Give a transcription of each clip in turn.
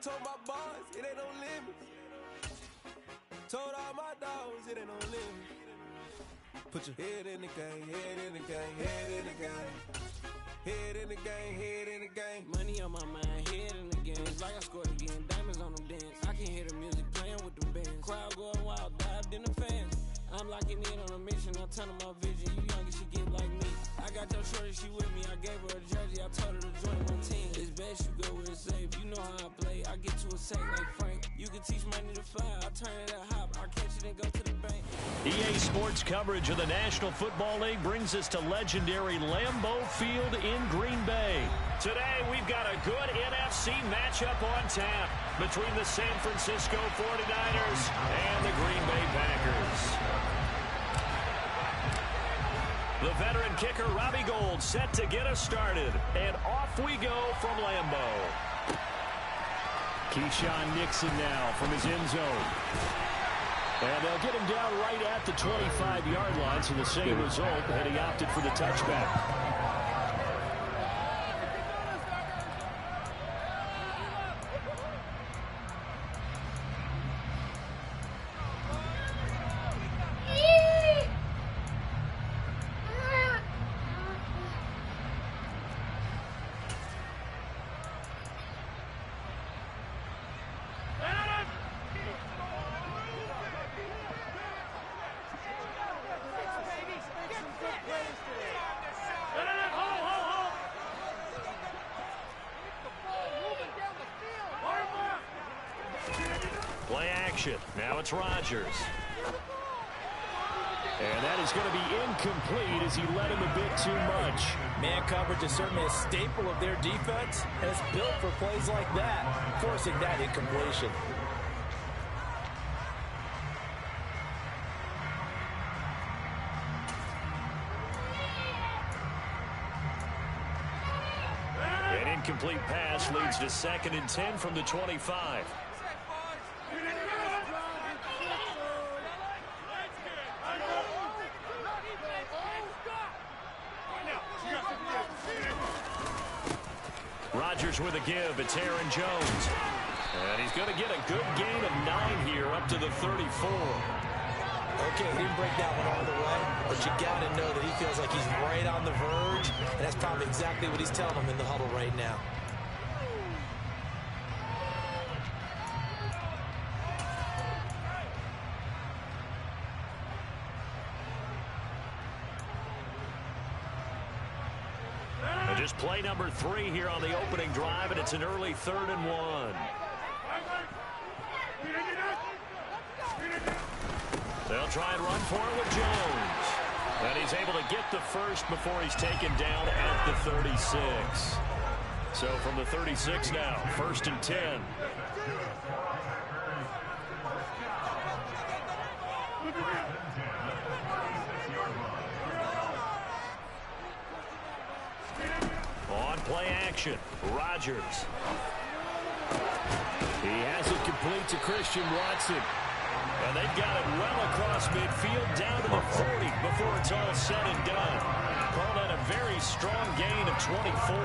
told my boys, it ain't no limit. Told all my dogs, it ain't no limit. Put your head in the game, head in the game, head in the game. Head in the game, head in the game. Money on my mind, head in the game. It's like I scored again, diamonds on them dance. I can hear the music playing with them bands. Crowd going wild, dived in the fans. I'm locking in on a mission, I tell them my vision. You young, she get like me. I got your shorty, she with me. I gave her a jersey, I told her to join my team. It's best you go where it's safe. You know how I play. I get to a sack like Frank. You can teach money to fly. I turn it a hop. I catch it and go to the bank. EA Sports coverage of the National Football League brings us to legendary Lambeau Field in Green Bay. Today, we've got a good NFC matchup on tap between the San Francisco 49ers and the Green Bay Packers. The veteran kicker, Robbie Gould, set to get us started. And off we go from Lambeau. Keyshawn Nixon now from his end zone. And they'll get him down right at the 25-yard line, so the same result, and he opted for the touchback. Play action. Now it's Rodgers. And that is going to be incomplete as he led him a bit too much. Man coverage is certainly a staple of their defense, and it's built for plays like that, forcing that incompletion. An incomplete pass leads to 2nd and 10 from the 25. Rodgers with a give. It's Aaron Jones. And he's going to get a good gain of 9 here up to the 34. Okay, he didn't break that one all the way, but you got to know that he feels like he's right on the verge, and that's probably exactly what he's telling him in the huddle right now. Just play number 3 here on the opening drive, and it's an early 3rd and 1. They'll try and run for it with Jones. And he's able to get the first before he's taken down at the 36. So from the 36 now, 1st and 10. On play action, Rodgers. He has it complete to Christian Watson. And they've got it well across midfield down to the 40 before it's all said and done. Called out a very strong gain of 24.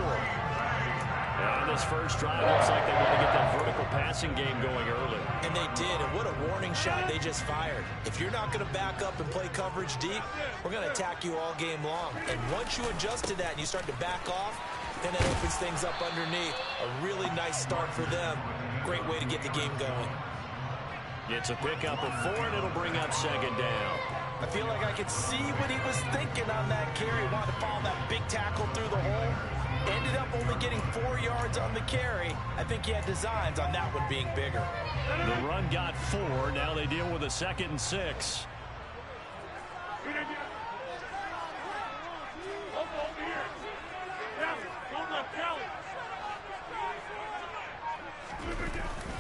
And this first drive looks like they want to get that vertical passing game going early. And they did, and what a warning shot they just fired. If you're not going to back up and play coverage deep, we're going to attack you all game long. And once you adjust to that and you start to back off, then that opens things up underneath. A really nice start for them. Great way to get the game going. It's a pickup of 4, and it'll bring up 2nd down. I feel like I could see what he was thinking on that carry. Wanted to follow that big tackle through the hole. Ended up only getting 4 yards on the carry. I think he had designs on that one being bigger. The run got 4. Now they deal with a 2nd and 6.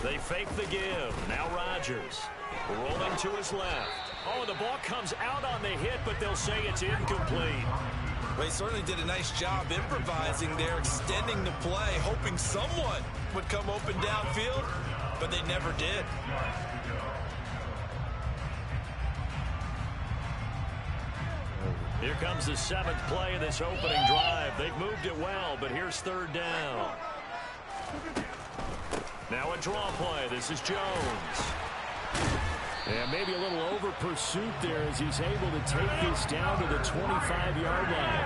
They fake the give. Now Rodgers rolling to his left. Oh, the ball comes out on the hit, but they'll say it's incomplete. Well, he certainly did a nice job improvising there, extending the play, hoping someone would come open downfield, but they never did. Here comes the 7th play of this opening drive. They've moved it well, but here's 3rd down. Now a draw play. This is Jones. And maybe a little over pursuit there as he's able to take this down to the 25-yard line.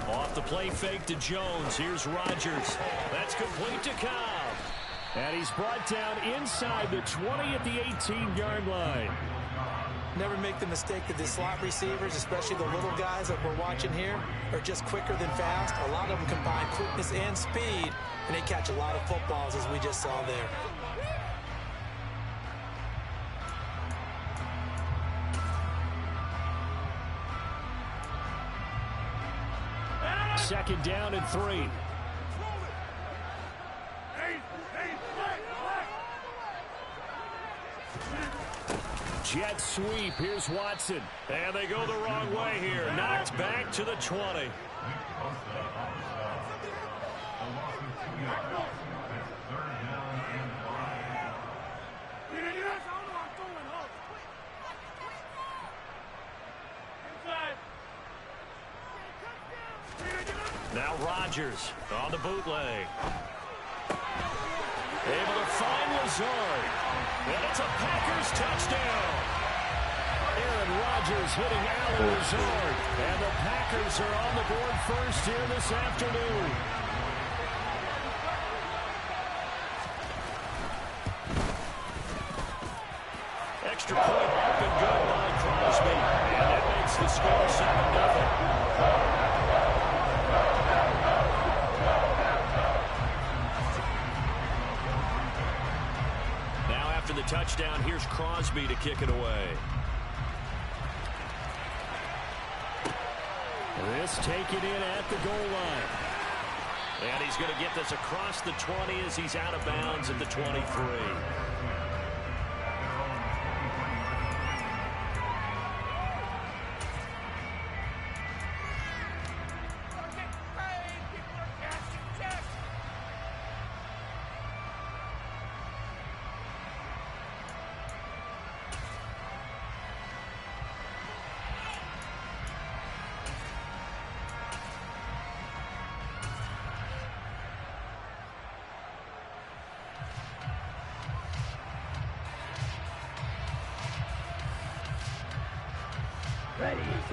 Off the play fake to Jones. Here's Rodgers. That's complete to Cobb. And he's brought down inside the 20 at the 18-yard line. Never make the mistake that the slot receivers, especially the little guys like we're watching here, are just quicker than fast. A lot of them combine quickness and speed, and they catch a lot of footballs, as we just saw there. Second down and 3. Jet sweep. Here's Watson. And they go the wrong way here. Knocked back to the 20. Now Rodgers on the bootleg. Able to find Lazard. And it's a Packers touchdown. Aaron Rodgers hitting Alan Lazard. And the Packers are on the board first here this afternoon. Extra point up and good by Crosby. And that makes the score 7-0. After the touchdown, here's Crosby to kick it away. This taken in at the goal line. And he's going to get this across the 20 as he's out of bounds at the 23.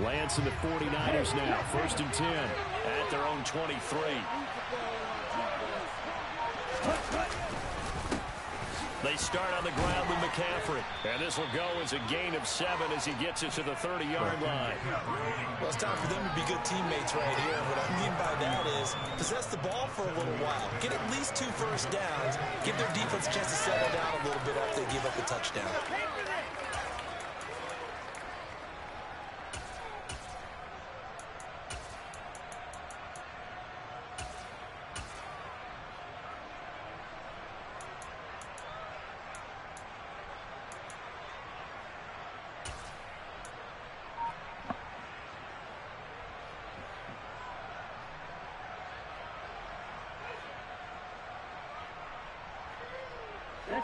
Lance and the 49ers now. 1st and 10 at their own 23. They start on the ground with McCaffrey. And this will go as a gain of 7 as he gets it to the 30-yard line. Well, it's time for them to be good teammates right here. What I mean by that is possess the ball for a little while. Get at least 2 first downs. Give their defense a chance to settle down a little bit after they give up a touchdown.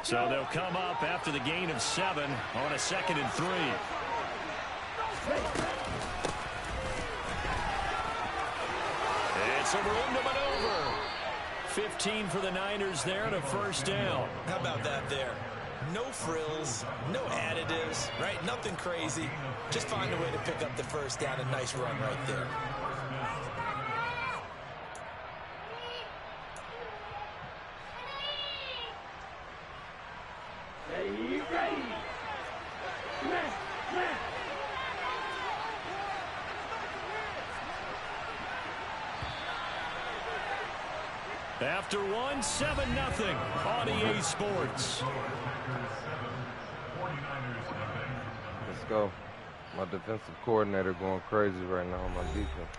So they'll come up after the gain of 7 on a 2nd and 3. And some room to maneuver. 15 for the Niners there and a first down. How about that there? No frills, no additives, right? Nothing crazy. Just find a way to pick up the first down. A nice run right there. After 1, 7-0 on EA Sports. Let's go. My defensive coordinator going crazy right now on my defense.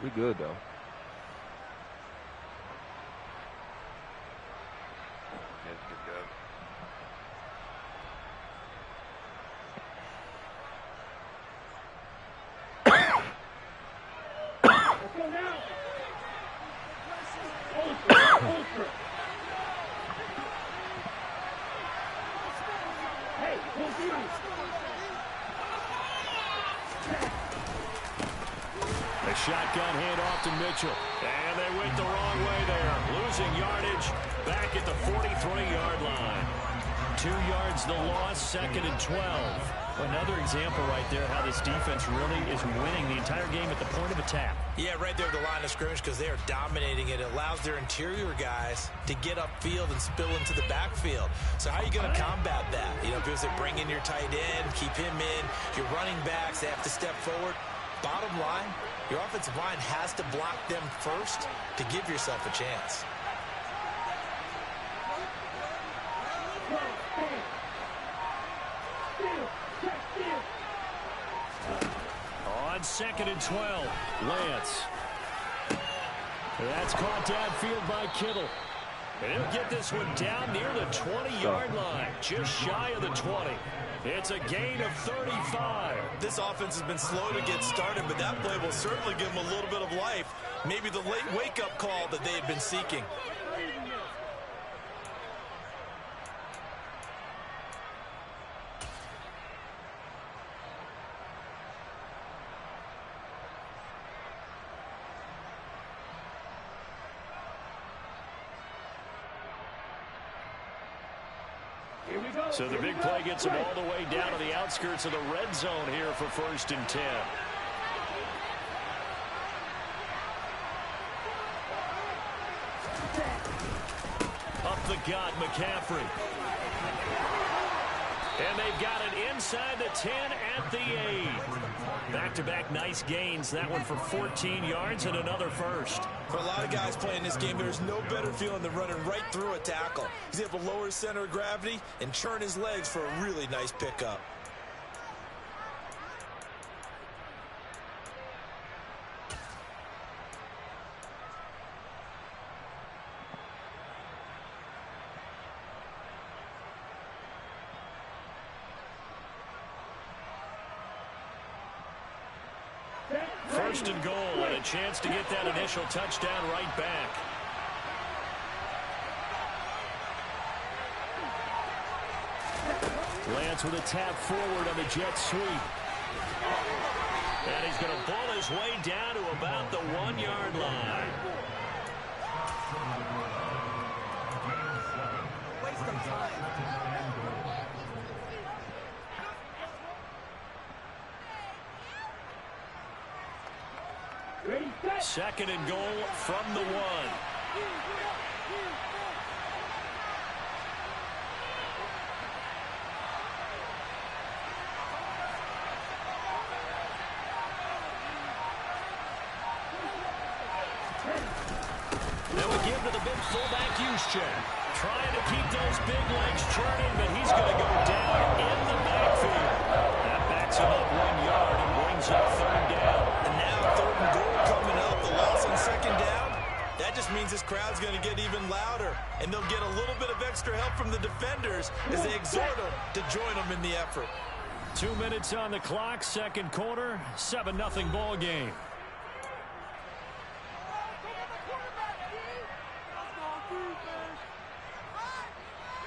We good, though. Let's get good. A shotgun handoff to Mitchell. And they went the wrong way there. Losing yardage back at the 43-yard line. 2 yards the loss, 2nd and 12. Another example right there how this defense really is winning the entire game at the point of attack. Yeah, right there at the line of scrimmage because they are dominating it. It allows their interior guys to get upfield and spill into the backfield. So how are you going to combat that? You know, people say bring in your tight end, keep him in. Your running backs, they have to step forward. Bottom line, your offensive line has to block them first to give yourself a chance. On 2nd and 12, Lance. That's caught downfield by Kittle. And he'll get this one down near the 20-yard line, just shy of the 20. It's a gain of 35. This offense has been slow to get started, but that play will certainly give them a little bit of life. Maybe the late wake-up call that they had been seeking. So the big play gets them all the way down to the outskirts of the red zone here for 1st and 10. Up the gut, McCaffrey. And they've got it inside the 10 at the 8. Back-to-back nice gains. That one for 14 yards and another first. For a lot of guys playing this game, there's no better feeling than running right through a tackle. He's able to lower his center of gravity and churn his legs for a really nice pickup. First and goal, and a chance to get that initial touchdown right back. Lance with a tap forward on the jet sweep. And he's going to pull his way down to about the 1-yard line. Waste of time. 2nd and goal from the 1. They would give to the big fullback Juszczyk. Trying to keep those big legs churning, but he's going to go down in the backfield. That backs him up 1 yard and brings up 3rd down. And now 3rd and goal coming up. The loss on 2nd down. That just means this crowd's going to get even louder. And they'll get a little bit of extra help from the defenders as they exhort them to join them in the effort. 2 minutes on the clock, 2nd quarter, 7-0 ball game.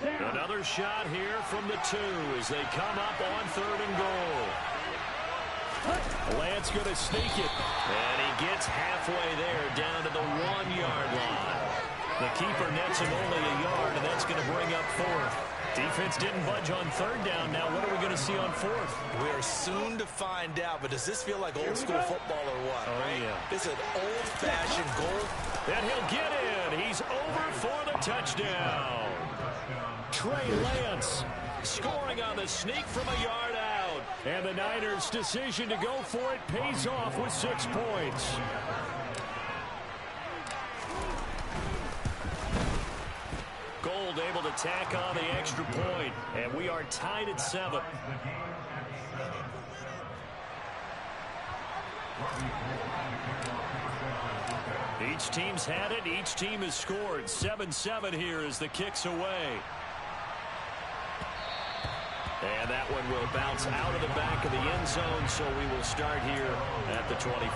Another shot here from the 2 as they come up on 3rd and goal. Lance going to sneak it, and he gets halfway there down to the 1-yard line. The keeper nets him only a yard, and that's going to bring up 4th. Defense didn't budge on 3rd down. Now what are we going to see on 4th? We are soon to find out, but does this feel like old school football or what? Oh, yeah. This is an old-fashioned goal. And he'll get in. He's over for the touchdown. Trey Lance scoring on the sneak from a yard out. And the Niners' decision to go for it pays off with 6 points. Gold able to tack on the extra point, and we are tied at 7. Each team's had it. Each team has scored. 7-7 here as the kick's away. And that one will bounce out of the back of the end zone, so we will start here at the 25.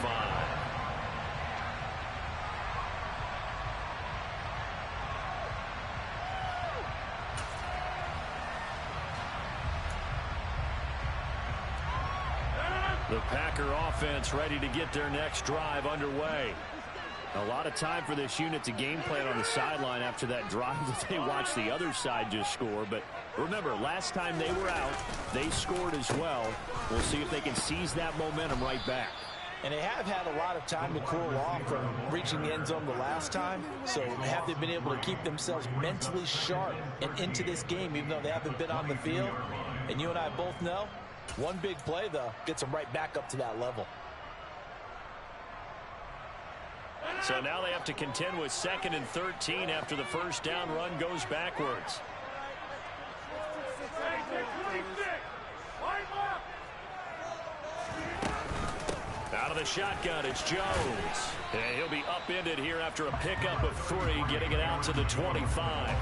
The Packer offense ready to get their next drive underway. A lot of time for this unit to game plan on the sideline after that drive that they watched the other side just score. But remember, last time they were out, they scored as well. We'll see if they can seize that momentum right back. And they have had a lot of time to cool off from reaching the end zone the last time. So have they been able to keep themselves mentally sharp and into this game, even though they haven't been on the field? And you and I both know, one big play, though, gets them right back up to that level. So now they have to contend with 2nd and 13 after the first down run goes backwards. Out of the shotgun, it's Jones. And he'll be upended here after a pickup of 3, getting it out to the 25.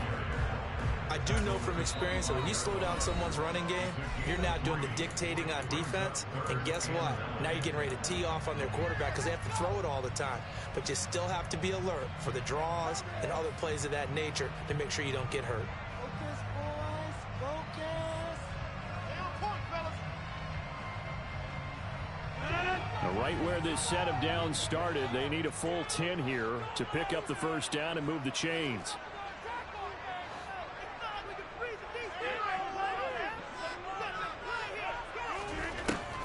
I do know from experience that when you slow down someone's running game, you're now doing the dictating on defense. And guess what? Now you're getting ready to tee off on their quarterback because they have to throw it all the time. But you still have to be alert for the draws and other plays of that nature to make sure you don't get hurt. Focus, boys. Focus. Right where this set of downs started, they need a full 10 here to pick up the first down and move the chains.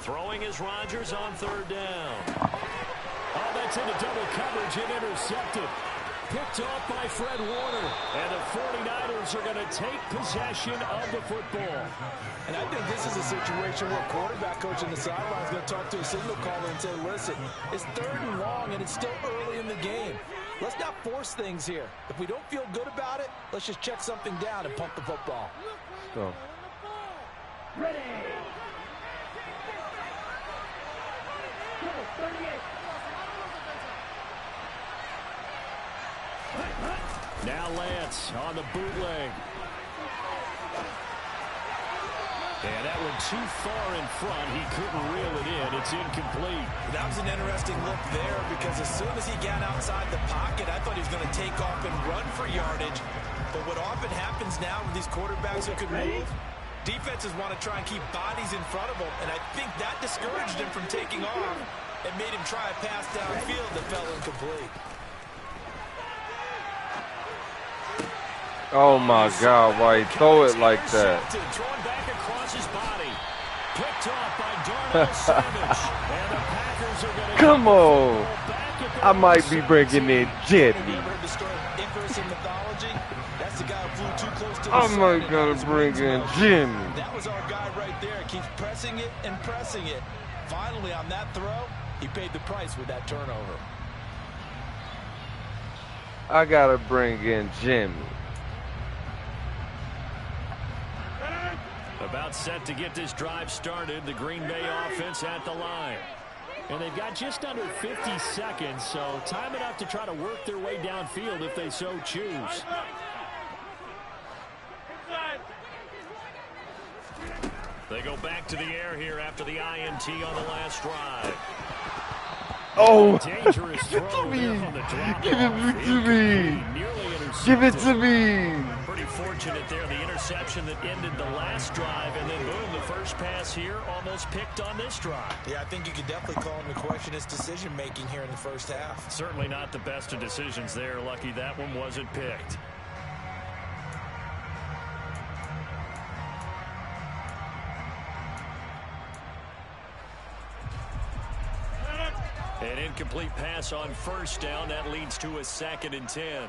Throwing is Rodgers on 3rd down. Oh, that's into double coverage and intercepted. Picked off by Fred Warner. And the 49ers are going to take possession of the football. And I think this is a situation where quarterback coach on the sideline is going to talk to a signal caller and say, listen, it's 3rd and long and it's still early in the game. Let's not force things here. If we don't feel good about it, let's just check something down and pump the football. Go. Ready. Now Lance on the bootleg. And that one too far in front. He couldn't reel it in. It's incomplete. That was an interesting look there because as soon as he got outside the pocket, I thought he was going to take off and run for yardage. But what often happens now with these quarterbacks who can move, defenses want to try and keep bodies in front of them. And I think that discouraged him from taking off and made him try a pass downfield that fell incomplete. Oh my God, why he throw it like that? Thrown back across his body. Picked off by Darnell Savage. And the Packers are going to Come on. I might be bringing in Jimmy. I might gotta bring in Jimmy. That was our guy right there. Keeps pressing it and pressing it. Finally, on that throw, he paid the price with that turnover. I gotta bring in Jimmy. About set to get this drive started, the Green Bay offense at the line. And they've got just under 50 seconds, so time enough to try to work their way downfield if they so choose. They go back to the air here after the INT on the last drive. Oh, Dangerous give it to throw me. there on the drop Give it off. to me. Nearly intercepted. Give it to me. Pretty fortunate there, the interception that ended the last drive, and then boom, the first pass here almost picked on this drive. Yeah, I think you could definitely call him to question his decision-making here in the first half. Certainly not the best of decisions there. Lucky that one wasn't picked. An incomplete pass on first down. That leads to a 2nd and 10.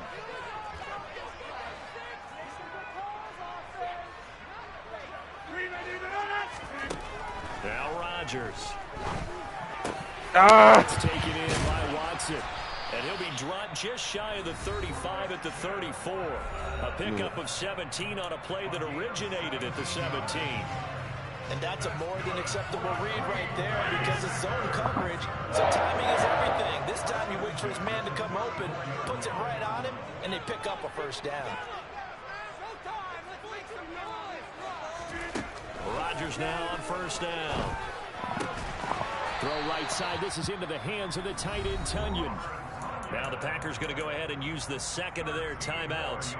Now Rodgers. It's taken in by Watson. And he'll be dropped just shy of the 35 at the 34. A pickup of 17 on a play that originated at the 17. And that's a more than acceptable read right there because it's zone coverage. So timing is everything. This time he waits for his man to come open, puts it right on him, and they pick up a first down. Rodgers now on first down. Throw right side. This is into the hands of the tight end, Tunyon. Now the Packers going to go ahead and use the second of their timeouts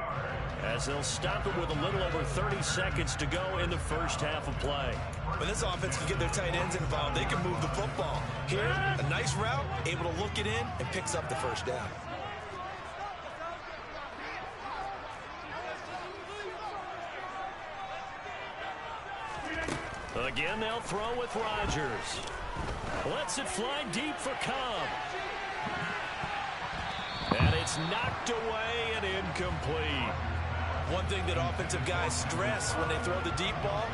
as they'll stop it with a little over 30 seconds to go in the first half of play. When this offense can get their tight ends involved, they can move the football. Here, a nice route, able to look it in, and picks up the first down. Again, they'll throw with Rodgers. Lets it fly deep for Cobb. And it's knocked away and incomplete. One thing that offensive guys stress when they throw the deep ball,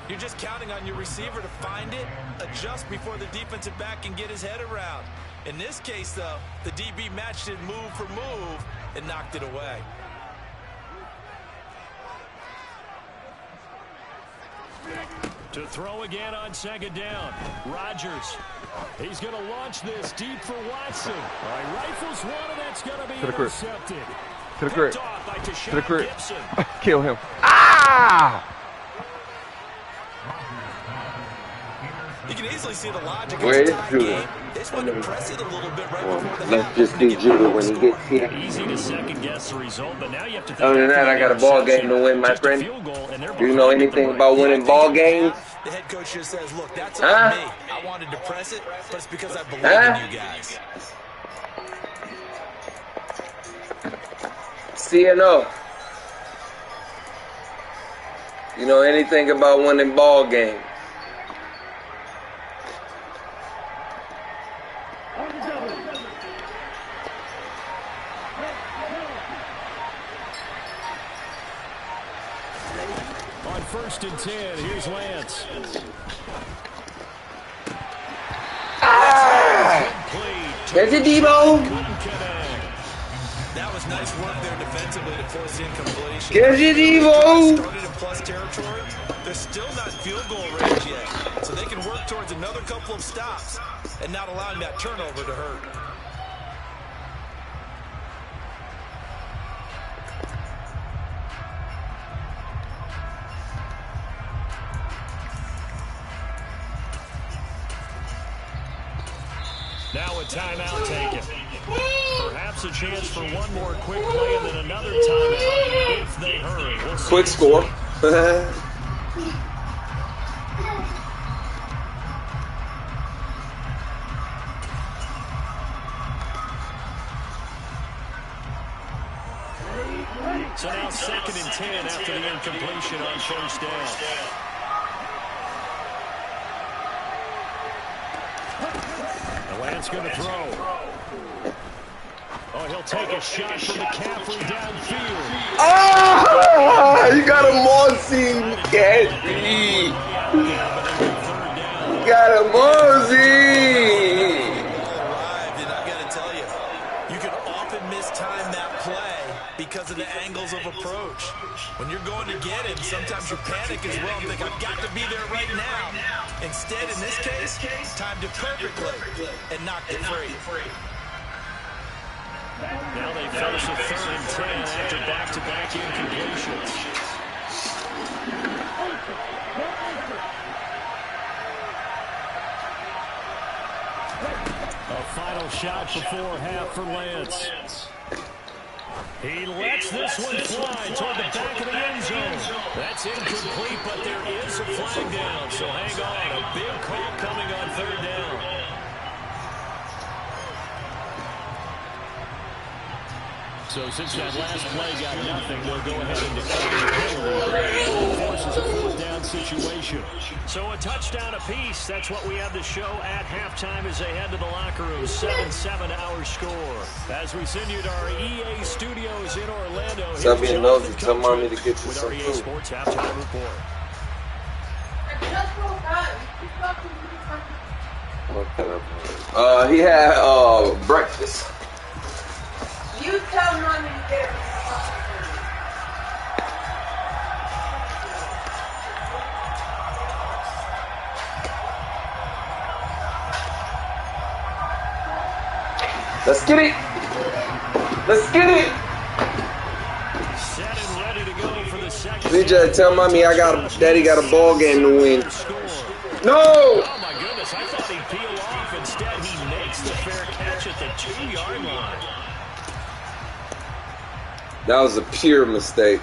you're just counting on your receiver to find it, adjust before the defensive back can get his head around. In this case, though, the DB matched it move for move and knocked it away. To throw again on second down. Rodgers. He's going to launch this deep for Watson. All right, rifles one, and that's going to be intercepted. To the grip. To the grip. Kill him. Ah! You can easily see the logic Where of is the tie Judah? game. They just want to press it a little bit right before the Let's just do Judah when he gets here. Easy to second guess the result, but now you have to think. Other than that, I got a ball game to win, my friend. Do you know anything about winning ball games? The head coach just says, look, that's on me. I wanted to press it, but it's because I believe in you guys. CNO. You know anything about winning ball games? On 1st and 10, here's Lance. There's a Debo. That was nice work there defensively to force the incompletion. There's a Debo. Started in plus territory. They're still not field goal range yet, so they can work towards another couple of stops and not allowing that turnover to hurt. Now a timeout taken. Perhaps a chance for one more quick play and then another timeout if they hurry. We'll see. Quick score. So now 2nd and 10 after the incompletion on 1st down. Lance going to throw. Oh, he'll take a shot from McCaffrey downfield. Ah! You got a Mossy, McCaffrey. You got a Mossy. Arrived, and I got to tell you, you can often mistime that play because of the angles of approach. When you're going to get him, sometimes you panic as well and think, I've got to be there right now. Instead, in this case, timed it perfectly and knocked it free. Now they finish a 3rd and 10 after back-to-back incompletions. A final shot before half for Lance. He lets this one fly toward the back of the end zone. That's incomplete, but there is a flag down, so hang on. A big call coming on 3rd down. So since that last play got nothing, they'll go ahead and declare the penalty. Forces a 4th down situation. So a touchdown apiece. That's what we have to show at halftime as they head to the locker room. 7-7 our score. As we send you to our EA studios in Orlando. Somebody knows to tell mommy to get you with some our EA food. Sports halftime report. He had breakfast. You tell mommy to get her. Let's get it. Let's get it. Set and ready to go for the second. CJ, tell mommy daddy got a ball game to win. No. Oh my goodness, I thought he'd peel off. Instead, he makes the fair catch at the 2-yard line. That was a pure mistake.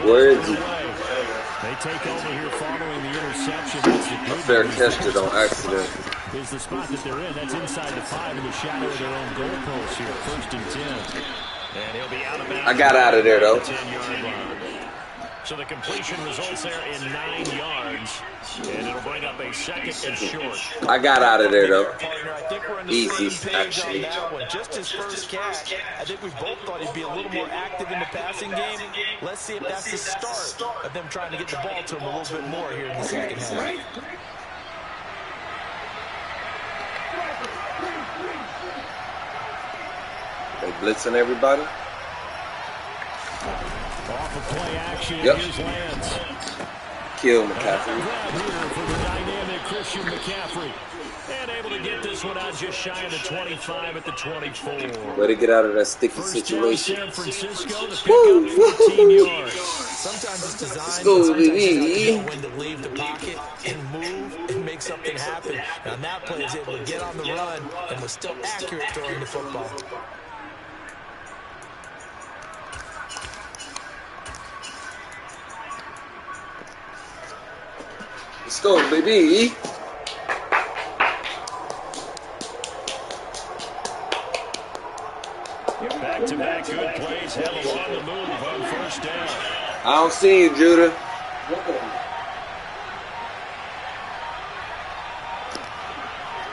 Where is he? They take over here following the interception. That's the A fair catch it on accident. Is the spot that they're in. That's inside the 5 in the shadow of their own goalpost here. 1st and 10. And he'll be out of bounds. I got out of there though. 10-yard line. So the completion results there in 9 yards. And it'll bring up a 2nd and short. I got out of there though. I think we're on the Easy, same page actually. on that one. Just his first catch. I think we both thought he'd be a little more active in the passing game. Let's see if that's the start of them trying to get the ball to him a little bit more here in the second half. They blitzing everybody. Off of play action. Yep. Here's Lance. Kill McCaffrey. Grab here for the dynamic Christian McCaffrey. And able to get this one out just shy of the 25 at the 24. Way to get out of that sticky First situation. down, San Francisco, the pickup 14 yards. Sometimes it's designed, Let's go, sometimes you baby. have to know when to leave the pocket and move and make something happen. Now that play is able to get on the run and was still accurate throwing the football. Let's go, baby. Back-to-back good plays have him on the move on 1st down. I don't see you, Judah.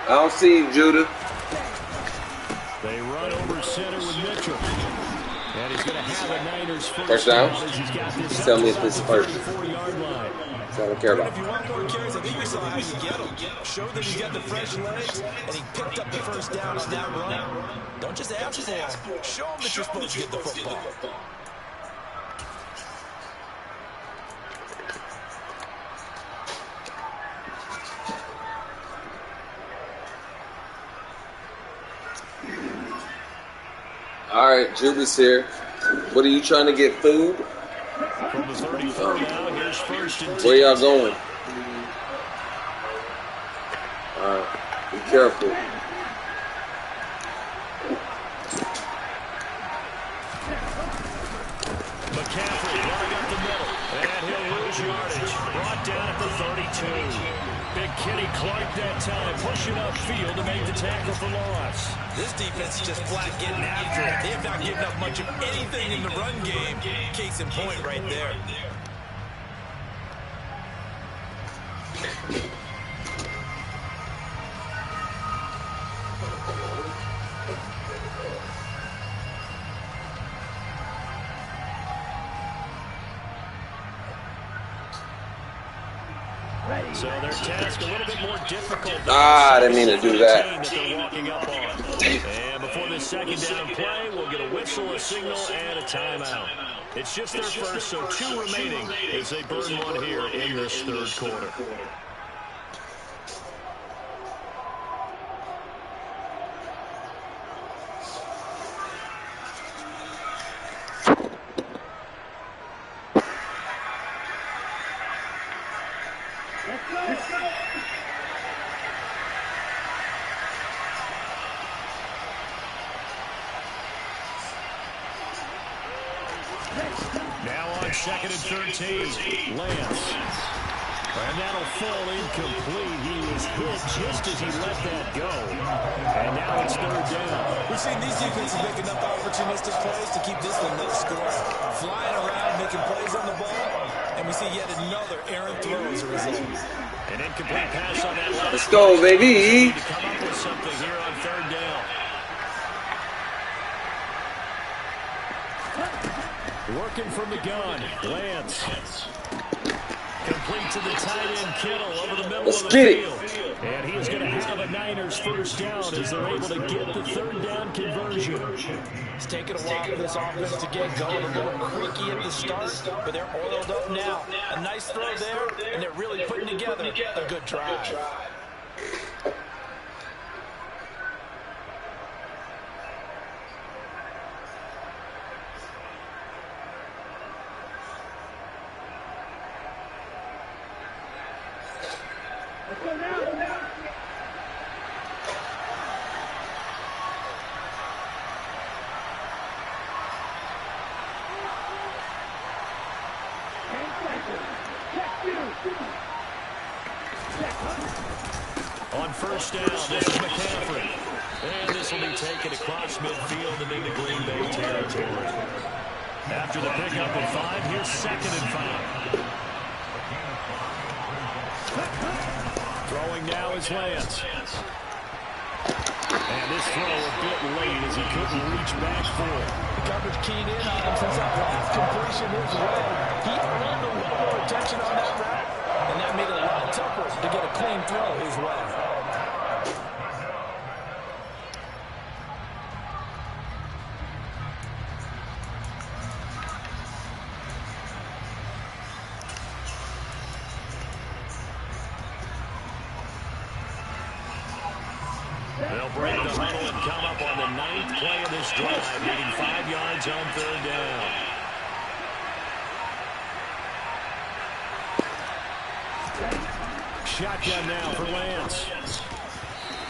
I don't see you, Judah. They run over center with Mitchell. And he's going to have a Niners First down? He's got this Tell me if this is first. 34-yard line. That's all I care about. If you want more carries, I think we saw how you get him. Showed that he's got the fresh legs, and he picked up the first down on that run. Don't just ask for him. Show him that you're supposed to get the football. All right, Judah's here. What are you trying to get, food? From the 34 now, here's 1st and 10. Where y'all going? All right, be careful. McCaffrey running up the middle, and he'll lose yardage. Brought down at the 32. Big Kenny Clark that time, pushing upfield to make the tackle for loss. This defense is just flat getting after it. They have not given up much of anything in the run game. Case in point right there. So their task a little bit more difficult. I didn't mean to do that. They're walking up on. And before this 2nd down play, we'll get a whistle, a signal, and a timeout. It's just their first, so 2 remaining as they burn one here in this 3rd quarter. Now on 2nd and 13, Lance. And that'll fall incomplete. He was hit just as he let that go. And now it's 3rd down. We've seen these defenses make enough opportunistic plays to keep this one low scoring. Flying around, making plays on the ball. And we see yet another errant throw as a result. An incomplete pass on that last. Let's go, baby. To come up with something here on 3rd down. Working from the gun, Lance. Complete to the tight end, Kittle, over the middle Let's of the get field. And he's going to have a Niners 1st down as they're able to get the 3rd down conversion. It's taken a while for this offense to get going. A little creaky at the start, but they're oiled up now. A nice throw there, and they're really putting together a good drive. On first down, this is McCaffrey. And this will be taken across midfield and into Green Bay territory. After the pickup of 5, here's 2nd and 5. Throwing now is Lance. And this throw a bit late as he couldn't reach back for it. The coverage keyed in on him since that last completion his way. He earned a little more attention on that route, and that made it a lot tougher to get a clean throw his way. They'll break the huddle and come up on the 9th play of this drive, needing 5 yards on 3rd down. Shotgun now for Lance.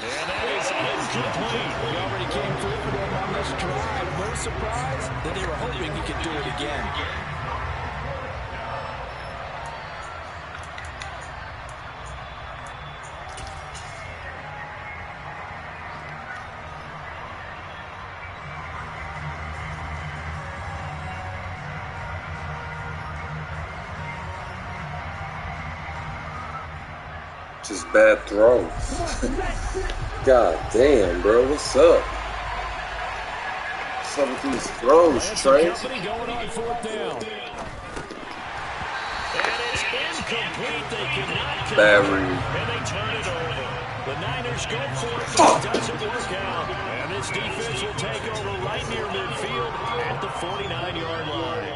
And that is incomplete. He already came through for them on this drive. No surprise that they were hoping he could do it again. Just bad throws. God damn, bro. What's up? What's up with these throws, Trey? Going on 4th down. And it's incomplete. They cannot Bad read. and they turn it over. The Niners go for it, but it doesn't work out. And this defense will take over right near midfield at the 49-yard line.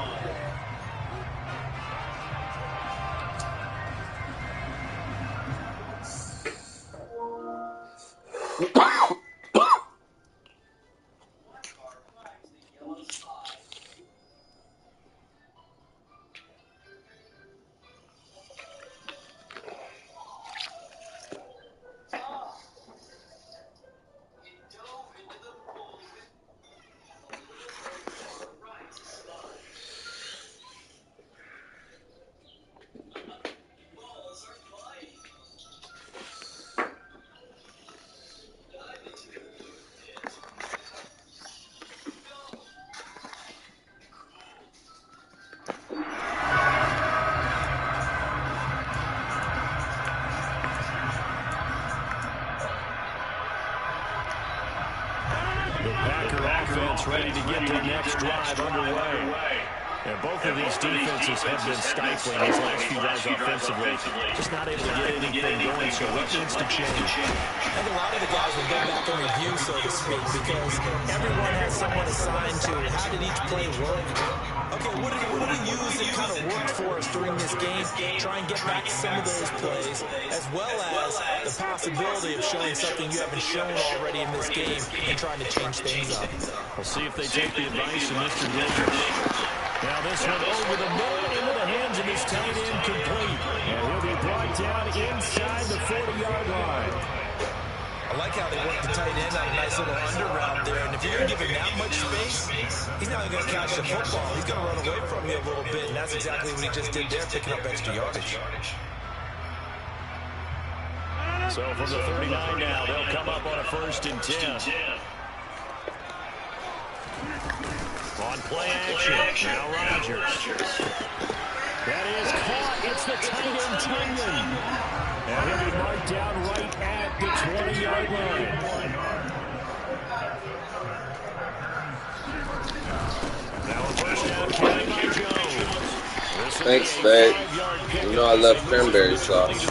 Ready to get the next drive underway. And both of these defenses have been stifling these last few drives offensively. Just not able to get anything going, so what needs to change? I think a lot of the guys will go back and review, so to speak, because everyone has someone assigned to how did each play work. Okay, what did we use that kind of worked for us during this game? Try and get back some of those plays, as well as the possibility of showing something you haven't shown already in this game and trying to change things up. We'll see if they take the advice of Mr. Reggie. Now this one over the middle into the hands of his tight end, complete. And he'll be brought down inside the 40-yard line. I like how they work the tight end on a nice little under route there. And if you're going to give him that much space, he's not going to catch the football. He's going to run away from you a little bit. And that's exactly what he just did there, picking up extra yardage. So from the 39 now, they'll come up on a 1st and 10. On play action, now Rodgers. That is caught. It's the tight end, Tunyon. And he'll be marked down right at the 20-yard line. Now a first down carry by Jones. Thanks, babe. You know I love cranberry sauce.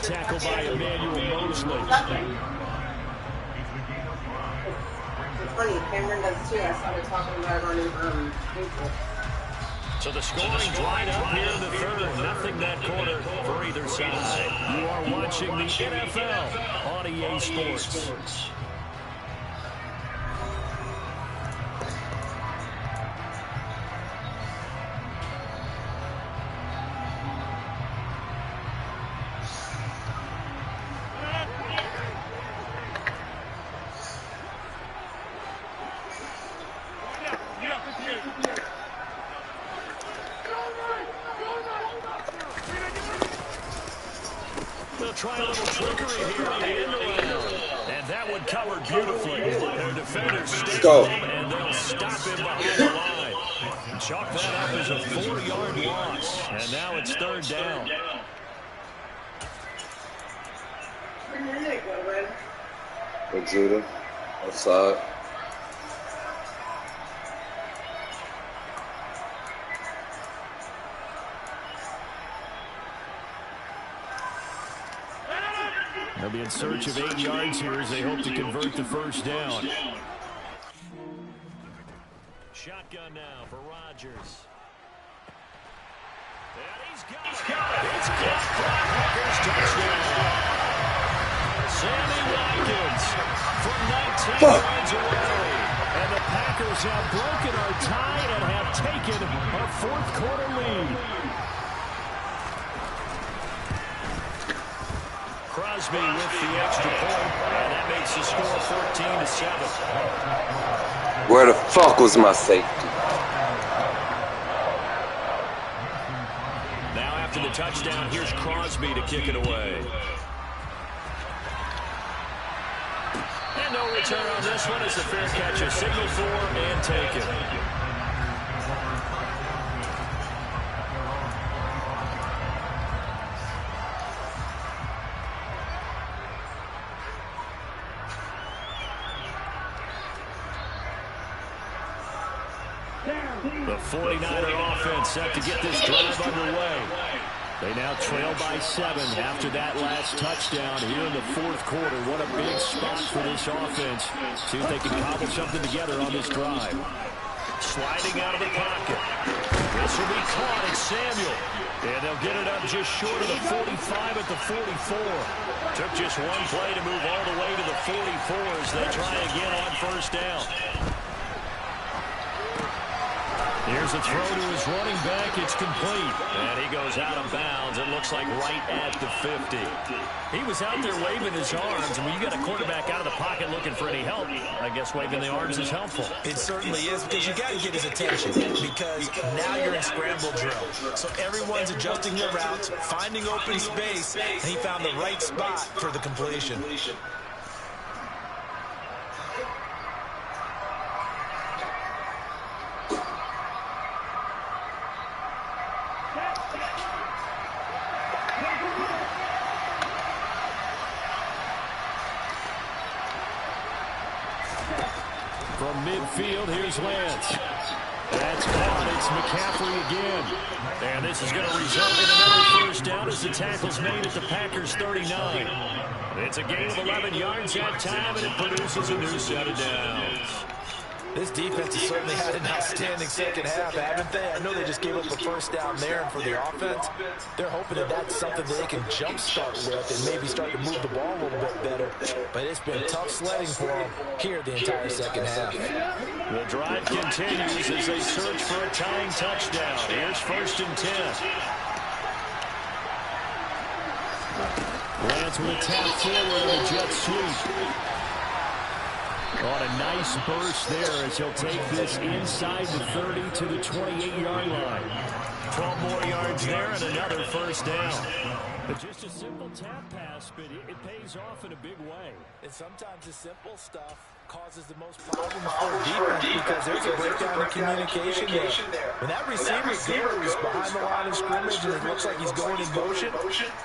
Tackled by Emmanuel Mosley. Funny, Cameron does too. I started talking about it on Facebook. So the scoring dried up here in the 3rd. Nothing that quarter for either side. You are watching the NFL on EA Sports. try a little trickery here on the end around. And that one covered beautifully. Their defenders stay with him, and they'll stop him behind the line. Chalk that up as a 4-yard loss. And now it's third down. With Judah, outside. They'll be in search of 8 yards here as they hope to convert the first down. Shotgun now for Rodgers. And he's got it. It's caught. Packers touchdown. Sammy Watkins from 19 yards away. And the Packers have broken our tie and have taken a fourth-quarter lead. Crosby with the extra point, and that makes the score 14-7. Where the fuck was my safety? Now after the touchdown, here's Crosby to kick it away. And no return on this one. It's a fair catch, a signal for and taken. The 49er offense set to get this drive underway. They now trail by 7 after that last touchdown here in the fourth quarter. What a big spot for this offense. See if they can cobble something together on this drive. Sliding out of the pocket. This will be caught. It's Samuel. And they'll get it up just short of the 45 at the 44. Took just one play to move all the way to the 44 as they try again on first down. Here's a throw to his running back. It's complete. And he goes out of bounds. It looks like right at the 50. He was out there waving his arms. And when you got a quarterback out of the pocket looking for any help, I guess waving the arms is helpful. It certainly is, because you got to get his attention, because now you're in scramble drill. So everyone's adjusting their routes, finding open space, and he found the right spot for the completion. From midfield, here's Lance. That's caught. It's McCaffrey again. And this is going to result in another first down as the tackle's made at the Packers' 39. It's a gain of 11 yards that time, and it produces a new set of downs. This defense has certainly had an outstanding second half, haven't they? I know they just gave up a first down there, and for the offense, they're hoping that that's something that they can jumpstart with and maybe start to move the ball a little bit better. But it's been tough sledding for them here the entire second half. The drive continues as they search for a tying touchdown. Here's 1st and 10. Lance with a tap forward on a jet sweep. On a nice burst there as he'll take this inside the 30 to the 28-yard line. 12 more yards there and another first down. But just a simple tap pass, but it pays off in a big way. And sometimes the simple stuff causes the most problems for defense because there's a breakdown in communication there. When that receiver goes behind the line of scrimmage and it looks like he's going in motion,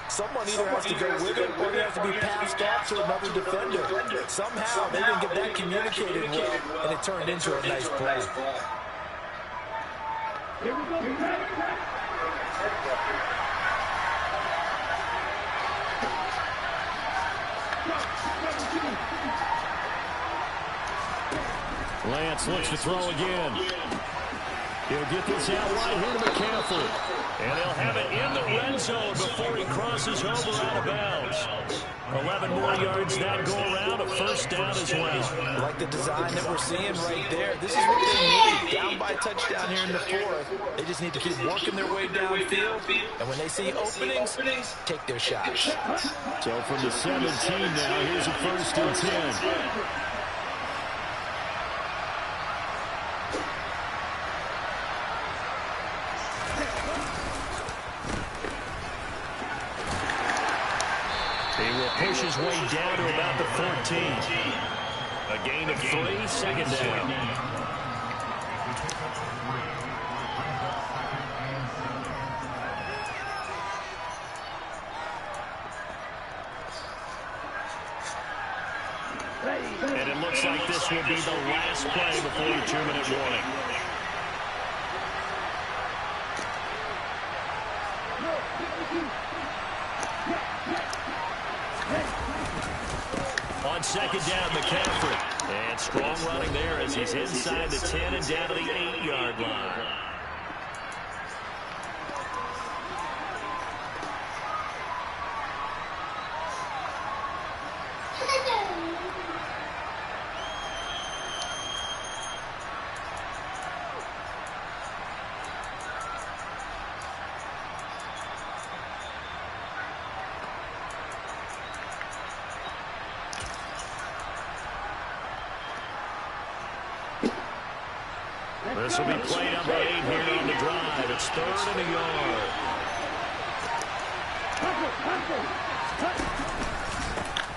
someone either has to go with him or he has to be passed off to another defender. Somehow they didn't get that communicated well, and it turned into a nice play. Here we go. Lance looks to throw again. He'll get this out right here to McCaffrey. And they'll have it in the red zone before he crosses over out of bounds. 11 more yards that go around, a first down as well. Like the design that we're seeing right there. This is what they need. Down by a touchdown here in the fourth. They just need to keep working their way downfield. And when they see openings, take their shots. So from the 17 now, here's a 1st and 10. push his way down to about the 14. A gain of 3, second down. And it looks like this will be the last play before the 2-minute warning. On second down, McCaffrey. And strong running there as he's inside the 10 and down to the 8-yard line. This will be play number 8 here on the drive. It's 3rd and a yard.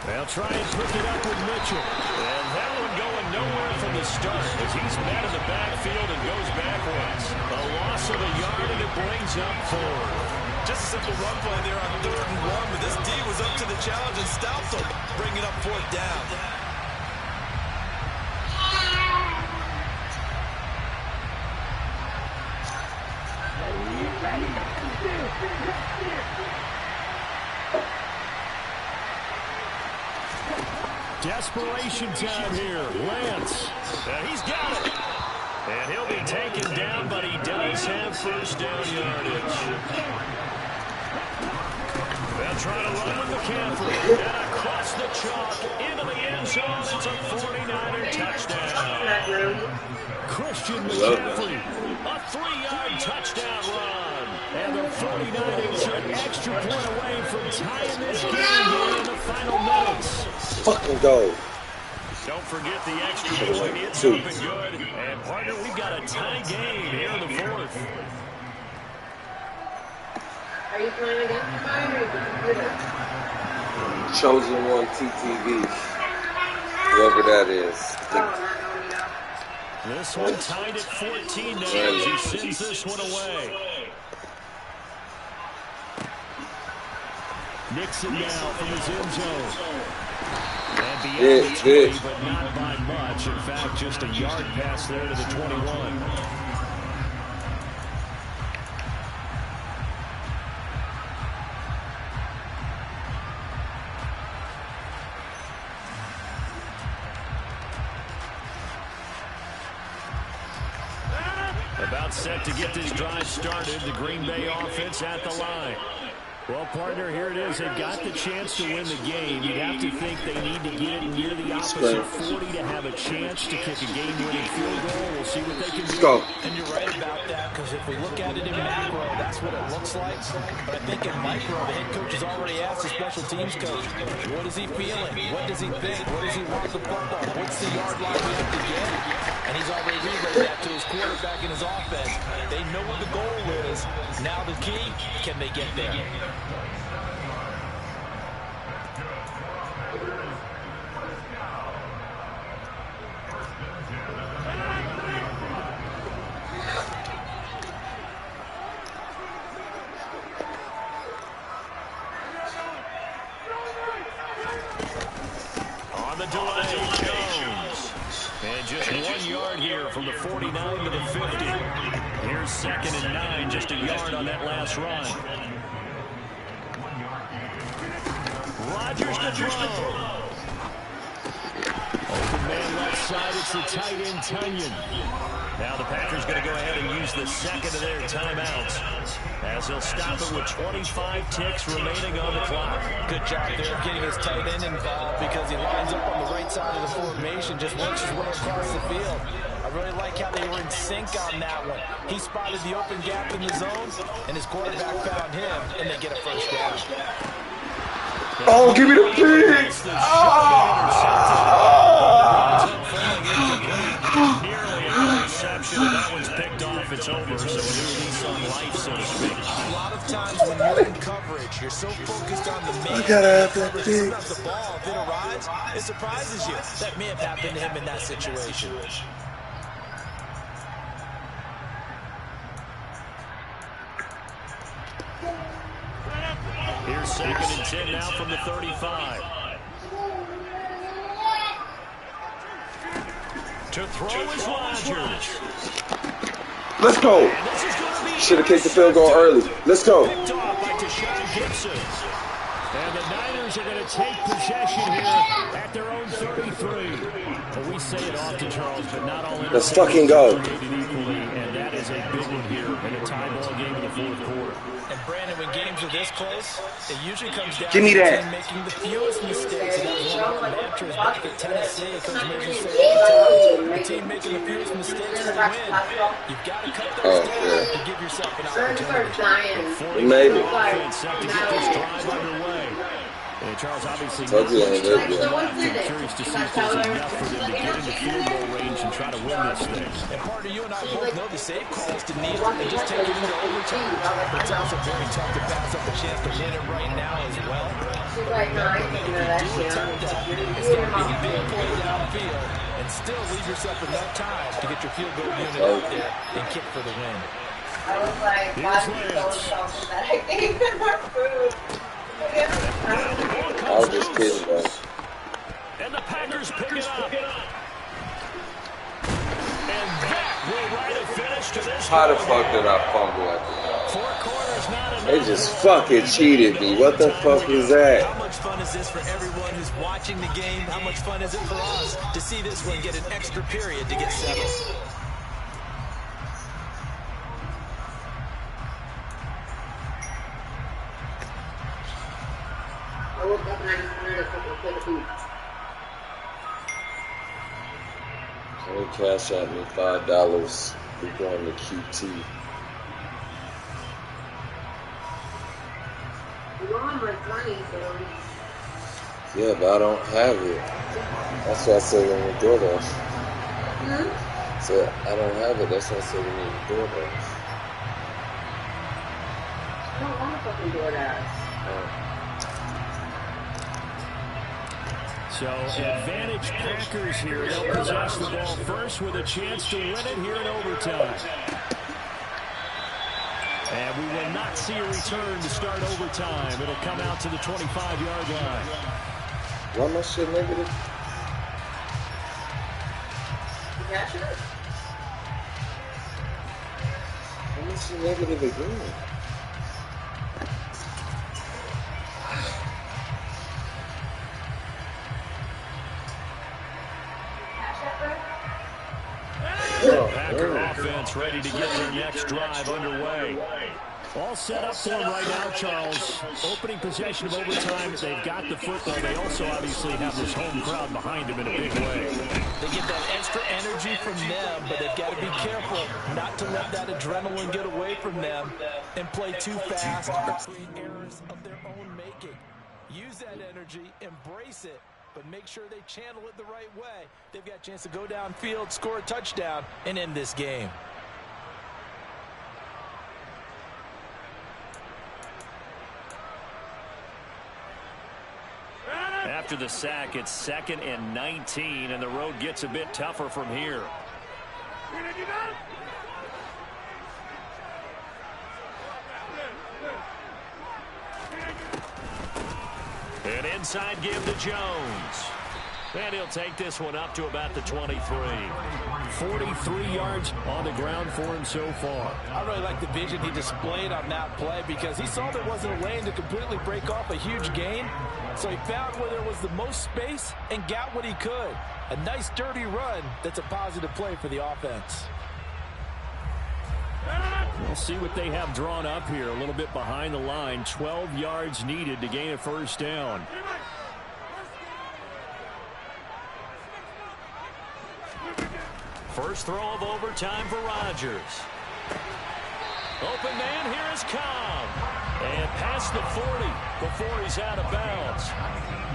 They'll try and pick it up with Mitchell. And that one going nowhere from the start as he's met in the backfield and goes backwards. A loss of a yard, and it brings up 4. Just a simple run play there on 3rd and 1, but this D was up to the challenge and stopped him, bringing up 4th down. Desperation time here. Lance. He's got it. And he'll be taken down, but he does have first down yardage. They'll try to run with McCaffrey. And across the chalk into the end zone. It's a 49er touchdown. Christian McCaffrey. A 3-yard touchdown run. And the 49ers are an extra point away from tying this game here in the final minutes. Fucking go. Don't forget the extra point. It's up and good. And, partner, we've got a tie game here in the 4th. Are you playing against mine or the computer? Chosen One TTV. Whoever that is. This one tied at 14 now as he sends this one away. Nixon now from his end zone. And beyond the 20, but not by much. In fact, just a yard pass there to the 21. About set to get this drive started. The Green Bay offense at the line. Well, partner, here it is. They've got the chance to win the game. You'd have to think they need to get it near the opposite 40 to have a chance to kick a game-winning field goal. We'll see what they can do. Go. And you're right about that, because if we look at it in macro, that's what it looks like. But I think in micro, the head coach has already asked the special teams coach, what is he feeling? What does he think? What does he want the football? What's the yard line we have to get? And he's already relayed that to his quarterback and his offense. They know what the goal is. Now the key, can they get there? On the delay, Jones. And just 1 yard here from the 49 to the 50. Here's 2nd and 9, just a yard on that last run. Rodgers to throw. Open man left side, it's the tight end, Tunyon. Now the Packers going to go ahead and use the second of their timeouts as he'll stop it with 25 ticks remaining on the clock. Good job there getting his tight end involved because he lines up on the right side of the formation, just works his way across the field. I really like how they were in sync on that one. He spotted the open gap in the zone, and his quarterback found him, and they get a first down. Oh, give me the picks! Nearly an interception, and that one's picked off at it's over, so a new lease on life, so to speak. A lot of times when you're in coverage, you're so focused on the man. Coverage, sometimes the ball, if it arrives, it surprises you. That may have happened to him in that situation. Here's 2nd and 10 now from the 35. To throw is Rodgers. Let's go. Should have kicked the field goal early. Let's go. Picked off by Gibson. And the Niners are going to take possession here at their own 33. Well, we say it often, Charles, but not all. Let's fucking go. And that is a big one here in a tie ball game in the 4th quarter. And Brandon, when games are this close, it usually comes down Give me to the that. team making the fewest mistakes. And that was one of the mantras back at Tennessee. Coach Reggie said every time the team making the fewest mistakes will win. You've got to cut those down to give yourself an opportunity. Maybe. Set to get this drive underway. And Charles, obviously, I'm curious to see if there's enough for them to get into field goal range and try to win this thing. And part of you and I both know the save calls to kneel and just take it into overtime. But it's also very tough to pass up a chance to win it right now as well. Remember, if you do attack that, it's going to be a big play downfield and still leave yourself enough time to get your field goal unit out there and kick for the win. I was like, why do you go something that I gave him our food? I was just kidding, bro. And the Packers pick it up. And that will write a finish to this. How the fuck did I fumble at the time? 4 quarters, not enough. They just fucking cheated me. What the fuck is that? How much fun is this for everyone who's watching the game? How much fun is it for us to see this one get an extra period to get settled? I woke up and I just wanted a couple of food. Someone cash out me $5. We're going to QT. You know I'm like 20, so... Yeah, but I don't have it. That's why I said we need DoorDash. So I don't have it. That's why I said we need DoorDash. I don't want to fucking DoorDash. So, advantage Packers here. They'll possess the ball first with a chance to win it here in overtime. And we will not see a return to start overtime. It'll come out to the 25-yard line. Why am I shit negative? You catch it? Why am I shit negative again? Packer offense ready to get their next drive underway. All set up for them right now, Charles. Opening possession of overtime. They've got the football. They also obviously have this home crowd behind them in a big way. They get that extra energy from them, but they've got to be careful not to let that adrenaline get away from them and play too fast or create errors of their own making. Use that energy, embrace it, but make sure they channel it the right way. They've got a chance to go downfield, score a touchdown, and end this game. After the sack, it's 2nd and 19, and the road gets a bit tougher from here. An inside give to Jones. And he'll take this one up to about the 23. 43 yards on the ground for him so far. I really like the vision he displayed on that play because he saw there wasn't a lane to completely break off a huge gain. So he found where there was the most space and got what he could. A nice dirty run that's a positive play for the offense. We'll see what they have drawn up here. A little bit behind the line. 12 yards needed to gain a first down. First throw of overtime for Rodgers. Open man, here is Cobb. And past the 40 before he's out of bounds.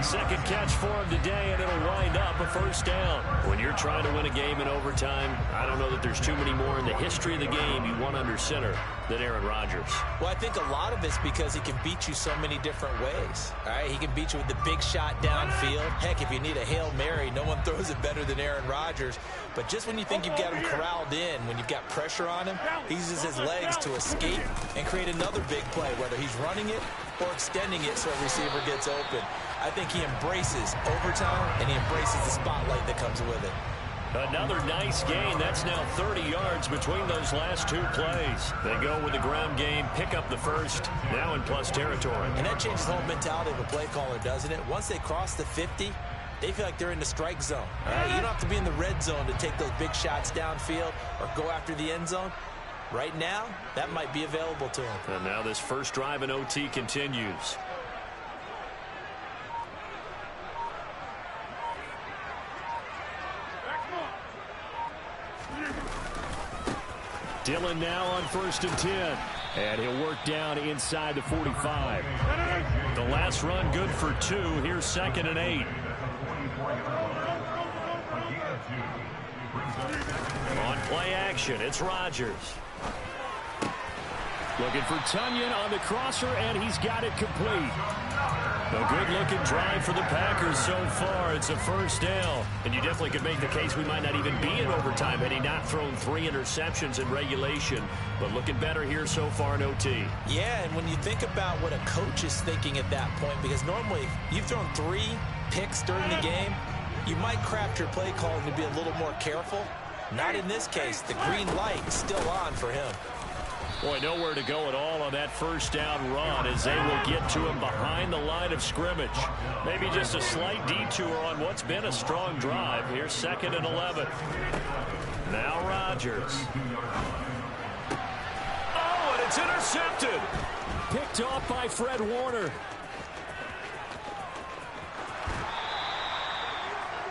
Second catch for him today, and it'll wind up a first down. When you're trying to win a game in overtime, I don't know that there's too many more in the history of the game you want under center than Aaron Rodgers. Well, I think a lot of it's because he can beat you so many different ways. All right, he can beat you with the big shot downfield. Heck, if you need a Hail Mary, no one throws it better than Aaron Rodgers. But just when you think you've got him corralled in, when you've got pressure on him, he uses his legs to escape and create another big play, whether he's running it or extending it so a receiver gets open. I think he embraces overtime, and he embraces the spotlight that comes with it. Another nice gain. That's now 30 yards between those last two plays. They go with the ground game, pick up the first, now in plus territory. And that changes the whole mentality of a play caller, doesn't it? Once they cross the 50, they feel like they're in the strike zone. All right? You don't have to be in the red zone to take those big shots downfield or go after the end zone. Right now, that might be available to him. And now this first drive in OT continues. Dillon now on 1st and 10. And he'll work down inside the 45. The last run good for 2. Here's 2nd and 8. On play action, it's Rodgers. Looking for Tunyon on the crosser, and he's got it complete. A good-looking drive for the Packers so far. It's a first down. And you definitely could make the case we might not even be in overtime had he not thrown 3 interceptions in regulation. But looking better here so far in OT. Yeah, and when you think about what a coach is thinking at that point, because normally you've thrown 3 picks during the game, you might craft your play calling to be a little more careful. Not in this case. The green light is still on for him. Boy, nowhere to go at all on that first down run as they will get to him behind the line of scrimmage. Maybe just a slight detour on what's been a strong drive. Here's 2nd and 11. Now Rodgers. Oh, and it's intercepted. Picked off by Fred Warner.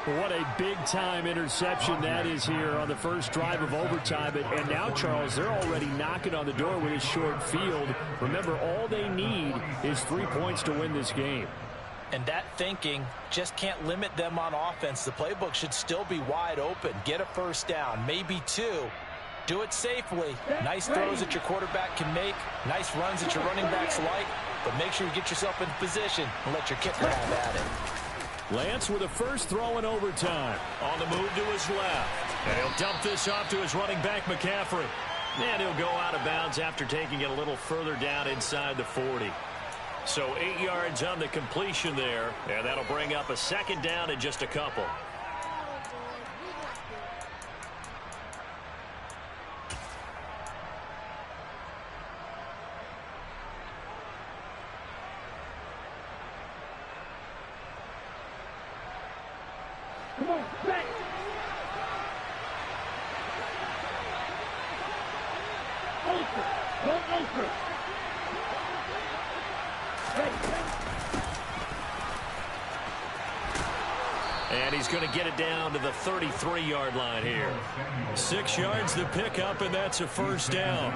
What a big-time interception that is here on the first drive of overtime. And now, Charles, they're already knocking on the door with his short field. Remember, all they need is 3 points to win this game. And that thinking just can't limit them on offense. The playbook should still be wide open. Get a first down, maybe 2. Do it safely. Nice throws that your quarterback can make. Nice runs that your running backs like. But make sure you get yourself in position and let your kicker have at it. Lance with a first throw in overtime. On the move to his left. And he'll dump this off to his running back, McCaffrey. And he'll go out of bounds after taking it a little further down inside the 40. So 8 yards on the completion there. And that'll bring up a 2nd down in just a couple. Come on, back. Ultra. Go ultra. And he's going to get it down to the 33-yard line here. 6 yards the pickup, and that's a first down.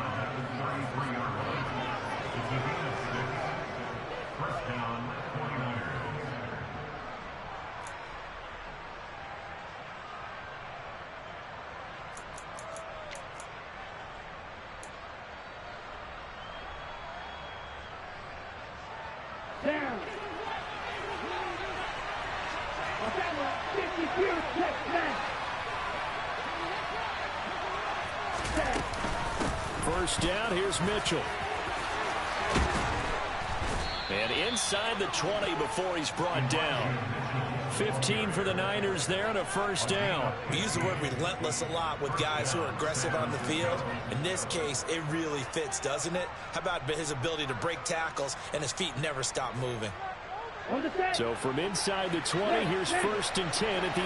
Down. First down, here's Mitchell. And inside the 20 before he's brought down. 15 for the Niners there and a first down. We use the word relentless a lot with guys who are aggressive on the field. In this case, it really fits, doesn't it? How about his ability to break tackles and his feet never stop moving? So from inside the 20, here's 1st and 10 at the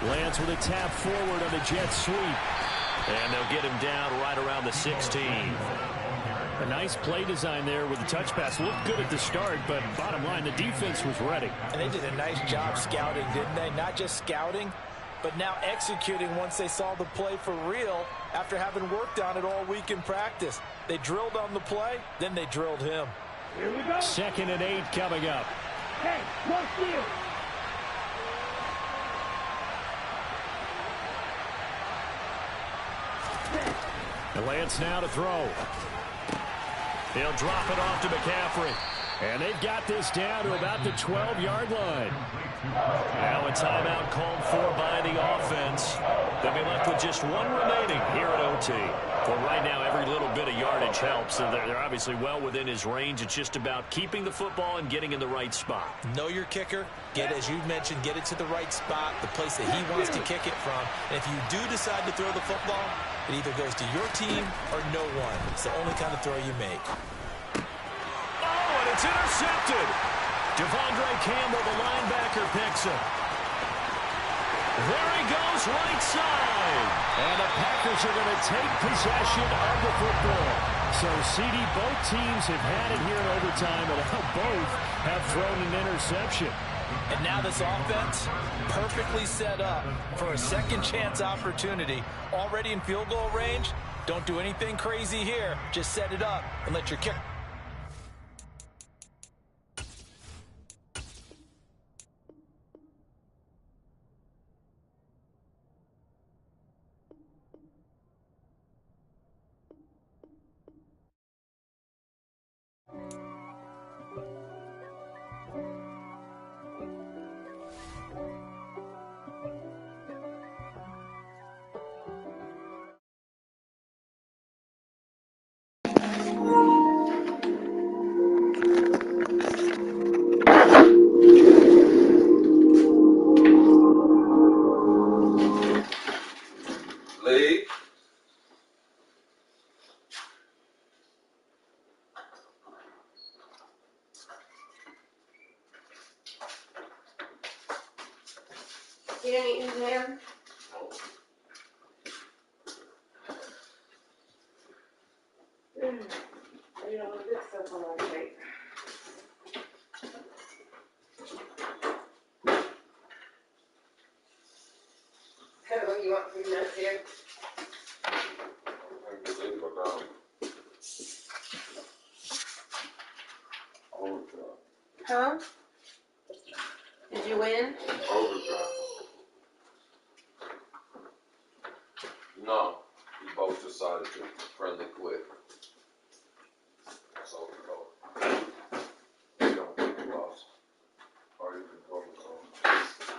18. Lance with a tap forward on the jet sweep. And they'll get him down right around the 16. A nice play design there with the touch pass. Looked good at the start, but bottom line, the defense was ready. And they did a nice job scouting, didn't they? Not just scouting, but now executing once they saw the play for real after having worked on it all week in practice. They drilled on the play, then they drilled him. Here we go. 2nd and 8 coming up. Hey, what's you? And Lance now to throw. He'll drop it off to McCaffrey. And they've got this down to about the 12-yard line. Now a timeout called for by the offense. They'll be left with just one remaining here at OT. Well, right now, every little bit of yardage helps. So they're obviously well within his range. It's just about keeping the football and getting in the right spot. Know your kicker. As you mentioned, get it to the right spot, the place that he wants to kick it from. And if you do decide to throw the football, it either goes to your team or no one. It's the only kind of throw you make. Oh, and it's intercepted. Devondre Campbell, the linebacker, picks him. There he goes, right side. And the Packers are going to take possession of the football. So, CD, both teams have had it here in overtime, and both have thrown an interception. And now this offense, perfectly set up for a second chance opportunity. Already in field goal range. Don't do anything crazy here. Just set it up and let your kick. You didn't eat his ham? You don't want this stuff on my plate. What you want from this here? Huh? Did you win? No, we both decided to friendly quit. So we both. You don't think you lost. Or you can go with them.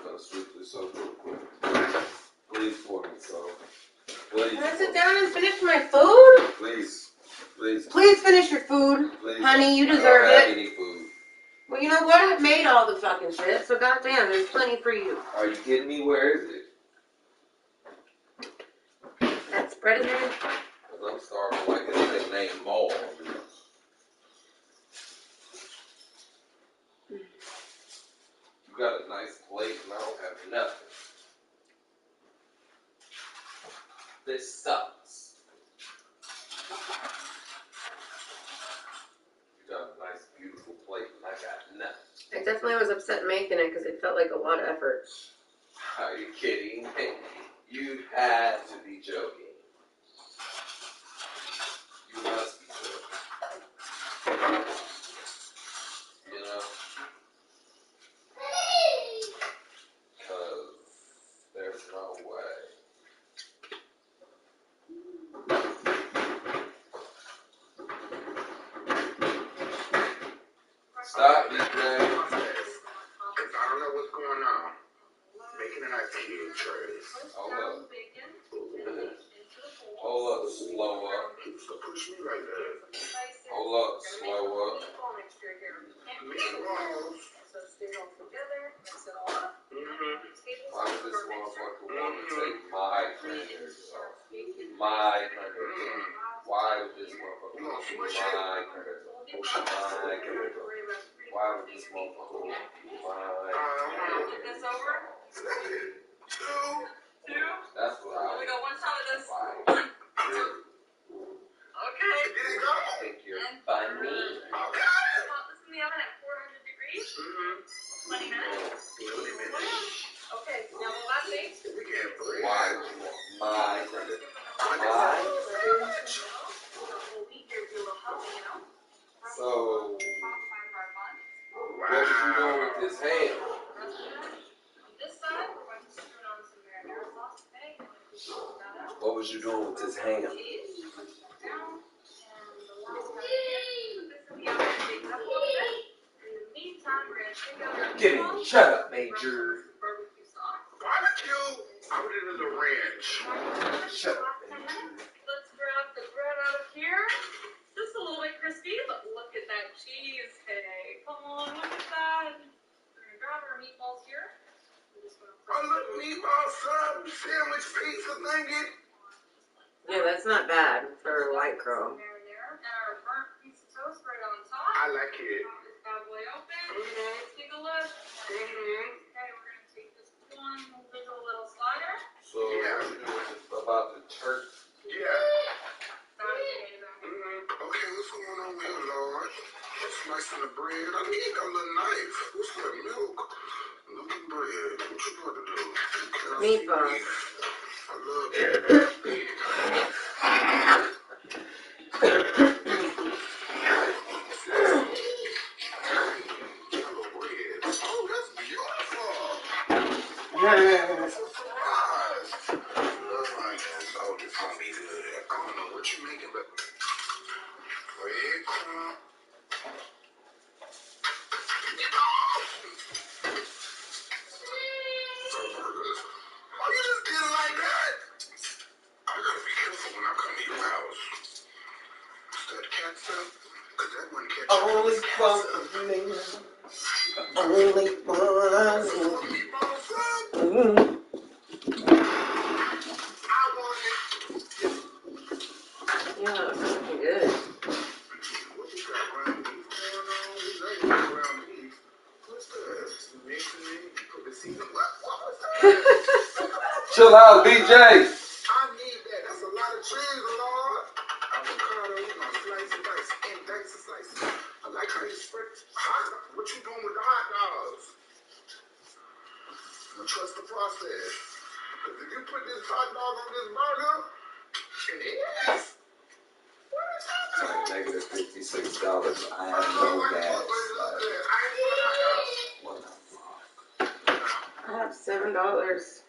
Gonna strictly so quick. Please for me, so. Please. Can I sit down and finish my food? Please. Please. Please finish your food. Please. Honey, you deserve I don't have it. any food. Well, you know what? I've made all the fucking shit, so goddamn, there's plenty for you. Are you kidding me? Where is it? That spread in there? Because I'm starving like it's been named Mole. You got a nice plate and I don't have nothing. This sucks. You got a nice, beautiful plate and I got nothing. I definitely was upset making it because it felt like a lot of effort. Are you kidding me? You had to be joking. You must be joking. You know? Because there's no way. Stop these things. Because I don't know what's going on. Bacon and I peel trays. Hold up. Hold up, slow up. So push me like that. Hold up, slow up. Meatballs. Why would this motherfucker want to take my cranberry sauce? My cranberry sauce. Why would this motherfucker want to take my cranberry sauce? My cranberry sauce. Why would this motherfucker want to take my cranberry sauce? That's what I We got one side of this. Really? Okay. I think you're funny. Pop this in the oven at 400 degrees. 20 minutes. Okay, now will that bake? We can My credit. So, what was you doing with this ham? What was you doing with this ham? Give me, shut up, Major. Barbecue? I put it in the ranch. Shut up, Major. Let's grab the bread out of here. Just a little bit crispy, but look at that cheesecake. Come on, look at that. We're gonna grab our meatballs here. A little meatball sub, sandwich pizza thingy. Yeah, that's not bad for a white girl. And our burnt piece of toast right on top. I like it. This bad boy open. Let's take a look. Okay, we're gonna take this one little slider. So, about the turkey. Yeah. Okay, what's going on here, Lord? Slicing the bread. I need a little knife. What's that milk? Milk and bread. What you got to do? Meatballs. I love it. Oh, that's beautiful. Surprise. Oh, this gonna be good. I don't know what you're making, but breadcrumb. Oh, you just did it like that? I gotta be careful when I come to your house. Is that catsup? Cause that one catsup. Only fun for me. Only fun. Yeah, that's looking good. What you got, ground beef going on? We love you, ground beef. What's that? Mixing it, put the season. What was that? Chill out, BJ. I need that. That's a lot of cheese, Lord. Avocado, slice and dice. And dice and slice. I like how you spread. What you doing with the hot dogs? I trust the process. Because if you put this hot dog on this burger, it is. Negative $56. I have no gas. What the fuck? I have $7.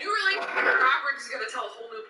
You really? Robert is gonna tell a whole new.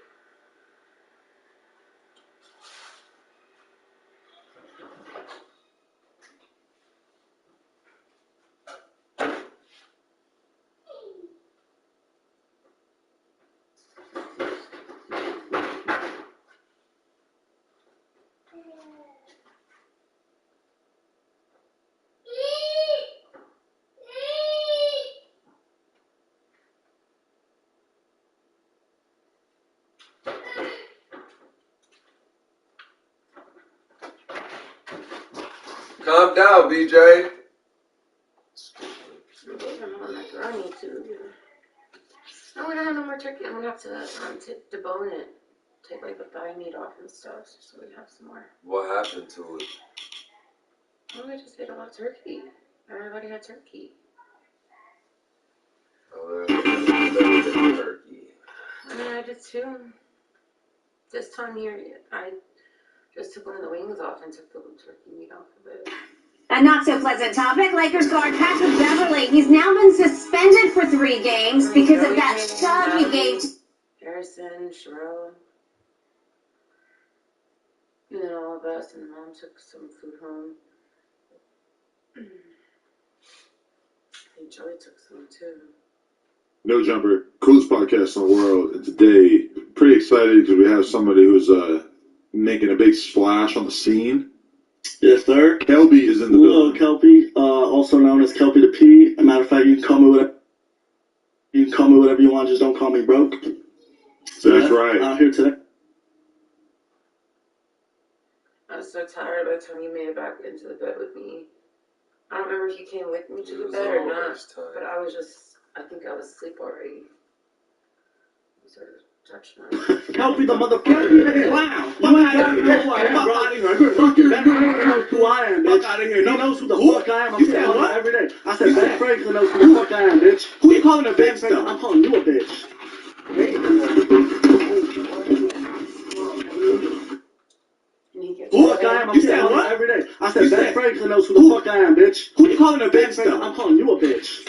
Calm down, BJ. Macaroni too. No, we don't have no more turkey. I'm gonna have to debone it, take like the thigh meat off and stuff, so we have some more. What happened to it? Oh, I just ate a lot of turkey. Everybody had turkey. Oh, turkey. I mean, I did too. This time here, I just took one of the wings off and took the turkey meat off of it. A not-so-pleasant topic, Lakers guard Patrick Beverley. He's now been suspended for 3 games because of that shove he gave to Harrison, Sherelle, and then all of us, and Mom took some food home. And Joey took some too. No Jumper, coolest podcast in the world. And today, pretty excited because we have somebody who's making a big splash on the scene. Yes, sir. Kelby is in the Little building. Kelpie, also known as Kelpie the P. As a matter of fact, you can call me whatever. You can call me whatever you want, just don't call me broke. So That's right. Out here today. I was so tired by the time you made it back into the bed with me. I don't remember if you came with me to the bed or not, but I think I was asleep already. You sort of touched my... Help me, the motherfucker. Wow. Fuck out of here. Fuck out of here. Fucking Ben Franklin knows who I am, bitch. Fuck out of here. He knows who the fuck I am. I'm saying what? Every day. I said Ben Franklin knows who the fuck I am, bitch. Who you calling a bitch, though? I'm calling you a bitch. Fuck I am. I'm saying what? Every day. I said Ben Franklin knows who the fuck I am, bitch. Who you calling a bitch, though? I'm calling you a bitch.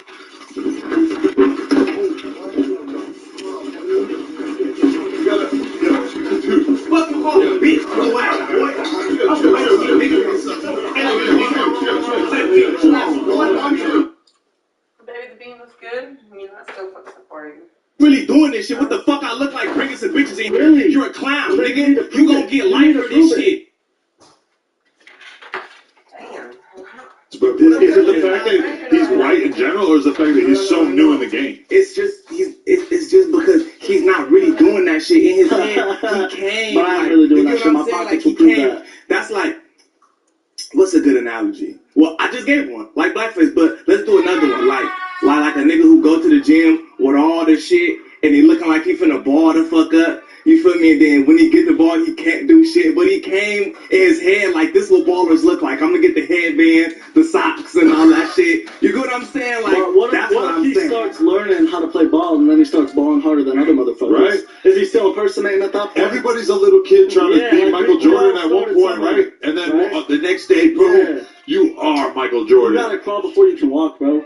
Fucking call me a bitch. Go out, boy. Baby, the bean was good. I mean, I still fucks the party. Really doing this shit. What the fuck I look like bringing some bitches in here? Really? You're a clown, nigga. You gonna get life for this shit. Damn. But is it the fact that he's right in general, or is the fact that he's so new in the game? It's just because he's not really doing that shit in his head. He came. But I'm really doing that shit. My pockets will prove that. That's like, what's a good analogy? Well, I just gave one, like blackface, but let's do another one, like a nigga who go to the gym with all the shit and he looking like he finna ball the fuck up. You feel me? And then when he get the ball, he can't do shit. But he came in his head like, this what ballers look like. I'm gonna get the headband, the socks, and all that shit. You get what I'm saying? Like, that's what I'm saying. What if he starts learning how to play ball and then he starts balling harder than other motherfuckers? Right? Is he still impersonating at that point? Everybody's a little kid trying to beat Michael Jordan at one point, right? And then the next day, boom, you are Michael Jordan. You gotta crawl before you can walk, bro.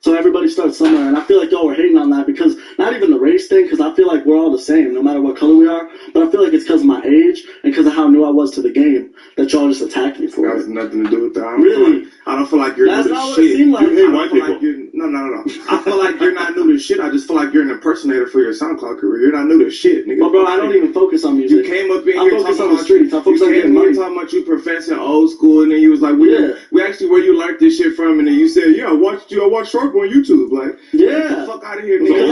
So everybody starts somewhere, and I feel like y'all were hating on that because not even the race thing, because I feel like we're all the same, no matter what color we are. But I feel like it's because of my age and because of how new I was to the game that y'all just attacked me for. That has nothing to do with that. I don't feel like you're new to shit. You hate white people. No. I feel like you're not new to shit. I just feel like you're an impersonator for your SoundCloud career. You're not new to shit, nigga. Bro, I don't even focus on music. You came up in here talking on the streets. I focus on getting money. Talking about you professing old school, and then you was like, we actually where you learned this shit from, and then you said, I watched Sharp on YouTube. Like, get the fuck out of here, nigga.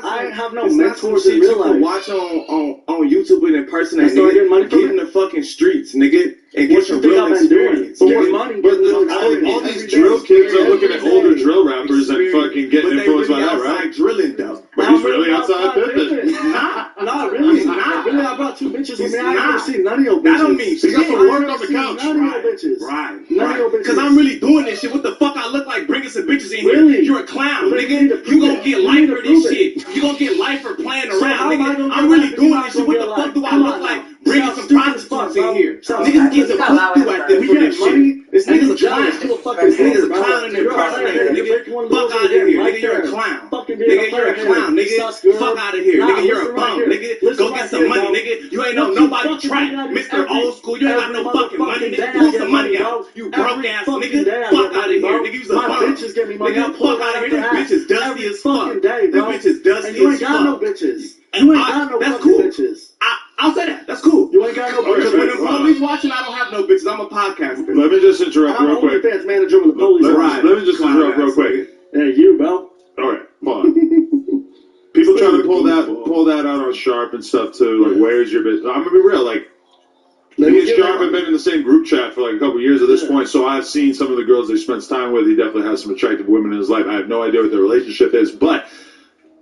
I ain't have no mentors in real life. Watch on YouTube and impersonate, nigga. Get in the fucking streets, nigga. And get some real experience. But all these drill kids are looking at older drill rappers and fucking getting influenced by that, right? Drilling though. But he's really outside business. Not really. Not really. I brought 2 bitches with me. I ain't never seen none of your bitches. That don't mean shit. He got some work on the couch. None of your bitches. Right. None of your bitches. Because I'm really doing this shit. What the fuck I look like bringing some bitches in here? Really? You're a clown, nigga. You gonna get life for this shit. You gonna get life for playing around, nigga. I'm really doing this shit. What the fuck do I look like bringing some prostitutes in here? Niggas get some fuck through at them for this shit. This nigga's a clown. This nigga's a clown and impersonator, nigga. Fuck out of here, nigga. You're a clown. Nigga, you're a clown, nigga. Fuck out of here, nigga. You're a bum, nigga. Go get some money, nigga. You ain't know nobody track, Mr. Old School. You ain't got no fucking money, nigga. Pull some money out. You broke ass nigga. Fuck out of here, nigga. You's a bum. Nigga, fuck out of here. This bitch is dusty as fuck. This bitch is dusty as fuck. You ain't got no bitches. You ain't got no fucking bitches. I'll say that. That's cool. You ain't got no bitches. When the police watching, I don't have no bitches. I'm a podcaster. Let me just interrupt real quick. I'm manager with the police. Let me just interrupt real quick. Hey, you, bro. All right, come on. People trying to pull that out on Sharp and stuff too. Like, where's your bitch? I'm gonna be real. Like, me and Sharp have been in the same group chat for like a couple of years at this point, so I've seen some of the girls that he spends time with. He definitely has some attractive women in his life. I have no idea what their relationship is, but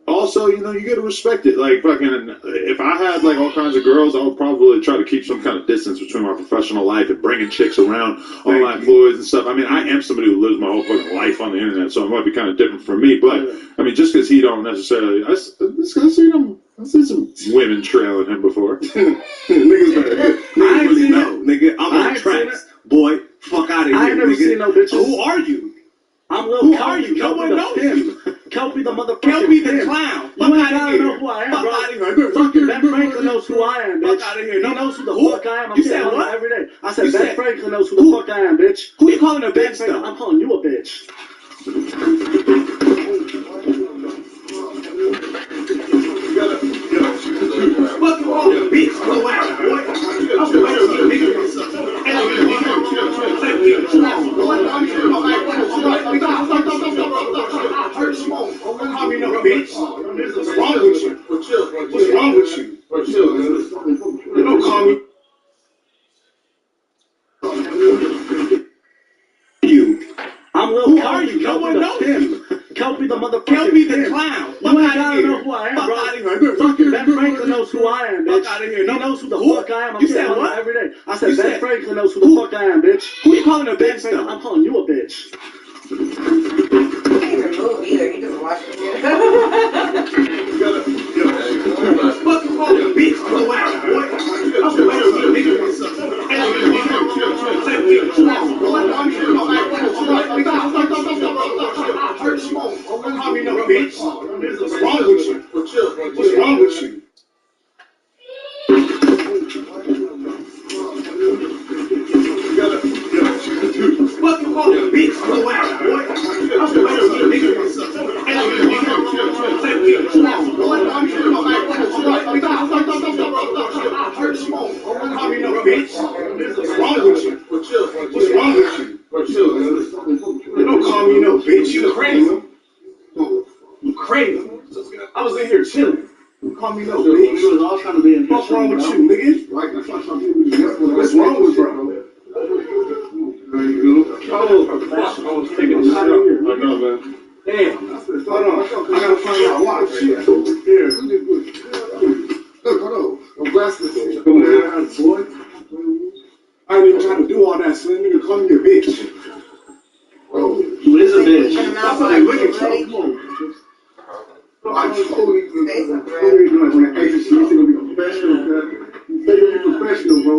also, you gotta respect it. Like, fucking, if I had like all kinds of girls, I would probably try to keep some kind of distance between my professional life and bringing chicks around, all my employees and stuff. I mean, I am somebody who lives my whole fucking life on the internet, so it might be kind of different for me. But I mean, just because he don't necessarily, I've seen some women trailing him before. Niggas really know, nigga. I'm on tracks, boy. Fuck out of here, I ain't never seen no bitches. Who are you? I'm Lil Kelpie. No one knows you. Kelpie the motherfucker. Kelpie the clown. You ain't gotta know who I am, bro. Fuck out of here. Fucking Ben Franklin knows who I am, bitch. Fuck out of here. He knows who the fuck I am. You said what? Every day. I said Ben Franklin knows who the fuck I am, bitch. Who you calling a bitch, though? I'm calling you a bitch. Fucking wrong, bitch. Go out, boy. the motherfucker. Kelby the clown. You ain't gotta know who I am, bro. Fucking Ben Franklin knows who I am, bitch. Fuck out of here. He knows who the fuck I am. I'm You said what? every day. I said Ben Franklin knows who the fuck I am, bitch. Who you calling a bitch, though? I'm calling you a bitch. He ain't removed either. He just watched it. Fuck you calling a bitch? I'm gonna whack you, boy. I'm gonna whack you, nigga. Don't call me no bitch. What's wrong with you? What's wrong with you? Fuck you calling a bitch? I'm gonna whack you, boy. I'm gonna whack you, nigga. Don't call me no bitch. What's wrong with you? What's wrong with you? Don't call me no bitch. You crazy. You crazy. I was in here chilling. You call me no bitch. You was all trying to be in here. What's wrong with you, nigga? What's wrong with bro? I was taking a shot. I know, man. Damn. Hold on. I gotta find out why. Shit. Here. Look, hold on. I'm blasting this. Come on, boy. I ain't even trying to do all that, son. Nigga, call me a bitch. Bro, You is a bitch. That's what I look at you. come on. I totally Say something, bro. doing it when the agency is gonna be professional, man. You say you're gonna be professional, bro.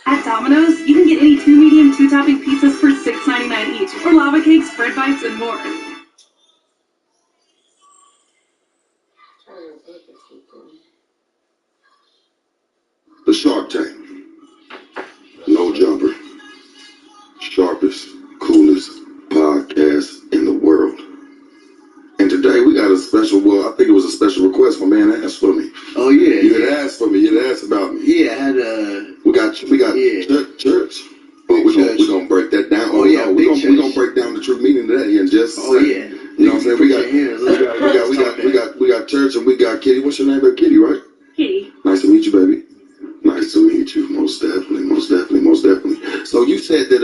At Domino's, you can get any 2 medium, 2-topping pizzas for $6.99 each, or lava cakes, bread bites, and more. The Shark Tank. No jumper. Sharpest, coolest podcast in the world. And today we got a special, well, I think it was a special request. My man asked for me. Oh, yeah. You had asked for me. You had asked about me. Yeah, I had We got church. But we're gonna break that down. Oh, yeah, we're gonna break down the true meaning of that in just a second. yeah. You know what I'm saying? We got church and we got Kitty. What's your name, baby? Kitty, right? Kitty. Nice to meet you, baby. Nice to meet you. Most definitely. So you said that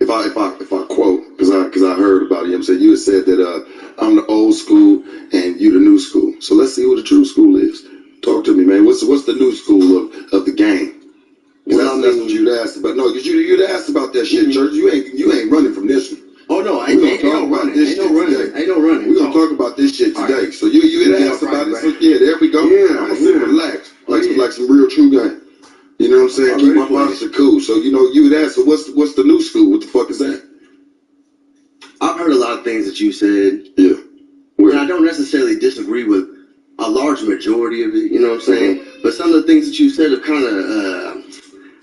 if I quote, because I heard about it, you know what I'm saying, you had said that I'm the old school and you the new school. So let's see what the true school is. Talk to me, man. What's the new school of the game? Well, that's what you'd asked about. No, you'd asked about that shit, Church. You ain't running from this one. Oh no, I ain't no running. Ain't no running. We're gonna talk about this shit today. Right. So you had asked about it. So yeah, there we go. Yeah, I'm gonna relax. Like some real true game. You know what I'm saying? Keep my posture cool. So you had asked, so what's the new school? What the fuck is that? I've heard a lot of things that you said. Yeah. And I don't necessarily disagree with a large majority of it, you know what I'm saying? Mm-hmm. But some of the things that you said have kind of,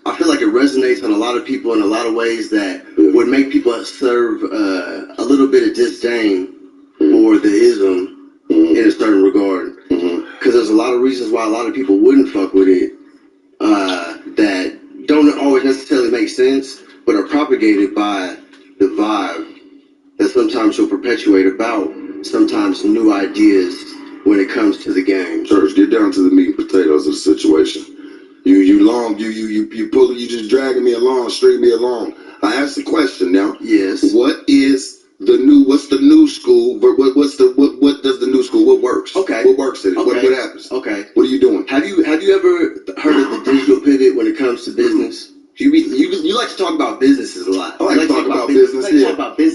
I feel like it resonates on a lot of people in a lot of ways that would make people serve a little bit of disdain for the ism in a certain regard. Because there's a lot of reasons why a lot of people wouldn't fuck with it that don't always necessarily make sense, but are propagated by the vibe that sometimes you'll perpetuate about sometimes new ideas when it comes to the game. Church, get down to the meat and potatoes of the situation. You just dragging me along, string me along. I asked the question now. Yes. What's the new school? What does the new school? What works? Okay. What works in it? Okay. What happens? Okay. What are you doing? Have you ever heard of the digital pivot when it comes to business? You like to talk about businesses a lot. I like to talk about business.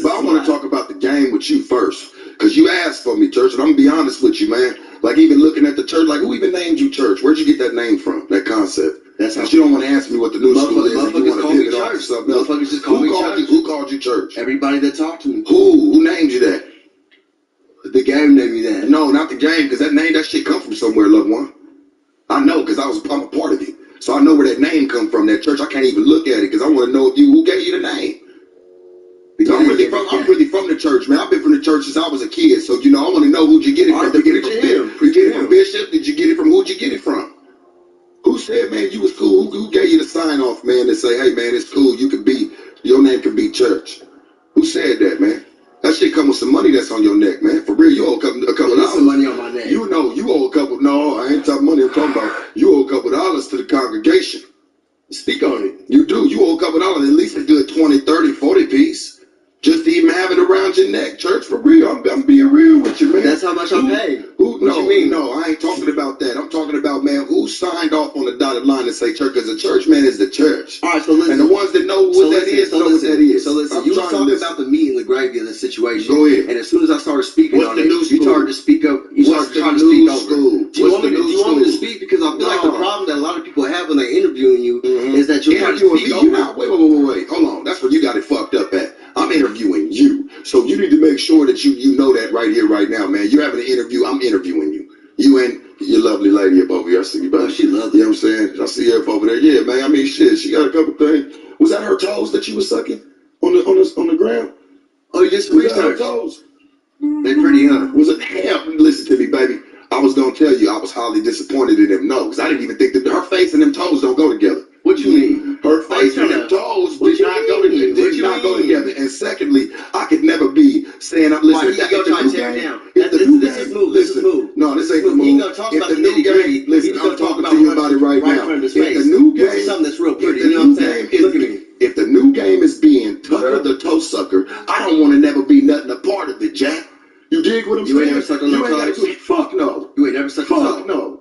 But I want to talk about the game with you first. Because you asked for me, Church, and I'm going to be honest with you, man. Like, even looking at the church, like, who even named you Church? Where'd you get that name from, that concept? That's how you don't want to ask me what the new school is. And you want to pivot off to something else. Motherfuckers just call me Church. Who called you Church? Everybody that talked to me. Who named you that? The game named me that. No, not the game, because that shit come from somewhere, loved one. I know, because I'm a part of it. So I know where that name come from, that church. I can't even look at it, because I want to know who gave you the name. I'm really from the church, man. I've been from the church since I was a kid. So, I want to know who'd you get it from. Did you get it from Bishop? Did you get it from, who'd you get it from? Who said, man, you was cool? Who gave you the sign off, man, to say, hey, man, it's cool. Your name could be Church. Who said that, man? That shit come with some money that's on your neck, man. For real, you owe a line to say church, because the church man is the church. All right, so listen. And the ones that know what that is, know what that is. So listen, you were talking about the meat and the gravy of the situation. Go ahead. And as soon as I started speaking on it, you started to speak up. You What's started the trying to speak new over. school? Do you want me to speak? Because I feel like the problem that a lot of people have when they're interviewing you is that you're trying to speak over. Wait. Hold on. That's where you got it fucked up at. I'm interviewing you. So you need to make sure that you know that right here, right now, man. You're having an interview. I'm interviewing you. You and your lovely lady up over here. I see you, buddy. Oh, she lovely. You know what I'm saying? I see her up over there. Yeah, man. I mean, shit. She got a couple things. Was that her toes that you was sucking on the ground? Oh, you just was that her toes? They're pretty, huh? Was it? Hell, listen to me, baby. I was gonna tell you I was highly disappointed in them. No, because I didn't even think that her face and them toes don't go together. What you mean? Her face and them toes did not go together. Did not go together. And secondly, I could never be saying I'm listening. Right, he trying to tear it down. This is move. This is move. No, this ain't the move. He ain't gonna talk about the nitty gritty. Listen, I'm talking to you about it right now. If the new game, something that's real pretty. You know what I'm saying? Look at me. If the new game is being Tucker the toe sucker, I don't want to never be nothing a part of it, Jack. You dig what I'm saying? You ain't never sucked on no toes? Fuck no. You ain't never sucked on Fuck no.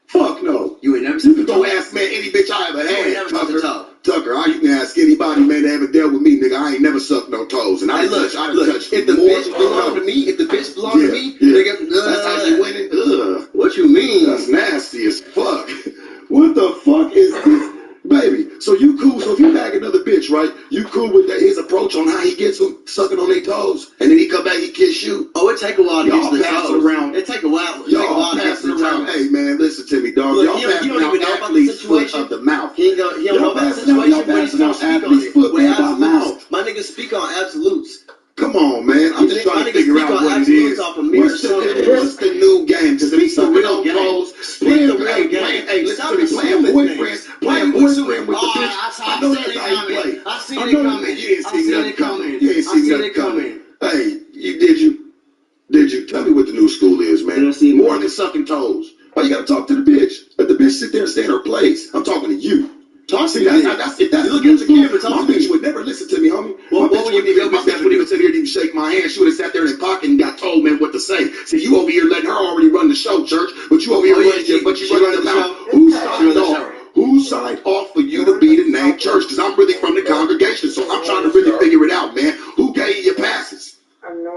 Fuck no. You ain't never You sucked can on go toes? ask, man, any bitch I ever You ain't had, never sucked a toe. Tucker, you can ask anybody, man, that ever dealt with me, nigga. I ain't never sucked no toes. And I look, touched if the bitch belonged to me, nigga, that's how you winning. What you mean? That's nasty as fuck. What the fuck is this? Baby, so you cool, so if you bag another bitch, right, you cool with his approach on how he gets them sucking on their toes, and then he come back, he kiss you? Oh, it take a while to get to the pass toes. it around. It take a while. Y'all to get pass to it the around. toes. Hey, man, listen to me, dog. Look, Y'all he don't passing even out know about the athlete's foot situation. of the mouth. He don't know about the situation, but he's gonna speak on it. Foot With by mouth. absolutes. My niggas speak on absolutes. Come on, man. I'm just trying to figure out what it is. What's the new game? Because if he's sucking on toes, playing the real game. Hey, listen to me. Playing boyfriend with the bitch. I know that's how you play. I seen it coming. You didn't see nothing coming. You ain't seen nothing coming. Hey, did you? Tell me what the new school is, man. More than sucking toes. Why you gotta talk to the bitch? Let the bitch sit there and stay in her place. I'm talking to you. That's it. That's you look at the camera. My bitch would never listen to me, homie. My bitch wouldn't even sit here and even shake my hand. She would have sat there in her pocket and got told, man, what to say. See, you over here letting her already run the show, church, but you over here running the mouth. Who signed off for you to be the name church? Because I'm really from the congregation, so I'm trying to really figure it out, man. Who gave you your passes?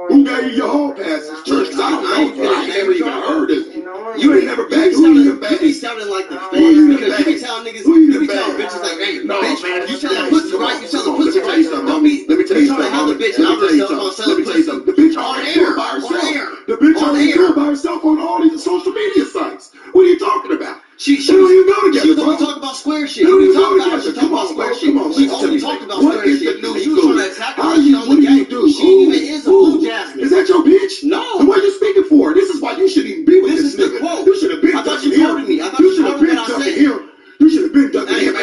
Who gave you your hall passes, church? Because I don't know. I ain't never even heard of it. You ain't never bagged. You be sounding like the fans because you be telling niggas, you be telling bitches like, hey, bitch, man, you selling pussy, right? You selling pussy, right? Don't be, let me tell you something. How the bitch out herself on selling pussy. The bitch on air by herself. The bitch on air by herself on all these social media sites. What are you talking about? She don't even go together. She don't talk about square shit. They don't even talk go about together. she talk about square shit. She only talked about what square is shit. The new and you school? was trying to attack her How on you? the What do game. you do? She even is a blue jasmine. Is that your bitch? No. And what are you speaking for? This is why you shouldn't even be with this nigga. You should have been ducking him. Me. I thought you you should have been ducking him. You should have been ducking him. I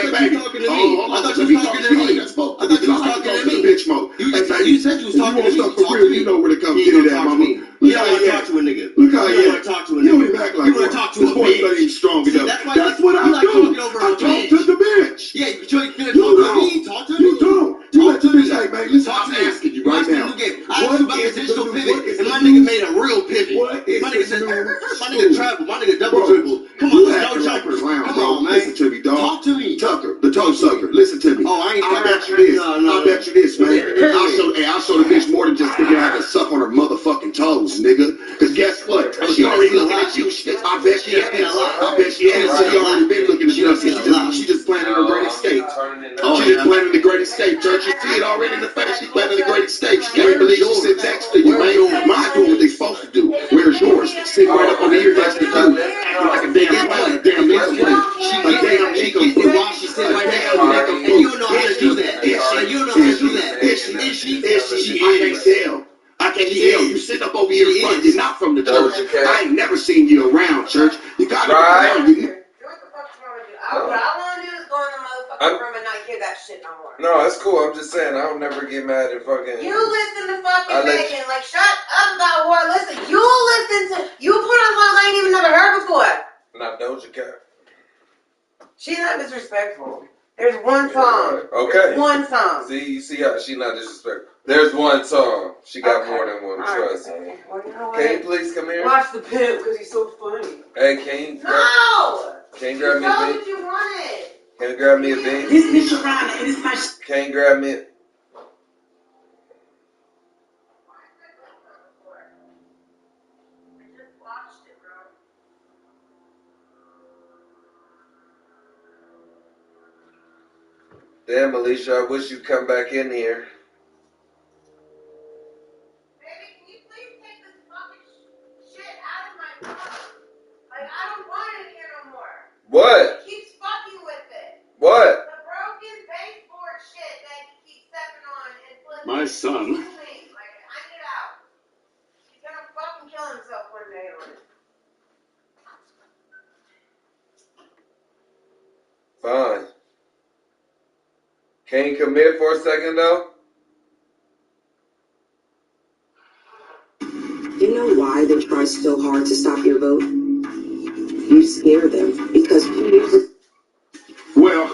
thought you was talking to me. I thought you was talking to me. I thought you was talking to me. Bitch mode. You said you was talking to me. For real, you know where to come get it at, mama. You don't want to talk to a nigga. Look how you don't want to talk to a nigga. You don't even act like you want to talk to a bitch. This ain't strong enough. That's what I do. I talk to the bitch. Yeah, you talk to me. Talk to me. You don't. You let the bitch, hey man, listen, I'm asking you right now. I asked you about the digital pivot, and my nigga made a real pivot. My nigga said, my nigga traveled, my nigga double dribble. Come on, let's go jumpers. Come on, man. Listen to me, dog. Talk to me. Tucker, the toe sucker. Listen to me. Oh, I bet you this. I bet you this, man. I'll show the bitch more than just figure out how to suck on her motherfucking toes, nigga. Because guess what? She already looking at you. I bet she has. I bet she has. She already been looking at you. She just planning her great escape. She just planning the great escape, church. You see it already in the face. She planning the great escape. She can't believe she sit next to you, man. Mine doing what they supposed to do. Where's yours? Sit right up on the ear next to you. Like a damn little plate. She a damn Chico. While she sitting right next to you, and you don't know how to do that. And you don't know how to do that. Is she? I can't tell. I can't tell. You sit up over here in front. You're not from the church. I ain't never seen you around, church. You gotta be around. What I want to do is go in the motherfucking room and not hear that shit no more. No, it's cool. I'm just saying, I don't never get mad at fucking... You listen to fucking Megan. Like, shut up about what. Listen, you listen to... You put on songs I ain't even never heard before. Not Doja Cat. She's not disrespectful. There's one song. Okay. There's one song. See, you see how she's not disrespectful. There's one song. She got more than one. Trust me. Well, you know what? Can you please come here? Watch the pimp because he's so funny. Hey, can you... No! Can you grab me a bean? What you wanted. Can you grab me a bean? This bitch around and it's my Can you grab me? Damn, Alicia, I wish you'd come back in here. Baby, can you please take this fucking shit out of my car? Like, I don't want it here no more. What? He keeps fucking with it. What? The broken baseboard shit that he keeps stepping on and flipping. My son. Like, I need it out. He's gonna fucking kill himself one day on it. Fine. Can you come here for a second, though? You know why they try so hard to stop your vote? You scare them because Well,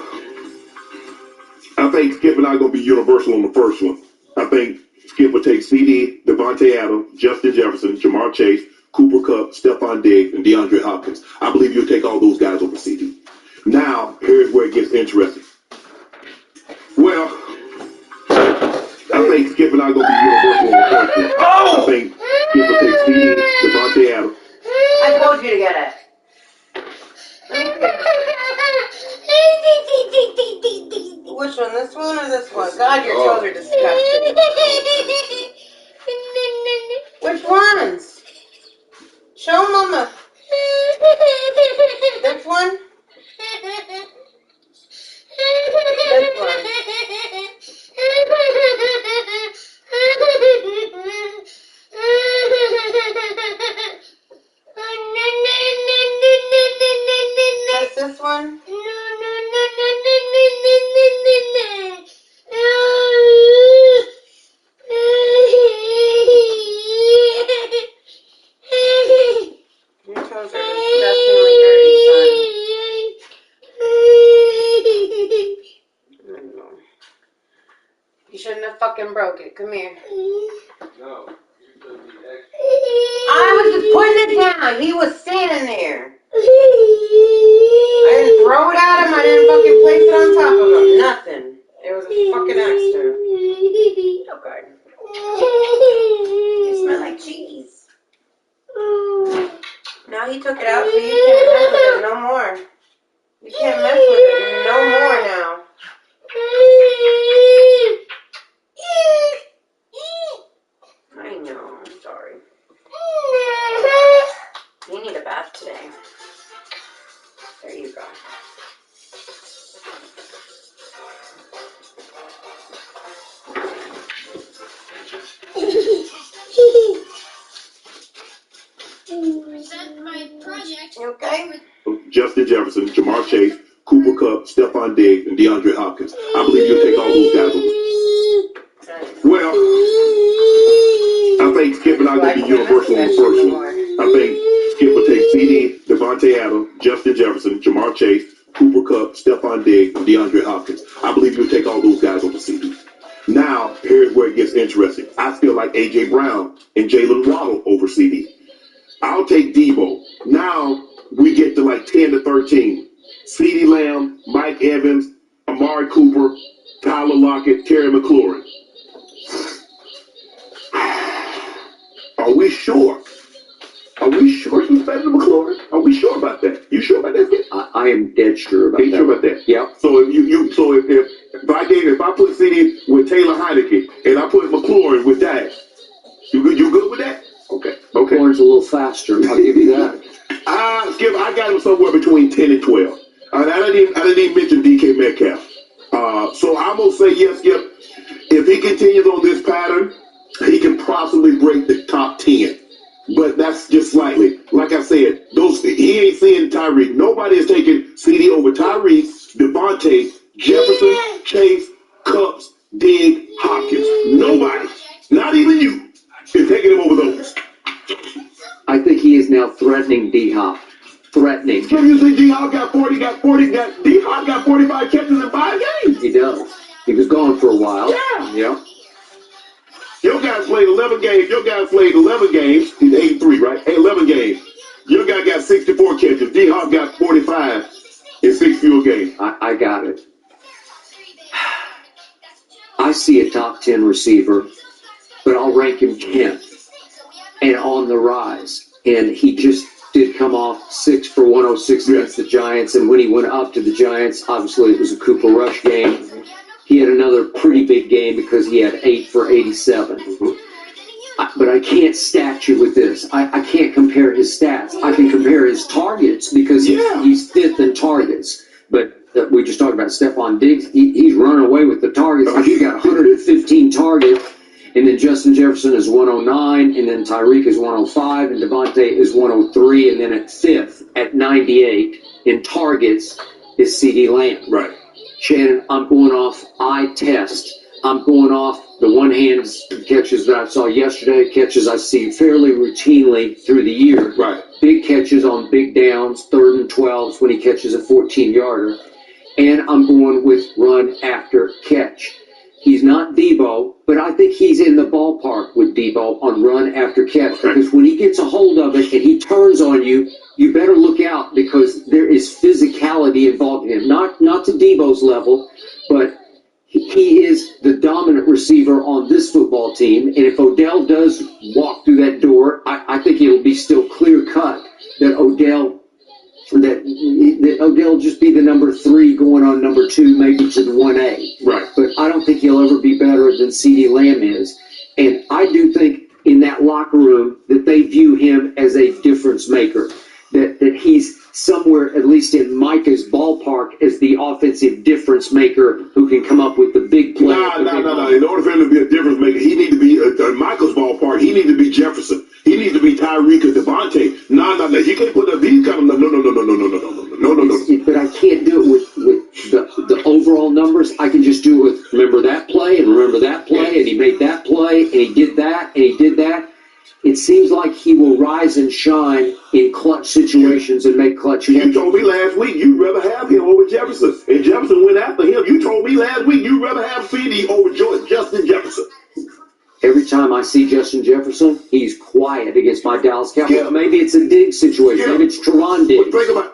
I think Skip and I are going to be universal on the first one. I think Skip will take CD, Devontae Adams, Justin Jefferson, Jamar Chase, Cooper Kupp, Stephon Diggs, and DeAndre Hopkins. I believe you'll take all those guys over CD. Now, here's where it gets interesting. Well, I think Skip and I are going to be universal on the first one. I think Skip will take CD, Devontae Adams. I told you to get it. Which one? This one or this one? God, your toes are disgusting. Which ones? Show them on the... This one? This one. That's this one? Your toes are disgustingly dirty, son. You shouldn't have fucking broke it. Come here. No. I was just putting it down. He was standing there. I didn't throw it at him. I didn't fucking place it on top of him. Nothing. It was a fucking accident. Okay. You smell like cheese. Now he took it out, so you can't mess with it no more. You can't mess with it no more now. I know. I'm sorry. You need a bath today. There you go. You okay? Justin Jefferson, Jamar Chase, Cooper Kupp, Stephon Diggs, and DeAndre Hopkins. I believe you'll take all those guys over. Well, I think Skip and I are going to be universal on the first one. I think Skip will take CD, Devontae Adams, Justin Jefferson, Jamar Chase, Cooper Kupp, Stephon Diggs, and DeAndre Hopkins. I believe you'll take all those guys over CD. Now, here's where it gets interesting. I feel like A.J. Brown and Jalen Waddle over CD. I'll take Debo. Now, we get to like 10 to 13. CeeDee Lamb, Mike Evans, Amari Cooper, Tyler Lockett, Terry McLaurin. Are we sure? Are we sure he's better than McLaurin? Are we sure about that? You sure about that? I am dead sure about that. Sure about that? Yeah. So if I put CD with Taylor Heineke and I put McLaurin with that, you good with that? Okay. McLaurin's a little faster. I'll give you that. Skip, I got him somewhere between 10 and 12. I didn't even mention DK Metcalf. So I'm gonna say yes, Skip. If he continues on this pattern, he can possibly break the top 10. But that's just slightly. Like I said, he ain't seeing Tyreek. Nobody is taking CD over Tyreek, Devontae, Jefferson, Chase, Cupps, Diggs, Hopkins. Nobody, not even you, is taking him over those. I think he is now threatening D-Hop. Threatening. So you think D-Hop got 40, D-Hop got 45 catches in 5 games? He does. He was gone for a while. Yeah. Your guys played 11 games. He's 83, right? 11 games. Your guy got 64 catches. D-Hop got 45. in 6 field games. I got it. I see a top 10 receiver, but I'll rank him 10th and on the rise. And he just did come off 6 for 106 against the Giants. And when he went up to the Giants, obviously it was a Cooper Rush game. He had another pretty big game because he had 8 for 87. But I can't stat you with this. I can't compare his stats. I can compare his targets because he's 5th in targets. But we just talked about Stephon Diggs. He's running away with the targets. He's got 115 targets. And then Justin Jefferson is 109. And then Tyreek is 105. And Devontae is 103. And then at 5th at 98 in targets is CeeDee Lamb. Right. Shannon, I'm going off eye test. I'm going off the one-hand catches that I saw yesterday, catches I see fairly routinely through the year. Right. Big catches on big downs, 3rd and 12s when he catches a 14-yarder. And I'm going with run after catch. He's not Debo, but I think he's in the ballpark with Debo on run after catch. Because when he gets a hold of it and he turns on you, you better look out because there is physicality involved in him. Not to Debo's level, but he is the dominant receiver on this football team. And if Odell does walk through that door, I think it'll be still clear cut that Odell will just be the number 3 going on number 2, maybe to the 1A. Right. But I don't think he'll ever be better than CeeDee Lamb is. And I do think in that locker room that they view him as a difference maker. That he's somewhere, at least in Micah's ballpark, as the offensive difference maker who can come up with the big play. No. In order for him to be a difference maker, he needs to be in Michael's ballpark. He needs to be Jefferson. He needs to be Tyreek or Devontae. No. He can't put these kind of no. But I can't do it with the overall numbers. I can just do it with remember that play and remember that play, and he made that play, and he did that, and he did that. It seems like he will rise and shine in clutch situations and make clutch catches. You told me last week you'd rather have him over Jefferson. And Jefferson went after him. You told me last week you'd rather have CD over Justin Jefferson. Every time I see Justin Jefferson, he's quiet against my Dallas Cowboys. Yeah. Maybe it's a Diggs situation. Yeah. Maybe it's Teron Diggs. But think about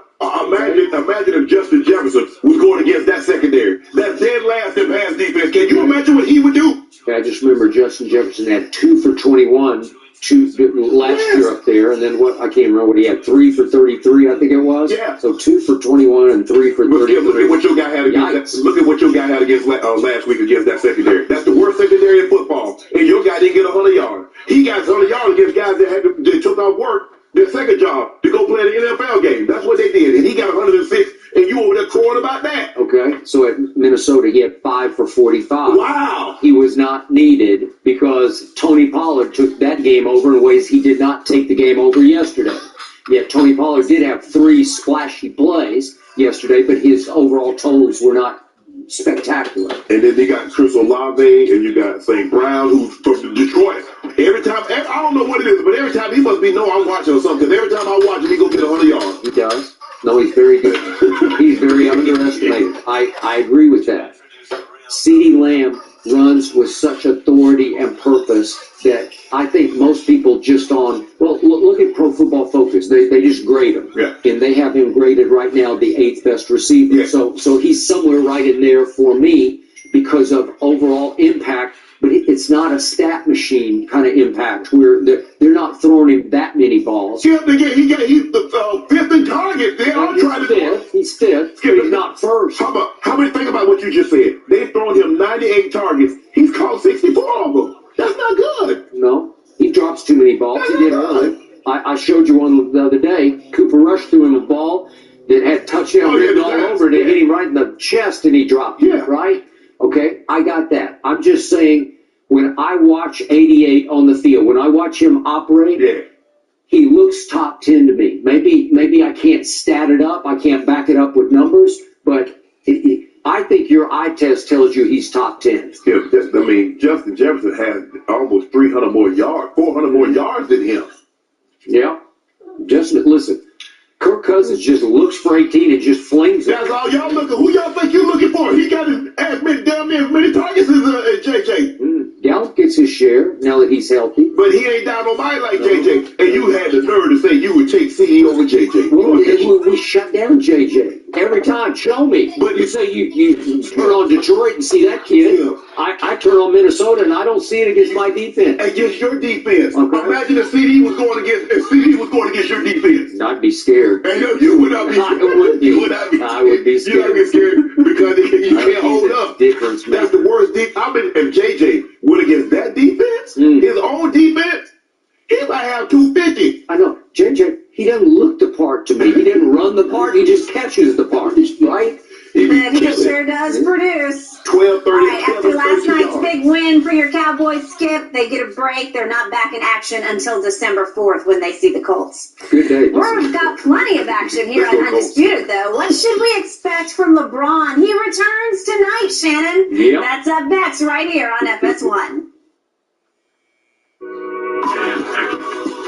imagine if Justin Jefferson was going against that secondary. That dead last in pass defense. Can you imagine what he would do? I just remember Justin Jefferson had 2 for 21 last year up there, and then I can't remember what he had, 3 for 33, I think it was. Yeah. So 2 for 21 and 3 for 33. Look at what your guy had against. Look at what your guy had against last week against that secondary. That's the worst secondary in football, and your guy didn't get 100 yards. He got 100 yards against guys that took off work, their second job, to go play the NFL game. That's what they did, and he got 106. And you over there crowing about that. Okay, so at Minnesota, he had 5 for 45. Wow. He was not needed because Tony Pollard took that game over in ways he did not take the game over yesterday. Yet Tony Pollard did have 3 splashy plays yesterday, but his overall totals were not spectacular. And then they got Chris Olave, and you got St. Brown, who's from Detroit. Every time, I don't know what it is, but every time he must be I'm watching or something. Every time I watch him, he go get 100 yards. He does. No, he's very good. He's very underestimated. I agree with that. CeeDee Lamb runs with such authority and purpose that I think most people just look at Pro Football Focus. They just grade him. Yeah. And they have him graded right now the 8th best receiver. Yeah. So he's somewhere right in there for me because of overall impact. But it's not a stat machine kind of impact where they're not throwing him that many balls. Yeah, he's the 5th in target. They are trying to do it. He's 5th, but he's not first. How many? Think about what you just said. They've thrown him 98 targets. He's caught 64 of them. That's not good. No, he drops too many balls. He did early. I showed you one the other day. Cooper Rush threw him a ball that had touchdown written all over it. It hit him right in the chest, and he dropped it, right? Okay, I got that. I'm just saying, when I watch 88 on the field, when I watch him operate, he looks top 10 to me. Maybe I can't stat it up. I can't back it up with numbers, but I think your eye test tells you he's top 10. Yeah, Justin Jefferson has almost 300 more yards, 400 more yards than him. Yeah. Listen. Kirk Cousins just looks for 18 and just flings it. That's all y'all looking. Who y'all think you're looking for? He got damn near as many targets as JJ. Gallup gets gets his share now that he's healthy. But he ain't down nobody like JJ. And you had the nerve to say you would take CD over JJ. Well, we shut down JJ every time. Show me. But you say you turn on Detroit and see that kid. Yeah. I turn on Minnesota and I don't see it against my defense. Against your defense. Okay. Imagine if CD was going against your defense. I'd be scared. And you would not be scared. I would be. You would not be. I would be scared. You're not be scared because you can't hold up. Difference, man. That's the worst defense. If JJ would against that defense, his own defense, he might have 250. I know. JJ, he doesn't look the part to me. He didn't run the part. He just catches the part, right? And he sure does produce. 12, 30, all right, after last night's big win for your Cowboys, Skip, they get a break. They're not back in action until December 4th when they see the Colts. Good day. We've got plenty of action here on Undisputed, though. What should we expect from LeBron? He returns tonight, Shannon. Yep. That's up next right here on FS1.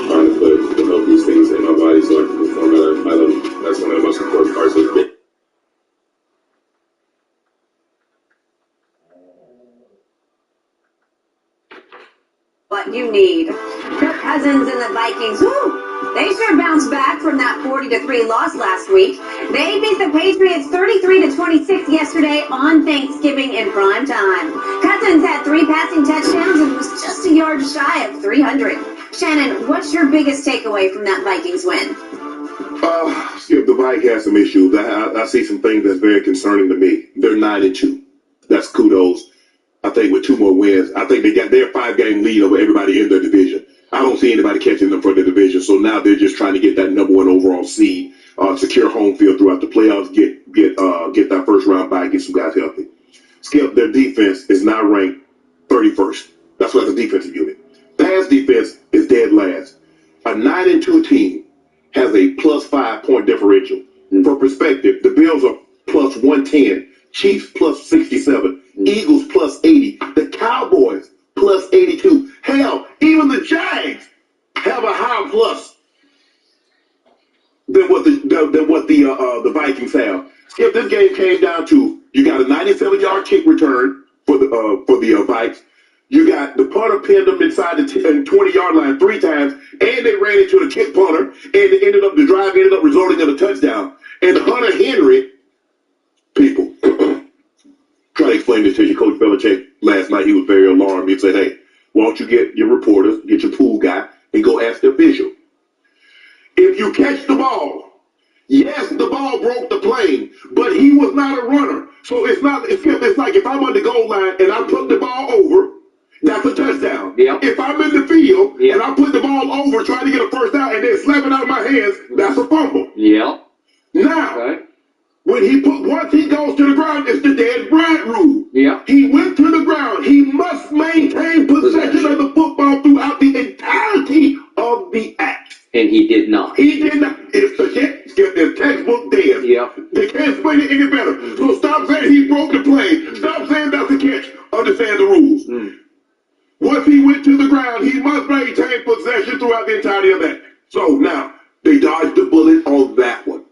Trying to put the healthiest things in my body so I can perform at a high level. That's one of the most important parts of it. What you need. Kirk Cousins and the Vikings, they sure bounced back from that 40-3 loss last week. They beat the Patriots 33-26 yesterday on Thanksgiving in prime time. Cousins had 3 passing touchdowns and was just a yard shy of 300. Shannon, what's your biggest takeaway from that Vikings win? Skip, the Vikings has some issues. I see some things that's very concerning to me. They're 9-2. That's kudos. I think with 2 more wins, I think they got their 5-game lead over everybody in their division. I don't see anybody catching them for the division, so now they're just trying to get that number 1 overall seed, secure home field throughout the playoffs, get that first round bye, get some guys healthy. Skip, their defense is now ranked 31st. That's what the defensive unit. Pass defense is dead last. A 9-2 team has a +5 point differential. For perspective, the Bills are +110, Chiefs +67, Eagles +80, the Cowboys +82. Hell, even the Jags have a higher plus than what the Vikings have. Skip, this game came down to you got a 97-yard kick return for the Vikes. You got the punter pinned them inside the 20-yard line 3 times, and they ran into the kick punter, and the drive ended up resulting in a touchdown. And Hunter Henry, people, try to explain this to you. Coach Belichick last night, he was very alarmed. He said, hey, why don't you get your reporters, get your pool guy, and go ask the official. If you catch the ball, yes, the ball broke the plane, but he was not a runner. So it's like if I'm on the goal line and I put the ball over, that's a touchdown. Yep. If I'm in the field and I put the ball over trying to get a first down and they slap it out of my hands, that's a fumble. Yep. Now, once he goes to the ground, it's the Dez Bryant rule. Yeah. He went to the ground. He must maintain possession of the football throughout the entirety of the act. And he did not. He did not. It's textbook Dez. Yep. They can't explain it any better. So stop saying he broke the play. Stop saying that's a catch. Understand the rules. Once he went to the ground, he must maintain possession throughout the entirety of that. So now, they dodged the bullet on that one.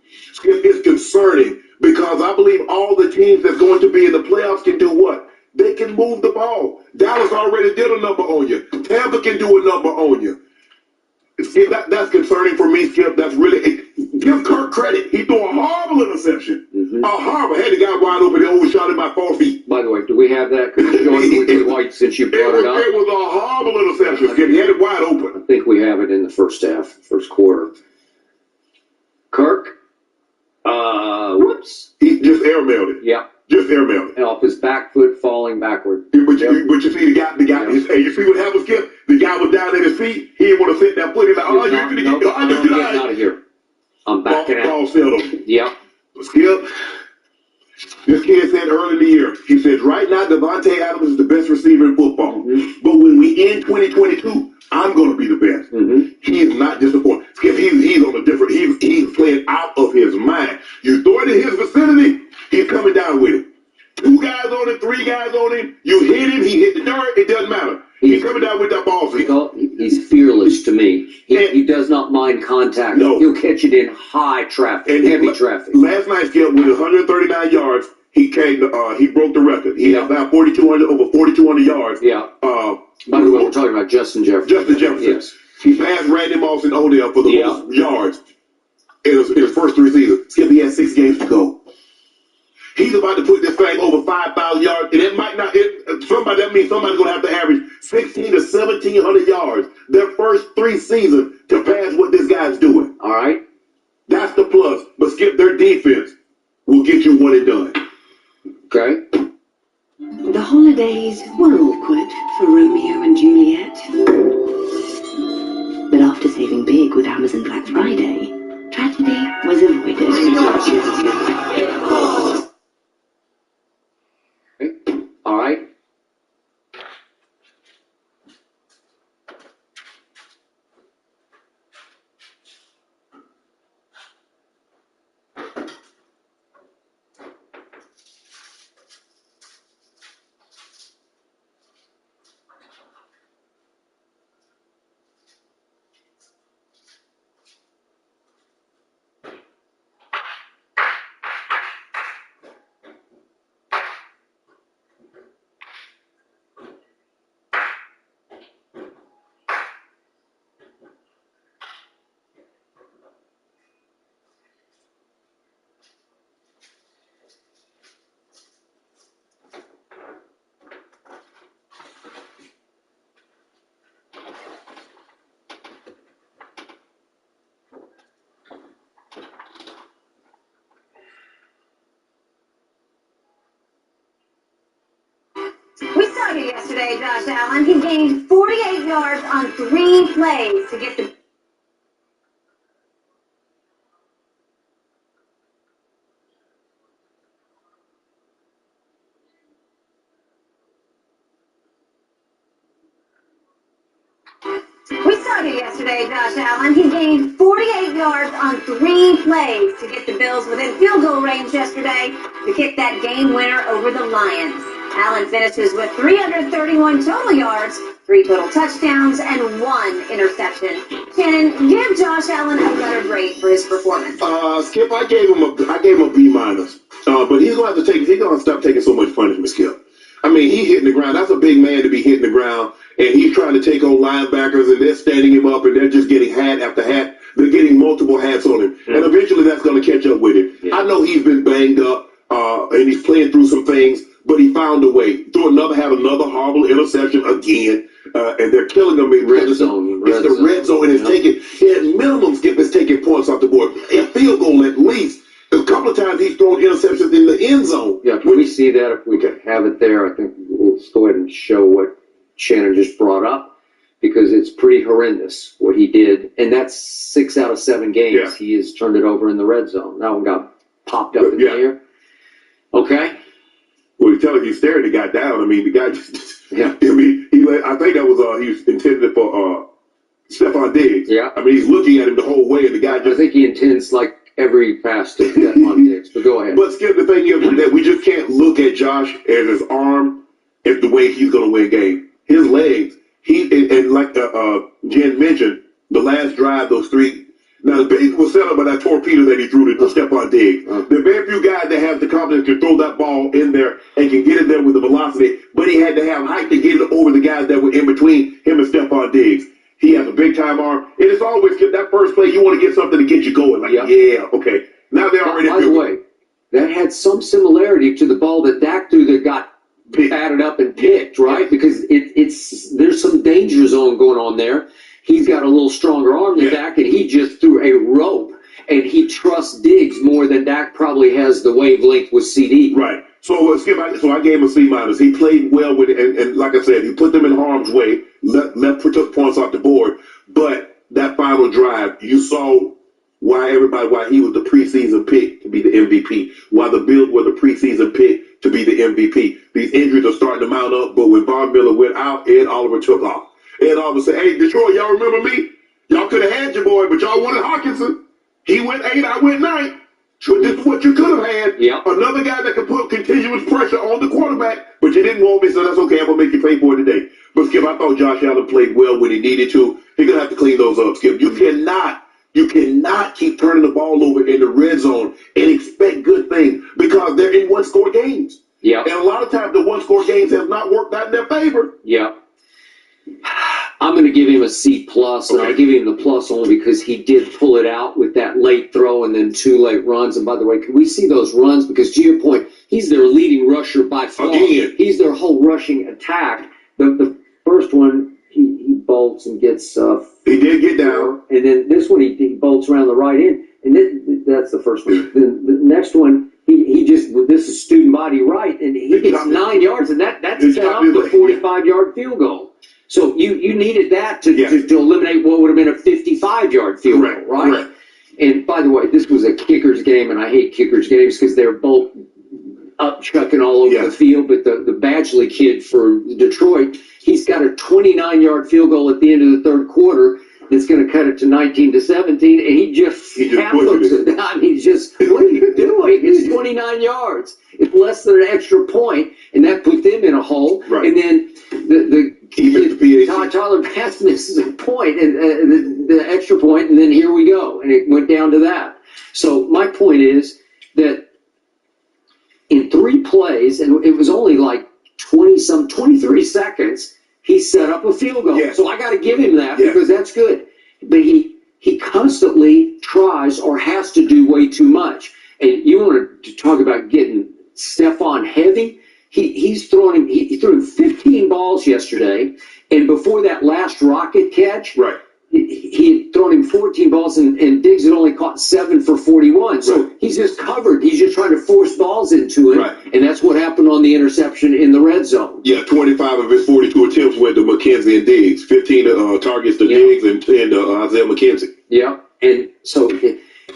It's concerning because I believe all the teams that's going to be in the playoffs can do what? They can move the ball. Dallas already did a number on you. Tampa can do a number on you. That's concerning for me, Skip. That's really give Kirk credit. He threw a horrible interception. A horrible. Had the guy wide open. He overshot him by 4 feet. By the way, do we have that? Could you join quickly, White, since you brought it up? It was a horrible interception, Skip. He had it wide open. I think we have it in the first half, first quarter. Kirk. Whoops. He just airmailed it. Yeah. Just airmailed it. Off his back foot falling backward. But you see the guy, hey, you see what happened, Skip? The guy was down at his feet. He didn't want to sit that foot. He's like, oh, you're going to get out of here. I'm backing out. Ball settled. Yep. Skip, this kid said early in the year, he says, right now, Devontae Adams is the best receiver in football. But when we end 2022, I'm going to be the best. He is not disappointed. Skip, he's on a different, he's playing out of his mind. You throw it in his vicinity, he's coming down with it. 2 guys on him, 3 guys on him, you hit him, he hit the dirt, it doesn't matter. He's coming down with that ball. He's fearless to me. He does not mind contact. No. He'll catch it in high traffic, heavy traffic. Last night, Skip, with 139 yards, he broke the record. He had about over 4,200 yards. Yeah. By the way, we're talking about Justin Jefferson. Justin Jefferson. Yes. He passed Randy Moss and Odell for the most yards in his first 3 seasons. Skip, he had 6 games to go. He's about to put this thing over 5,000 yards, and it might not. That means somebody's going to have to average 1,600 to 1,700 yards their first 3 seasons to pass what this guy's doing. All right. That's the plus. But Skip, their defense will get you one and done. Okay. The holidays were awkward for Romeo and Juliet. But after saving big with Amazon Black Friday, tragedy was avoided. All right. We started yesterday, Josh Allen. He gained 48 yards on 3 plays to get the... We started yesterday, Josh Allen. He gained 48 yards on 3 plays to get the Bills within field goal range yesterday to kick that game winner over the Lions. Allen finishes with 331 total yards, 3 total touchdowns, and 1 interception. Shannon, give Josh Allen a better grade for his performance. Skip, I gave him a B minus. But he's gonna have to stop taking so much punishment, Skip. I mean, he hitting the ground. That's a big man to be hitting the ground, and he's trying to take on linebackers, and they're standing him up, and they're just getting hat after hat. They're getting multiple hats on him, and eventually that's going to catch up with him. I know he's been banged up, and he's playing through some things, but he found a way. Had another horrible interception again, and they're killing him in red zone. It's the red zone, and it's taking, at minimum, Skip is taking points off the board. A field goal at least. A couple of times he's thrown interceptions in the end zone. Yeah, can we see that? If we could have it there, I think we'll go ahead and show what Shannon just brought up, because it's pretty horrendous what he did. And that's 6 out of 7 games he has turned it over in the red zone. That one got popped up in the air. Okay. Well, he's staring the guy down. I mean, the guy just, I think that was, he was intended for Stephon Diggs. Yeah. I mean, he's looking at him the whole way, and the guy just. I think he intends, like, every pass to Stephon Diggs, but go ahead. But Skip, the thing is that we just can't look at Josh as his arm as the way he's going to win game. His legs, and like Jen mentioned, the last drive, those 3. Now, the base was set up by that torpedo that he threw to Stephon Diggs. There are very few guys that have the confidence to throw that ball in there and can get it there with the velocity, but he had to have height to get it over the guys that were in between him and Stephon Diggs. He has a big-time arm. And it's always, that first play, you want to get something to get you going. Like, okay. Now they're already... By the way, that had some similarity to the ball that Dak threw that got batted up and picked, right? Because there's some danger zone going on there. He's got a little stronger arm than Dak, and he just threw a rope. And he trusts Diggs more than Dak probably has the wavelength with CD. Right. So I gave him a C minus. He played well with it, and like I said, he put them in harm's way, took points off the board. But that final drive, you saw why he was the preseason pick to be the MVP, why the Bills were the preseason pick to be the MVP. These injuries are starting to mount up, but when Von Miller went out, Ed Oliver took off. Ed Oliver said, "Hey, Detroit, y'all remember me? Y'all could have had your boy, but y'all wanted Hawkinson. He went 8, I went 9. So this is what you could have had. Another guy that could put continuous pressure on the quarterback, but you didn't want me, so that's okay. I'm going to make you pay for it today." But, Skip, I thought Josh Allen played well when he needed to. He's going to have to clean those up, Skip. You cannot keep turning the ball over in the red zone and expect good things because they're in one-score games. Yeah. And a lot of times the one-score games have not worked out in their favor. Yeah. I'm going to give him a C+, and I'll give him the plus only because he did pull it out with that late throw and then 2 late runs. And by the way, can we see those runs? Because to your point, he's their leading rusher by far. Again. He's their whole rushing attack. The first one, he bolts and gets... he did get down. And then this one, he bolts around the right end. And that's the first one. Then the next one, he just... This is student body right, and he gets 9 yards, and that's set up the 45-yard field goal. So you needed that to eliminate what would have been a 55-yard field goal, right? And by the way, this was a kicker's game, and I hate kickers' games because they're both up chucking all over the field. But the Badgley kid for Detroit, he's got a 29-yard field goal at the end of the third quarter that's going to cut it to 19-17, and he just looks it. I mean, what are you doing? It's 29 yards. It's less than an extra point, and that put them in a hole. Right. And then the Tyler Bass misses a point, and the extra point, and then here we go. And it went down to that. So my point is that in 3 plays, and it was only like 23 seconds, he set up a field goal. Yes. So I got to give him that because that's good. But he constantly tries or has to do way too much. And you want to talk about getting Stephon heavy? He threw him 15 balls yesterday, and before that last rocket catch, he had thrown him 14 balls, and Diggs had only caught 7 for 41. So he's just covered. He's just trying to force balls into him, and that's what happened on the interception in the red zone. Yeah, 25 of his 42 attempts went to McKenzie and Diggs. 15 targets to Diggs and Isaiah McKenzie. Yeah, and so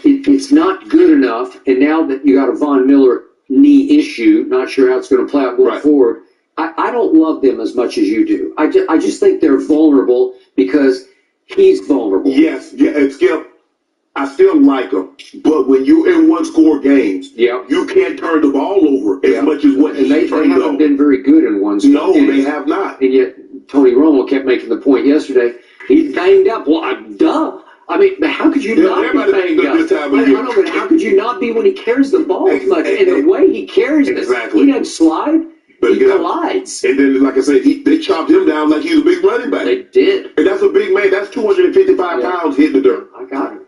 it's not good enough. And now that you got a Von Miller knee issue, not sure how it's going to play out going forward, I don't love them as much as you do. I just think they're vulnerable because he's vulnerable. Yes, and Skip, I still like him. But when you're in one-score games, you can't turn the ball over as much as what they haven't been very good in one-score games. No, they have not. And yet Tony Romo kept making the point yesterday, he's banged up. Well, duh. I mean, how could you not be banged up? I know, but how could you not be when he carries the ball as much? And the way he carries it, he doesn't slide. He collides. And then, like I said, they chopped him down like he's a big running back. They did. And that's a big man. That's 255 pounds hitting the dirt. I got him.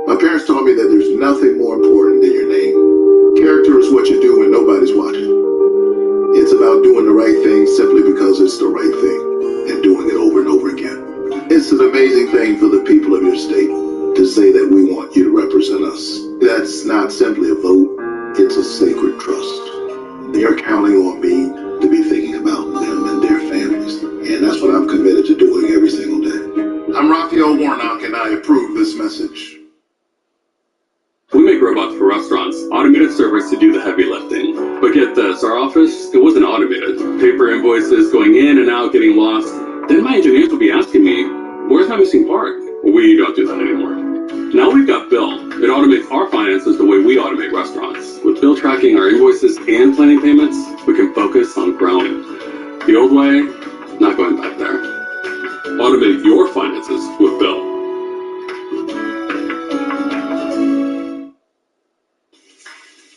My parents taught me that there's nothing more important than your name. Character is what you do when nobody's watching. It's about doing the right thing simply because it's the right thing and doing it over and over again. It's an amazing thing for the people of your state to say that we want you to represent us. That's not simply a vote. It's a sacred trust. They're counting on me to be thinking about them and their families. And that's what I'm committed to doing every single day. I'm Raphael Warnock, and I approve this message. We make robots for restaurants, automated servers to do the heavy lifting. But get this, our office, it wasn't automated. Paper invoices going in and out, getting lost. Then my engineers would be asking me, where's my missing part? We don't do that anymore. Now we've got Bill. It automates our finances the way we automate restaurants. With Bill tracking our invoices and planning payments, we can focus on growing. The old way, not going back there. Automate your finances with Bill.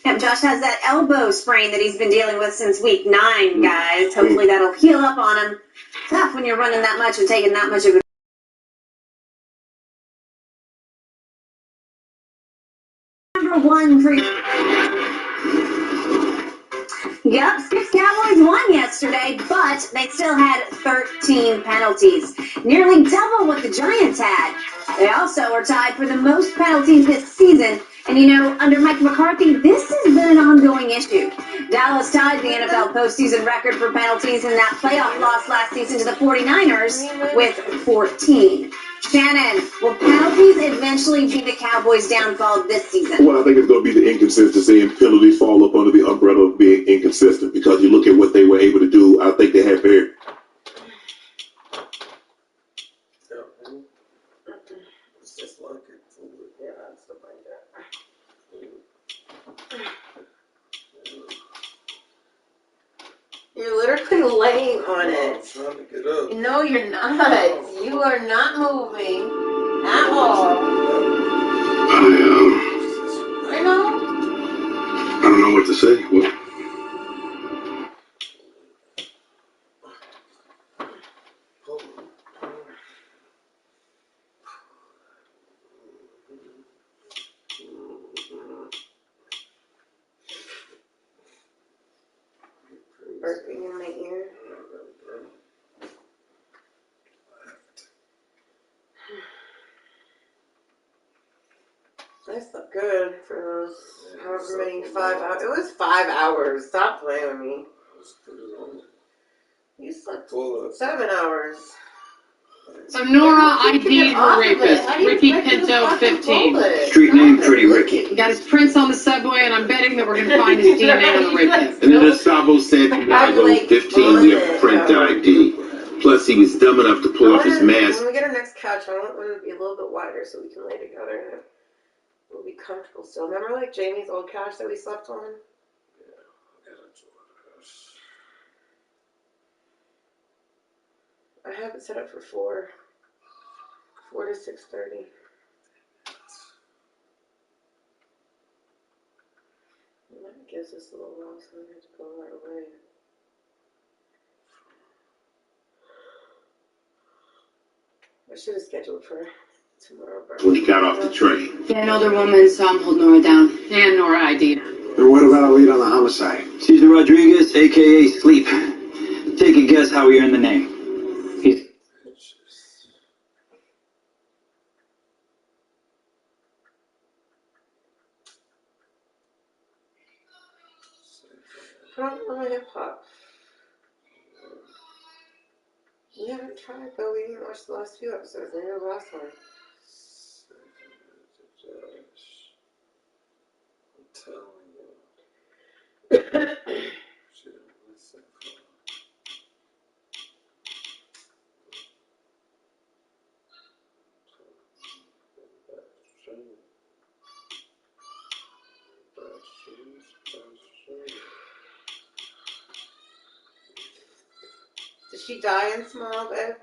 Yep, Josh has that elbow sprain that he's been dealing with since week 9, guys. Hopefully that'll heal up on him. Tough when you're running that much and taking that much of a number 1 for Yep, 6 Cowboys won yesterday, but they still had 13 penalties. Nearly double what the Giants had. They also are tied for the most penalties this season. And you know, under Mike McCarthy, this has been an ongoing issue. Dallas tied the NFL postseason record for penalties in that playoff loss last season to the 49ers with 14. Shannon, will penalties eventually be the Cowboys' downfall this season? Well, I think it's going to be the inconsistency, and penalties fall up under the umbrella of being inconsistent because you look at what they were able to do. I think they had very... You're literally laying on it. I'm trying to get up. No, you're not. You are not moving at all. I know. I don't know what to say. What? I slept good for those however many 5 hours. It was 5 hours. Stop playing with me. You slept 7 hours. So Nora ID'd her rapist, Ricky Pinto, 15. Street name, Pretty Ricky. Got his prints on the subway, and I'm betting that we're going to find his DNA on the rapist. And then the Sabo Santiago, 15 year print ID. Plus, he was dumb enough to pull off his mask. When we get our next couch, I want it to be a little bit wider so we can lay together and we'll be comfortable still. Remember, like Jamie's old couch that we slept on? I have it set up for 4 to 6:30. That gives us a little while, so we have to go right away. I should have scheduled for tomorrow. When he got off the train. Yeah, an older woman, so I'm holding Nora down. And Nora ID'd her. And what about a lead on the homicide? Cesar Rodriguez, a.k.a. Sleep. Take a guess how he earned the name. I don't know hip hop. We haven't tried, though. We didn't watch the last few episodes. Maybe the last one. I'm telling you. Did she die in Smile, babe?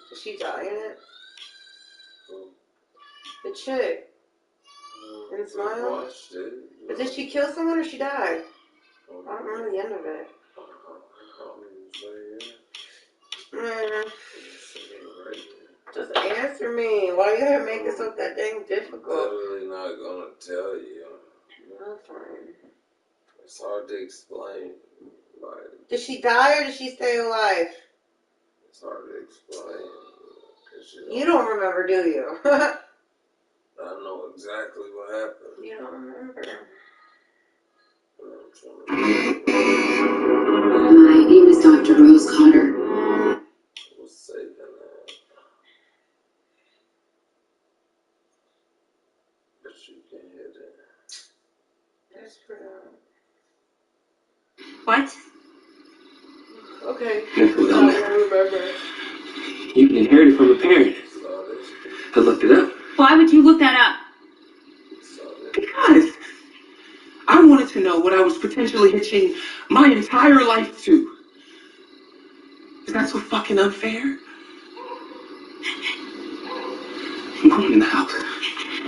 Did she die in it? The chick in Smile? But did she kill someone or she died? I don't remember the end of it. Just answer me. Why you gotta make this so that dang difficult? I'm literally not gonna tell you. No, fine. It's hard to explain. Did she die or did she stay alive? It's hard to explain. You don't remember, do you? I know exactly what happened. You don't remember. My name is Dr. Rose Cotter. What's saving that? But you can hit it. That's for now. What? Okay. I remember. You can inherit it from a parent. I looked it up. Why would you look that up? Because I wanted to know what I was potentially hitching my entire life to. Is that so fucking unfair? I'm going in the house.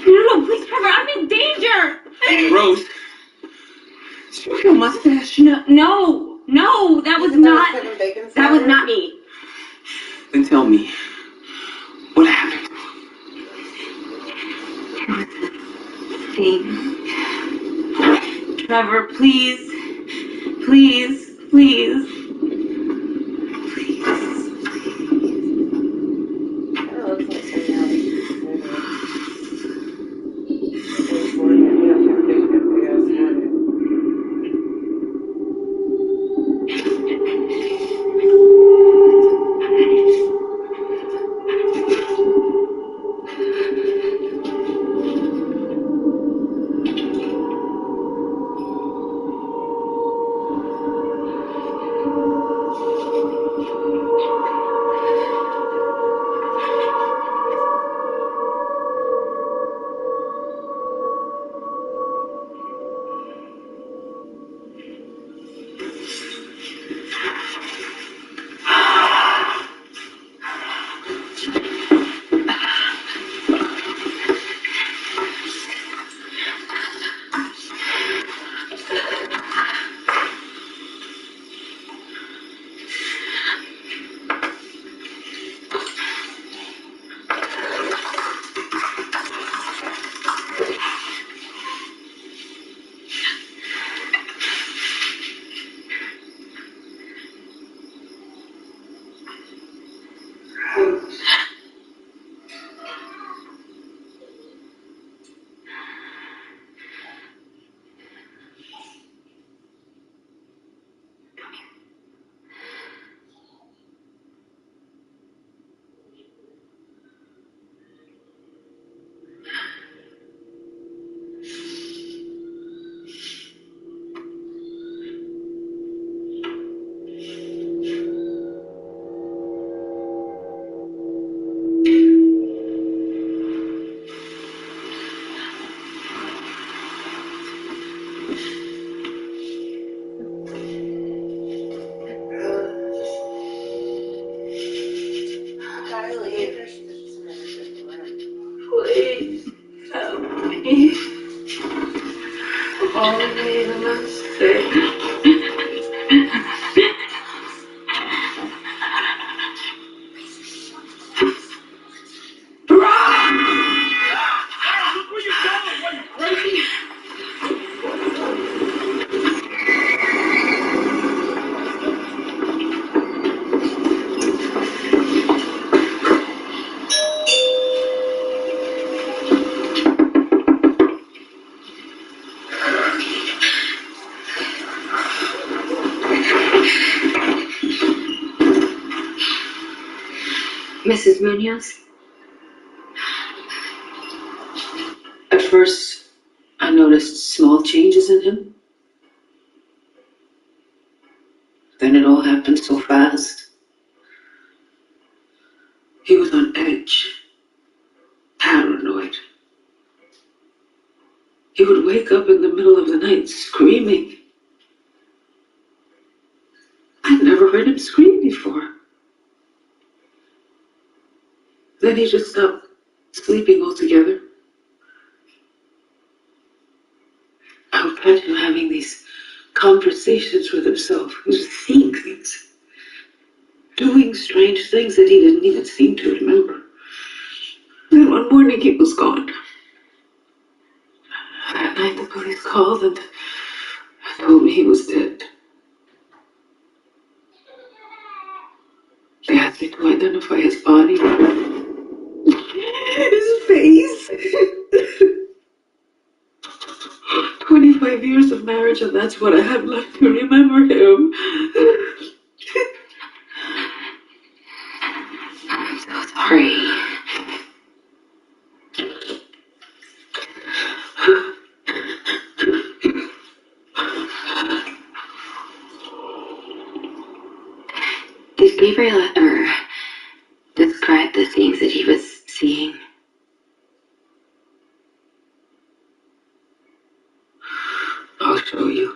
No, please, Trevor, I'm in danger! Rose, did you kill mustache? No, that was not me. Then tell me, what happened? Trevor, please. Please help me. All made a mistake. Mrs. Munoz? At first, I noticed small changes in him. Then it all happened so fast. He was on edge, paranoid. He would wake up in the middle of the night screaming. I'd never heard him scream before. Then he just stopped sleeping altogether. I would catch him having these conversations with himself. He was seeing things, doing strange things that he didn't even seem to remember. Then one morning he was gone. That night the police called and told me he was dead. They asked me to identify his body. His face. 25 years of marriage, and that's what I have left to remember him. I'm so sorry. Did Gabriel ever describe the things that he was seeing? I'll show you.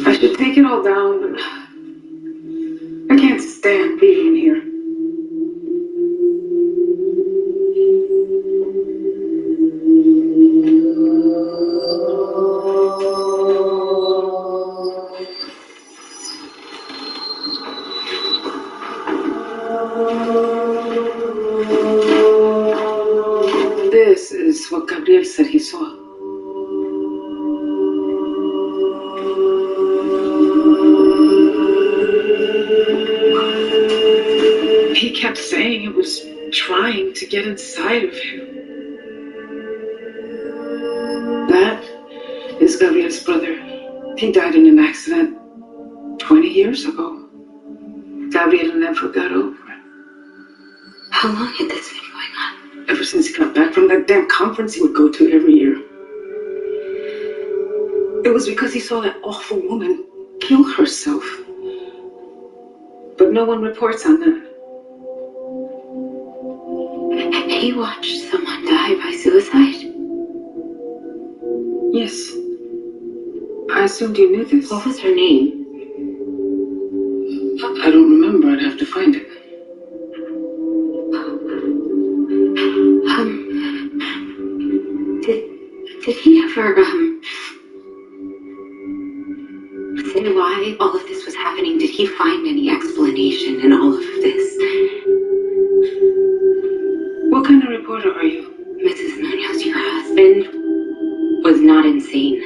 I should take it all down, but I can't stand being here. This is what Gabriel said he saw. He kept saying it was trying to get inside of him. That is Gabriel's brother. He died in an accident 20 years ago. Gabriel never got over it. How long had this been going on? Ever since he got back from that damn conference he would go to every year. It was because he saw that awful woman kill herself. But no one reports on that. He watched someone die by suicide? Yes. I assumed you knew this. What was her name? I don't remember. I'd have to find it. Did he ever, say why all of this was happening? Did he find any explanation in all of this? What kind of reporter are you? Mrs. Munoz, your husband was not insane.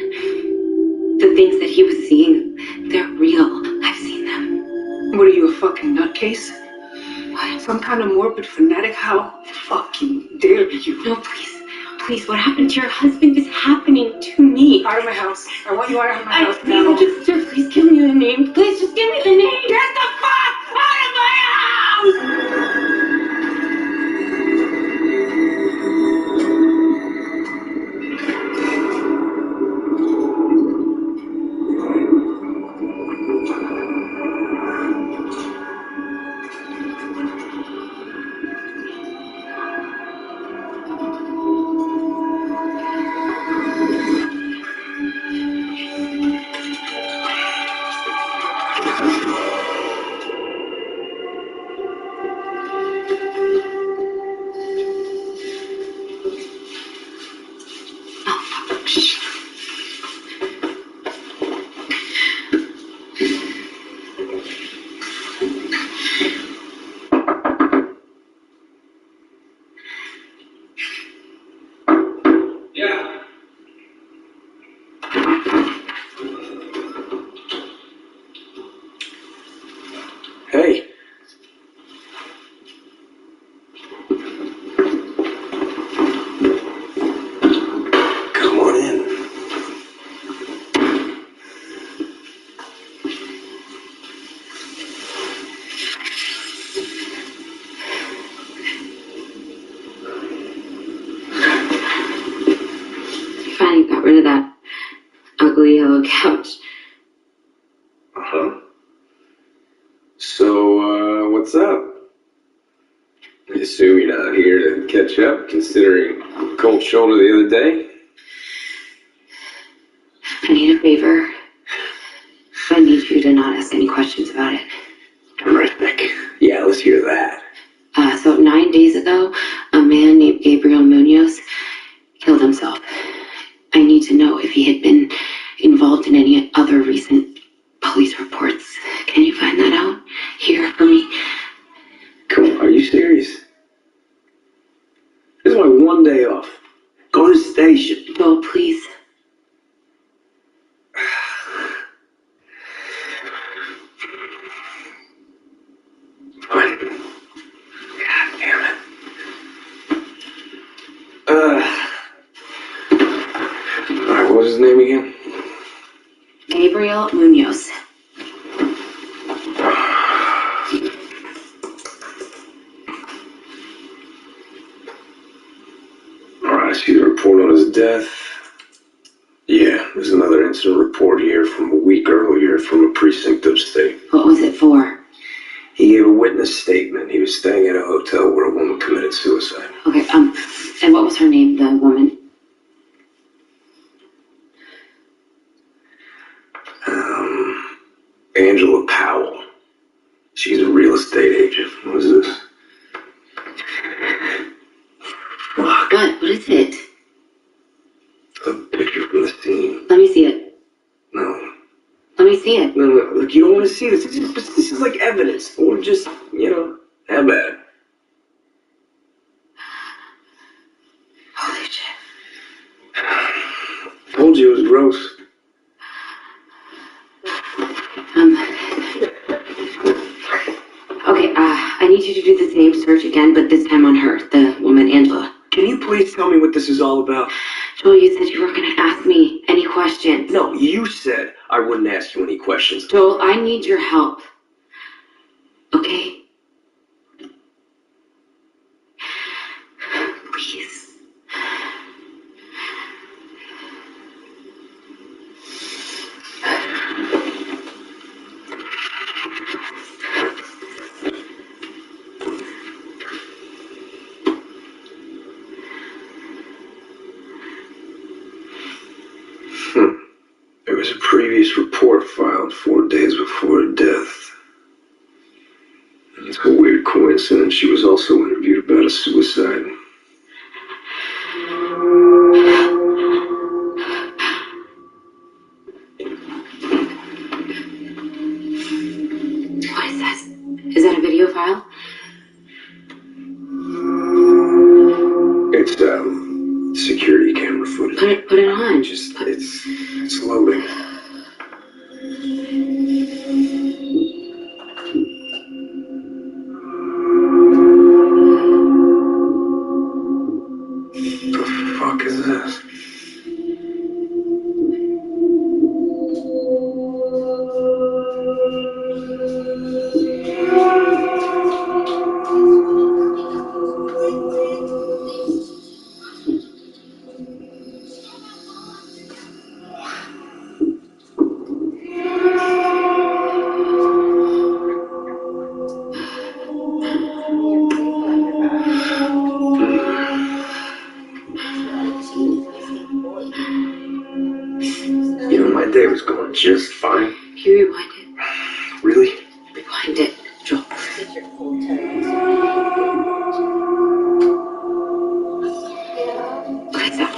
The things that he was seeing, they're real. I've seen them. What are you, a fucking nutcase? What? Some kind of morbid fanatic? How fucking dare you? No, please. Please, what happened to your husband is happening to me. Out of my house. I want you out of my house Please, now. just please give me the name. Please, just give me the name. Get the fuck out of my house! Yeah. Hey. Come on in. You finally got rid of that ugly yellow couch. Uh-huh. So, what's up? I assume you're not here to catch up, considering cold shoulder the other day? I need a favor. I need you to not ask any questions about it. Terrific. Yeah, let's hear that. So 9 days ago, a man named Gabriel Munoz killed himself. I need to know if he had been involved in any other recent police reports. Can you find that out here for me? Come on, are you serious? This is my one day off. Go to the station. Joel, please. Fine. God damn it. Alright, what was his name again? Gabriel Munoz. Alright, I see the report on his death. Yeah, there's another incident report here from a week earlier from a precinct upstate. What was it for? He gave a witness statement. He was staying at a hotel where a woman committed suicide. Okay, and what was her name, the woman? Angela Powell. She's a real estate agent. What is this? Fuck. What is it? A picture from the scene. Let me see it. No. Let me see it. No, look, you don't want to see this. This is like evidence. Or just, how bad? Holy shit. Told you it was gross. Okay, I need you to do the same search again, but this time on her, the woman, Angela. Can you please tell me what this is all about? Joel, you said you weren't going to ask me any questions. No, you said I wouldn't ask you any questions. Joel, I need your help. Okay? Please. There was a previous report filed 4 days before her death. It's a weird coincidence. She was also interviewed about a suicide. What is this? Is that a video file? It's security camera footage. Put it on. It's loading. What the fuck is this? My day was going just fine. Can you rewind it? Really? Rewind it, Joel. Okay, stop.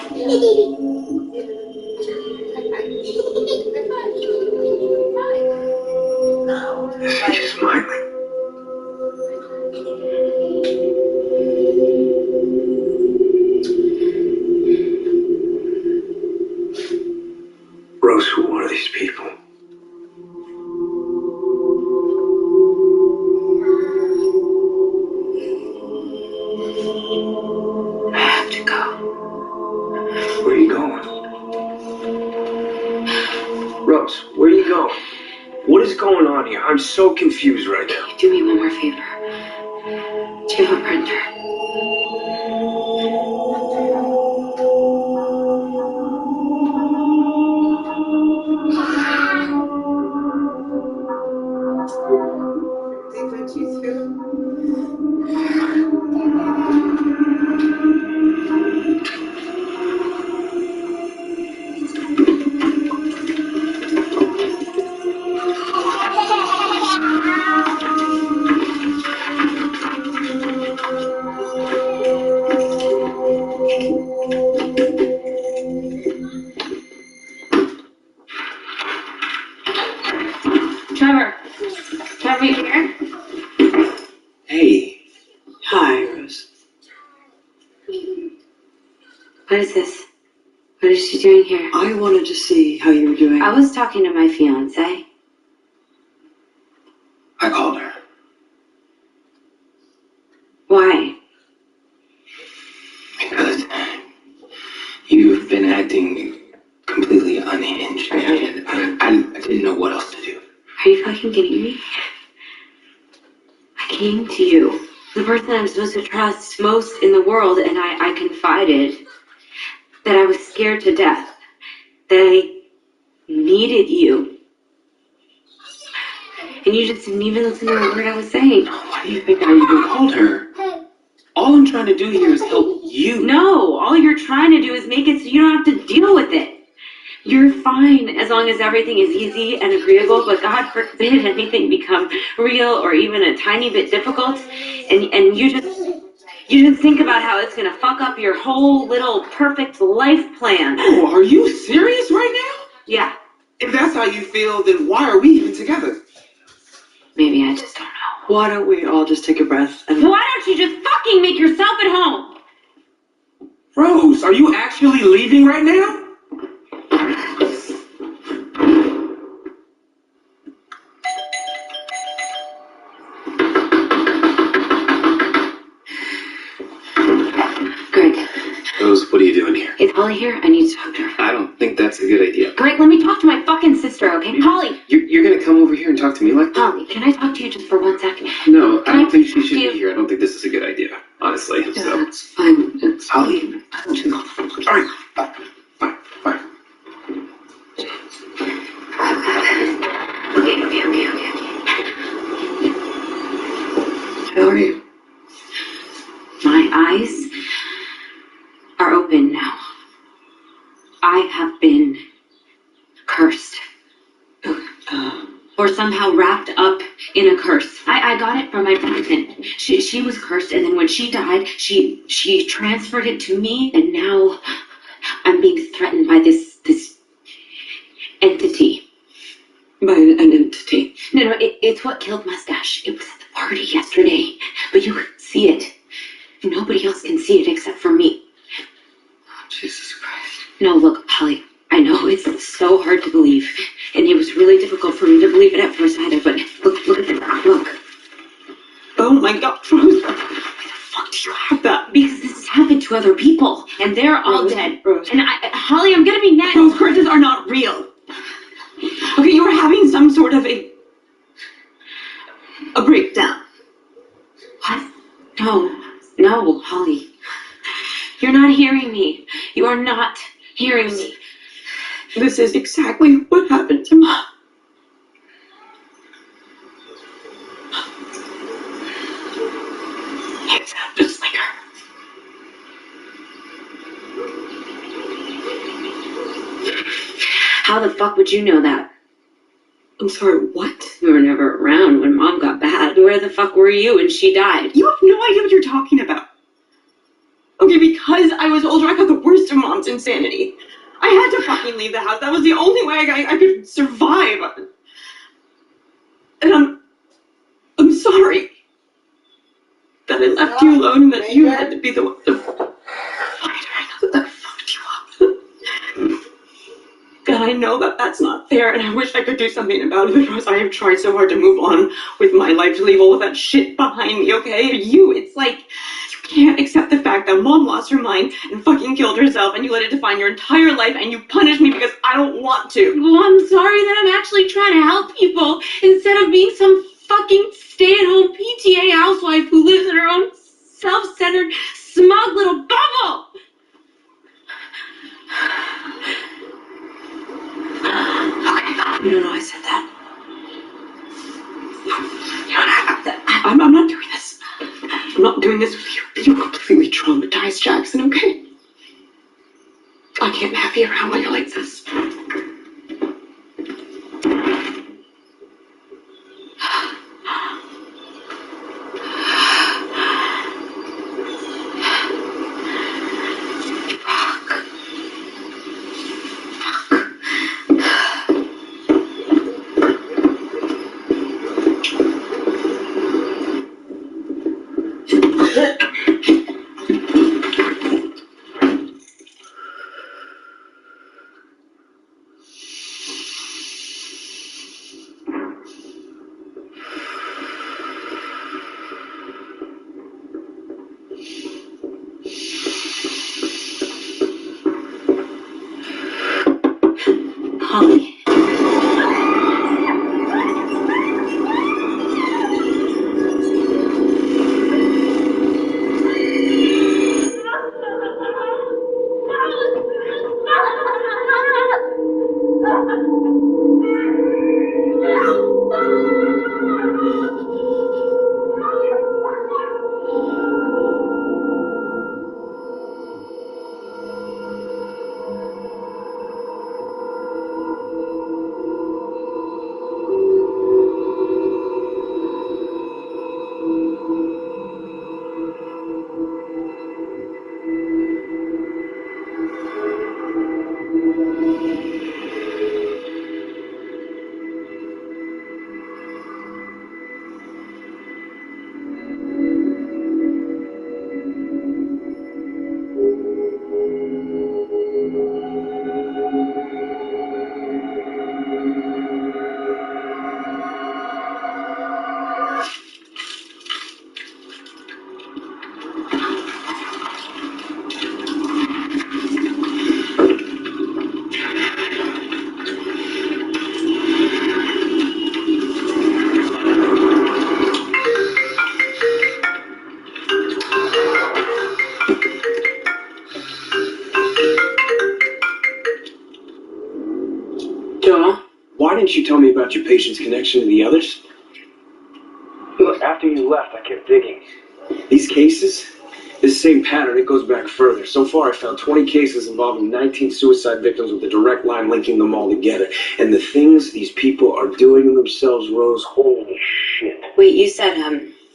is going on here? I'm so confused right now. Do me one more favor. Do you have a printer? Trevor. Trevor, you here? Hey. Hi, Rose. What is this? What is she doing here? I wanted to see how you were doing. I was talking to my fiance. I called her. Why? Because you've been acting completely unhinged, and I didn't know what else to do. Are you fucking kidding me? I came to you, the person I'm supposed to trust most in the world, and I confided that I was scared to death, that I needed you. And you just didn't even listen to a word I was saying. Why do you think I even called her? All I'm trying to do here is help you. No, all you're trying to do is make it so you don't have to deal with it. You're fine as long as everything is easy and agreeable, but God forbid anything become real or even a tiny bit difficult, and you just think about how it's gonna fuck up your whole little perfect life plan. Oh, are you serious right now? Yeah. If that's how you feel, then why are we even together? Maybe I just don't know. Why don't we all just take a breath and... Why don't you just fucking make yourself at home? Rose, are you actually leaving right now? Greg. Rose, what are you doing here? Is Holly here? I need to talk to her. I don't think that's a good idea. Greg, let me talk to my fucking sister, okay? Holly! You're gonna come over here and talk to me like that? Holly, can I talk to you just for 1 second? No, I don't think she should be here. I don't think this is a good idea, honestly. Yeah, So. it's fine. It's Holly. All right. Bye. Okay. How are you? My eyes are open now. I have been cursed. Or somehow wrapped up in a curse. I got it from my pregnant. She was cursed, and then when she died, she transferred it to me, and now I'm being threatened by this entity. By an entity? No, it's what killed Mustache. It was at the party yesterday, but you could see it. Nobody else can see it except for me. Jesus Christ. No, look, Holly, I know it's so hard to believe, and it was really difficult for me to believe it at first either, but look at this, look. Oh my God, Rose. Why the fuck do you have that? Because this has happened to other people, and they're all dead. Rose. And Holly, I'm gonna be next. Those curses are not real. Okay, you were having some sort of a breakdown. What? No, Holly. You're not hearing me. You are not hearing me. This is exactly what happened to Mom. You sound just like her. How the fuck would you know that? I'm sorry, what? You were never around when Mom got bad. Where the fuck were you when she died? You have no idea what you're talking about. Okay, because I was older, I got the worst of Mom's insanity. I had to fucking leave the house. That was the only way I could survive. And I'm sorry that I left you alone and that you had to be the one to that fucked you up. And I know that that's not fair, and I wish I could do something about it because I have tried so hard to move on with my life, to leave all of that shit behind me, okay? You, it's like, can't accept the fact that Mom lost her mind and fucking killed herself, and you let it define your entire life, and you punish me because I don't want to. Well, I'm sorry that I'm actually trying to help people instead of being some fucking stay-at-home PTA housewife who lives in her own self-centered, smug little bubble. Okay, you don't know I said that. I'm not doing this. I'm not doing this with you. You're completely traumatized, Jackson, okay? I can't have you around when you're like this. Holly. Why didn't you tell me about your patient's connection to the others? Look, after you left, I kept digging. These cases? This same pattern, it goes back further. So far, I found 20 cases involving 19 suicide victims with a direct line linking them all together. And the things these people are doing to themselves, Rose, holy shit. Wait, you said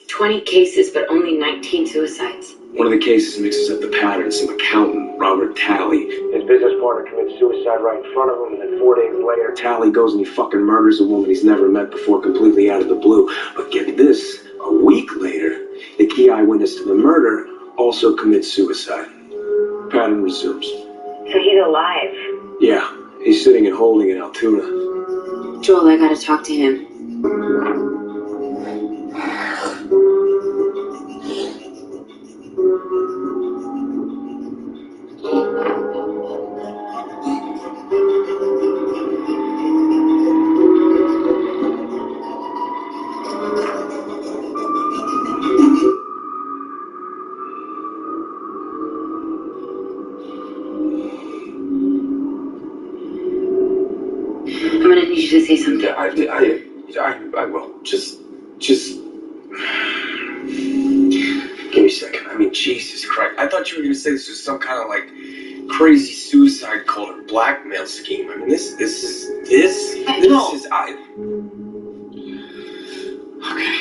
20 cases, but only 19 suicides. One of the cases mixes up the pattern. Some accountant, Robert Talley. His business partner commits suicide right in front of him, and then 4 days later, Talley goes and he fucking murders a woman he's never met before completely out of the blue. But get this, a week later, the key eyewitness to the murder also commits suicide. Pattern resumes. So he's alive. Yeah, he's sitting and holding in Altoona. Joel, I gotta talk to him. I'm gonna need you to say something. Yeah, I will. Just. Give me a second. I mean, Jesus Christ. I thought you were going to say this was some kind of, like, crazy suicide cult or blackmail scheme. I mean, this is... Okay.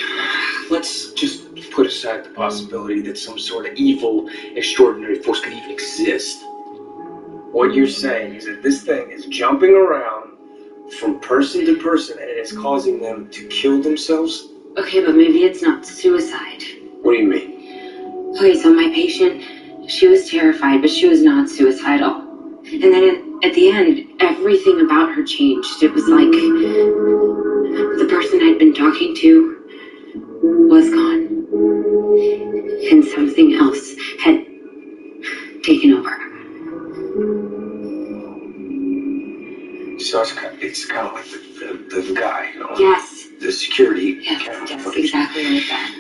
Let's just put aside the possibility that some sort of evil, extraordinary force could even exist. What you're saying is that this thing is jumping around from person to person and it is causing them to kill themselves? Okay, but maybe it's not suicide. What do you mean? Okay, so my patient, she was terrified, but she was not suicidal. And then at the end, everything about her changed. It was like the person I'd been talking to was gone. And something else had taken over. So it's kind of like the guy, you know? Yes. The security. Yes, exactly like that.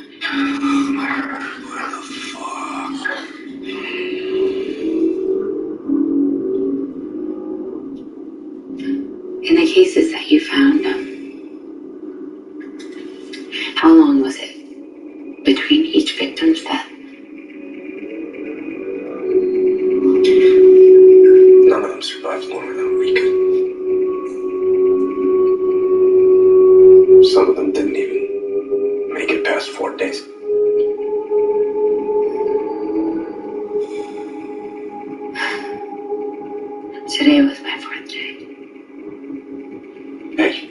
Where the fuck? In the cases that you found, how long was it between each victim's death? None of them survived longer than a week. Some of them didn't even make it past 4 days. Today was my 4th day. Hey,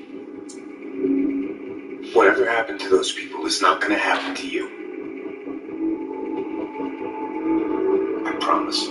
whatever happened to those people is not gonna happen to you. I promise.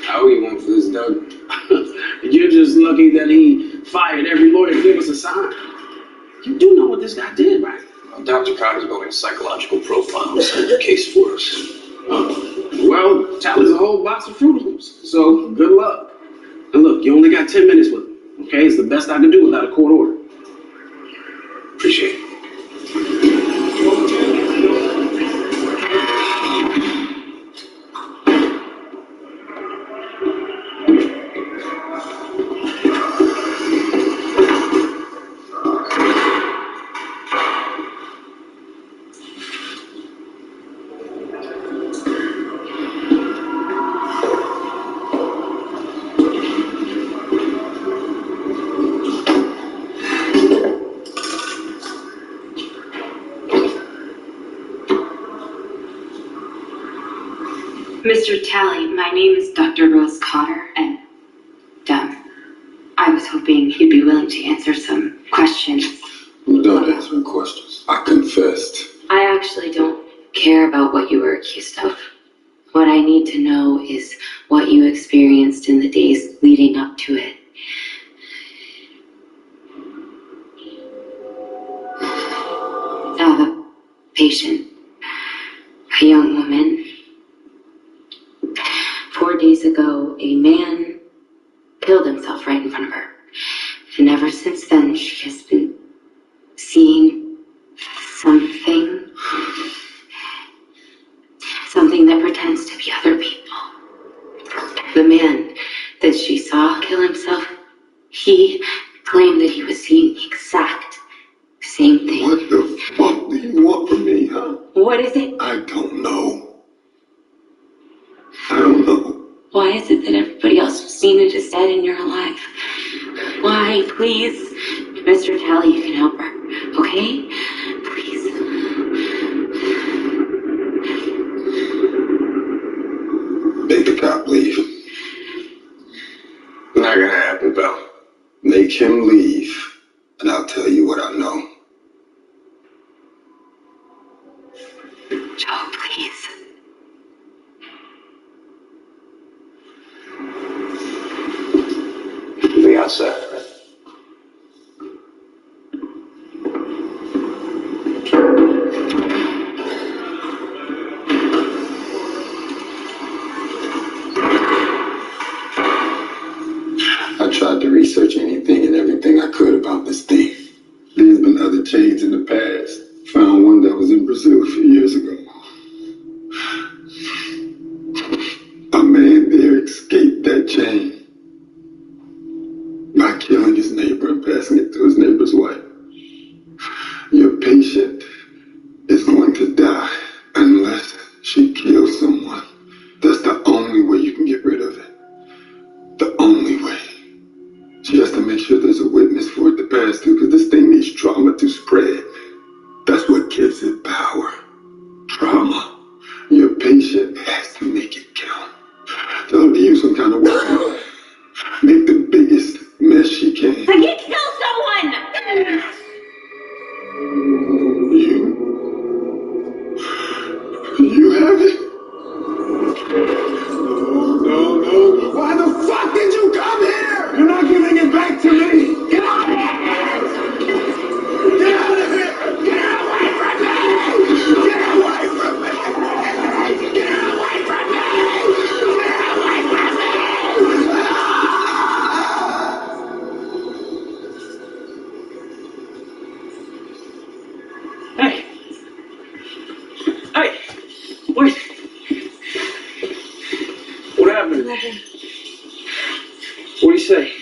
How you want for this, Doug? You're just lucky that he fired every lawyer to give us a sign. You do know what this guy did, right? Dr. Crowder's building psychological profiles in the case for us. Well, Tally's a whole box of Fruit Loops, so good luck. And look, you only got 10 minutes with him, okay? It's the best I can do without a court order. Appreciate it. Mr. Talley, my name is Dr. Rose Cotter, and I was hoping you'd be willing to answer some questions. I'm done answering questions. I confessed. I actually don't care about what you were accused of. What I need to know is what you experienced in the days leading up to it. The patient, a young woman. 4 days ago, a man killed himself right in front of her. And ever since then, she has been seeing something that pretends to be other people. The man that she saw kill himself, he claimed that he was seeing the exact same thing. What the fuck do you want from me, huh? What is it? I don't know. I don't know. Why is it that everybody else who's seen it is dead and you're alive? Why, please? Mr. Talley, you can help her, okay? Please. Make the cop leave. Not gonna happen, pal. Make him leave, and I'll tell you what I know. Joe, please. Be outside, right? I tried to research anything and everything I could about this thing. There's been other chains in the past. Found one that was in Brazil a few years ago. A man there escaped that chain by killing his neighbor and passing it to his neighbor's wife. Your patient is going to die unless she kills someone. That's the only way you can get rid of it. The only way. She has to make sure there's a witness for it to pass through, because this thing needs trauma to spread. That's what gives What'd he say?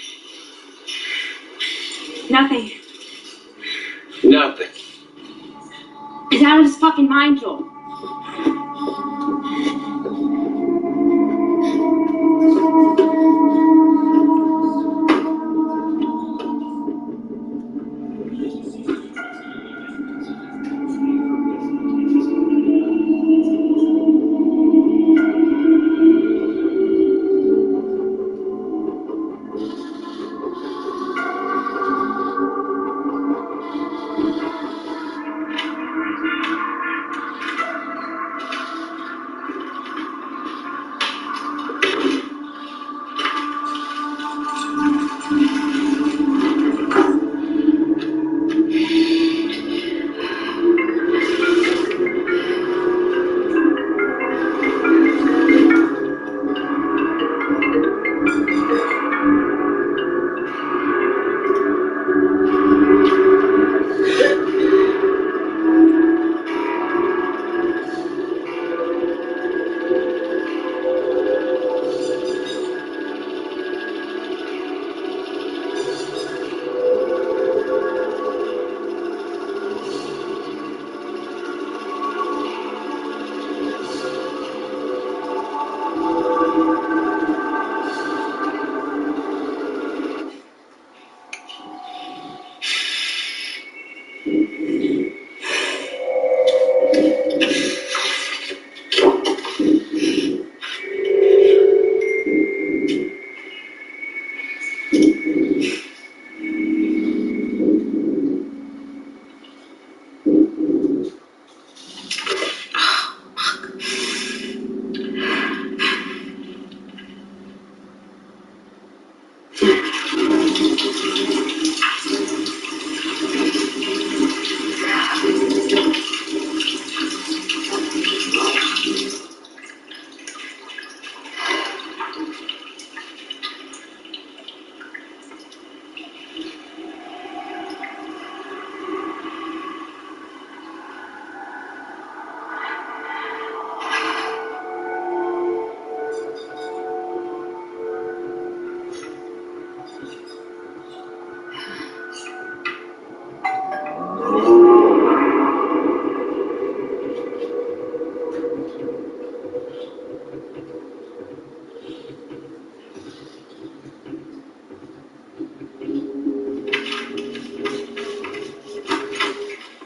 Nothing. Nothing. He's out of his fucking mind, Joel.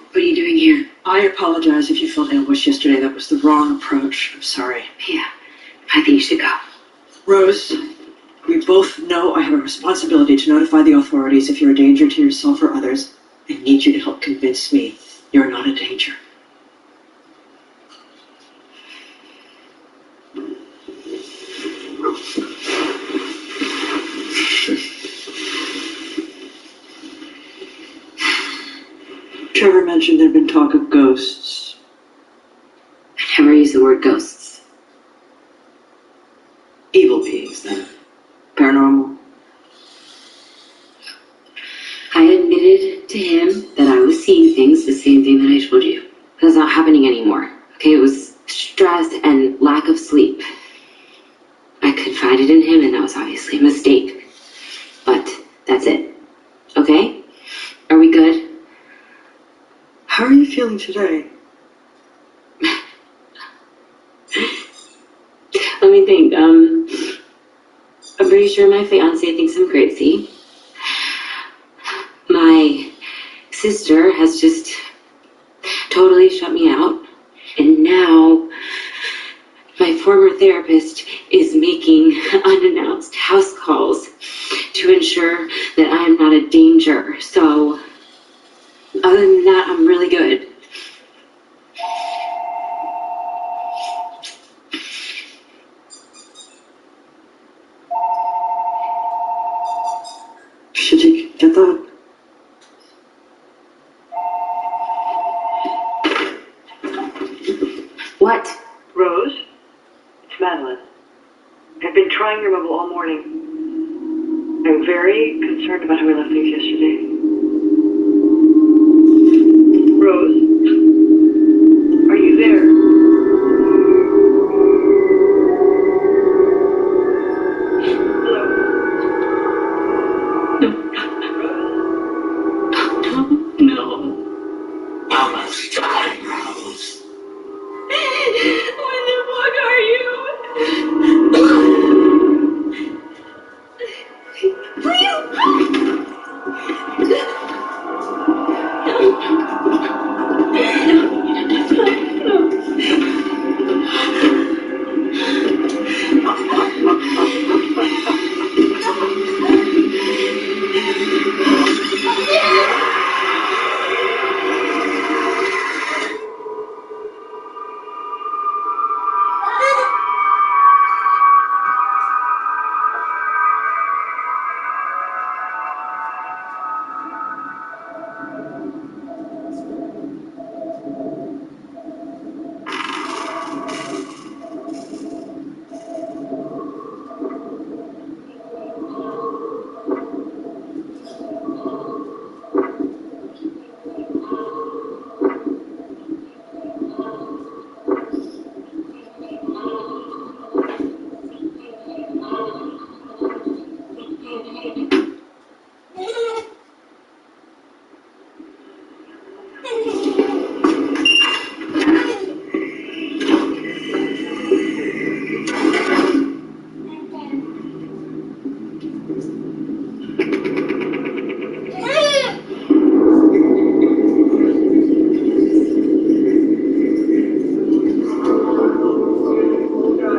What are you doing here? I apologize if you felt ambush yesterday. That was the wrong approach. I'm sorry. Yeah, I think you should go. Rose, we both know I have a responsibility to notify the authorities if you're a danger to yourself or others. I need you to help convince me you're not a danger. Trevor mentioned there'd been talk of ghosts. I never use the word ghosts. Evil beings, then. Paranormal. I admitted to him that I was seeing things, the same thing that I told you. That's not happening anymore. Okay, it was stress and lack of sleep. I confided in him, and that was obviously a mistake. But that's it. Okay? Are we good? How are you feeling today? Let me think. I'm pretty sure my fiance thinks I'm crazy. My sister has just totally shut me out. And now my former therapist is making unannounced house calls to ensure that I'm not a danger. So, other than that, I'm really good. Should you get that? What? Rose? It's Madeline. I've been trying your mobile all morning. I'm very concerned about how we left things yesterday. Rose? Are you there? Hello? Almost died, Rose. When the fuck are you? Please!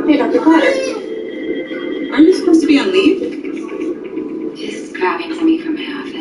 Hey, Dr. Potter. Aren't you supposed to be on leave? Just grabbing something from my office.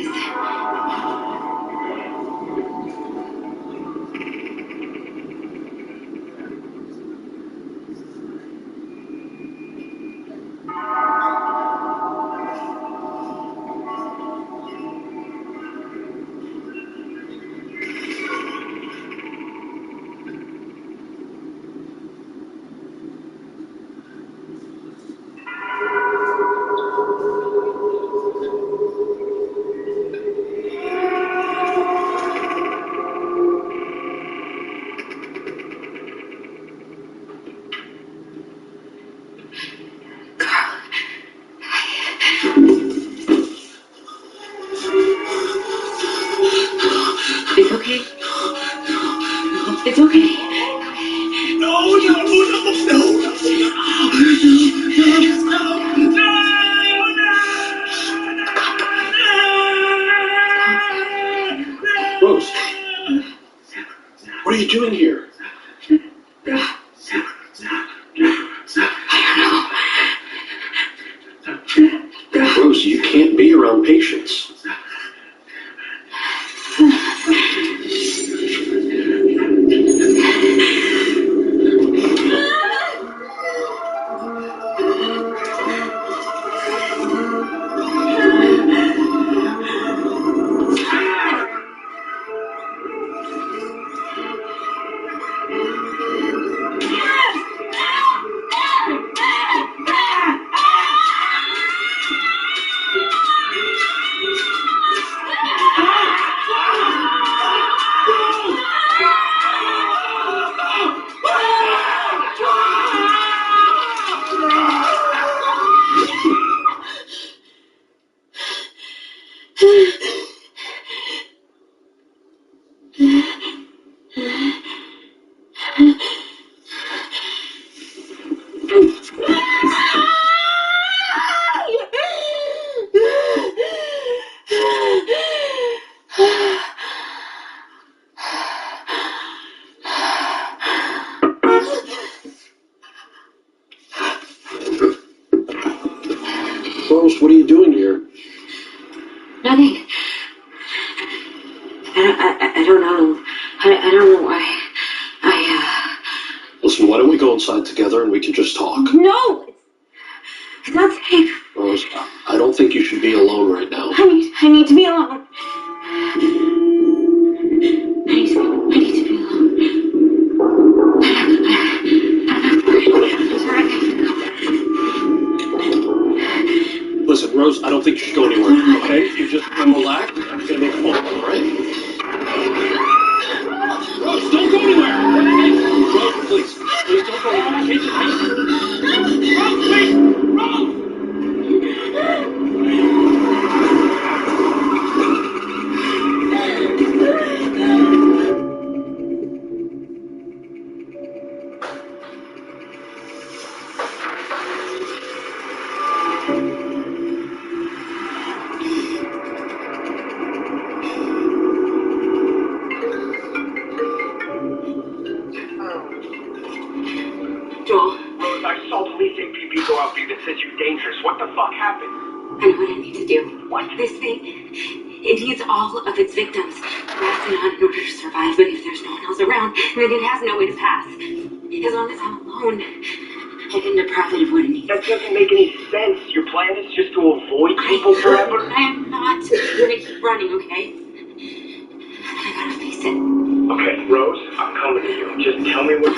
It's okay. It's okay. No, no, no, no, Rose, what are you doing here? Rose, you can't be around patients. Rose, what are you doing here? Nothing. I don't know. I don't know why. Listen, why don't we go inside together and we can just talk? No! It's not safe. Rose, I don't think you should be alone right now. I need to be alone. I need to be alone. Listen, Rose, I don't think you should go anywhere, okay? You just relax. I'm gonna make a phone call, all right? Rose, don't go anywhere! Okay? Rose, please. Please don't go anywhere. Rose, please! Rose! this thing, it needs all of its victims passing on in order to survive, but if there's no one else around, then it has no way to pass. As long as I'm alone, I can deprive it of what it needs. That doesn't make any sense. Your plan is just to avoid people forever? I am not gonna keep running, okay? I gotta face it. Okay, Rose, I'm coming to you. Just tell me what...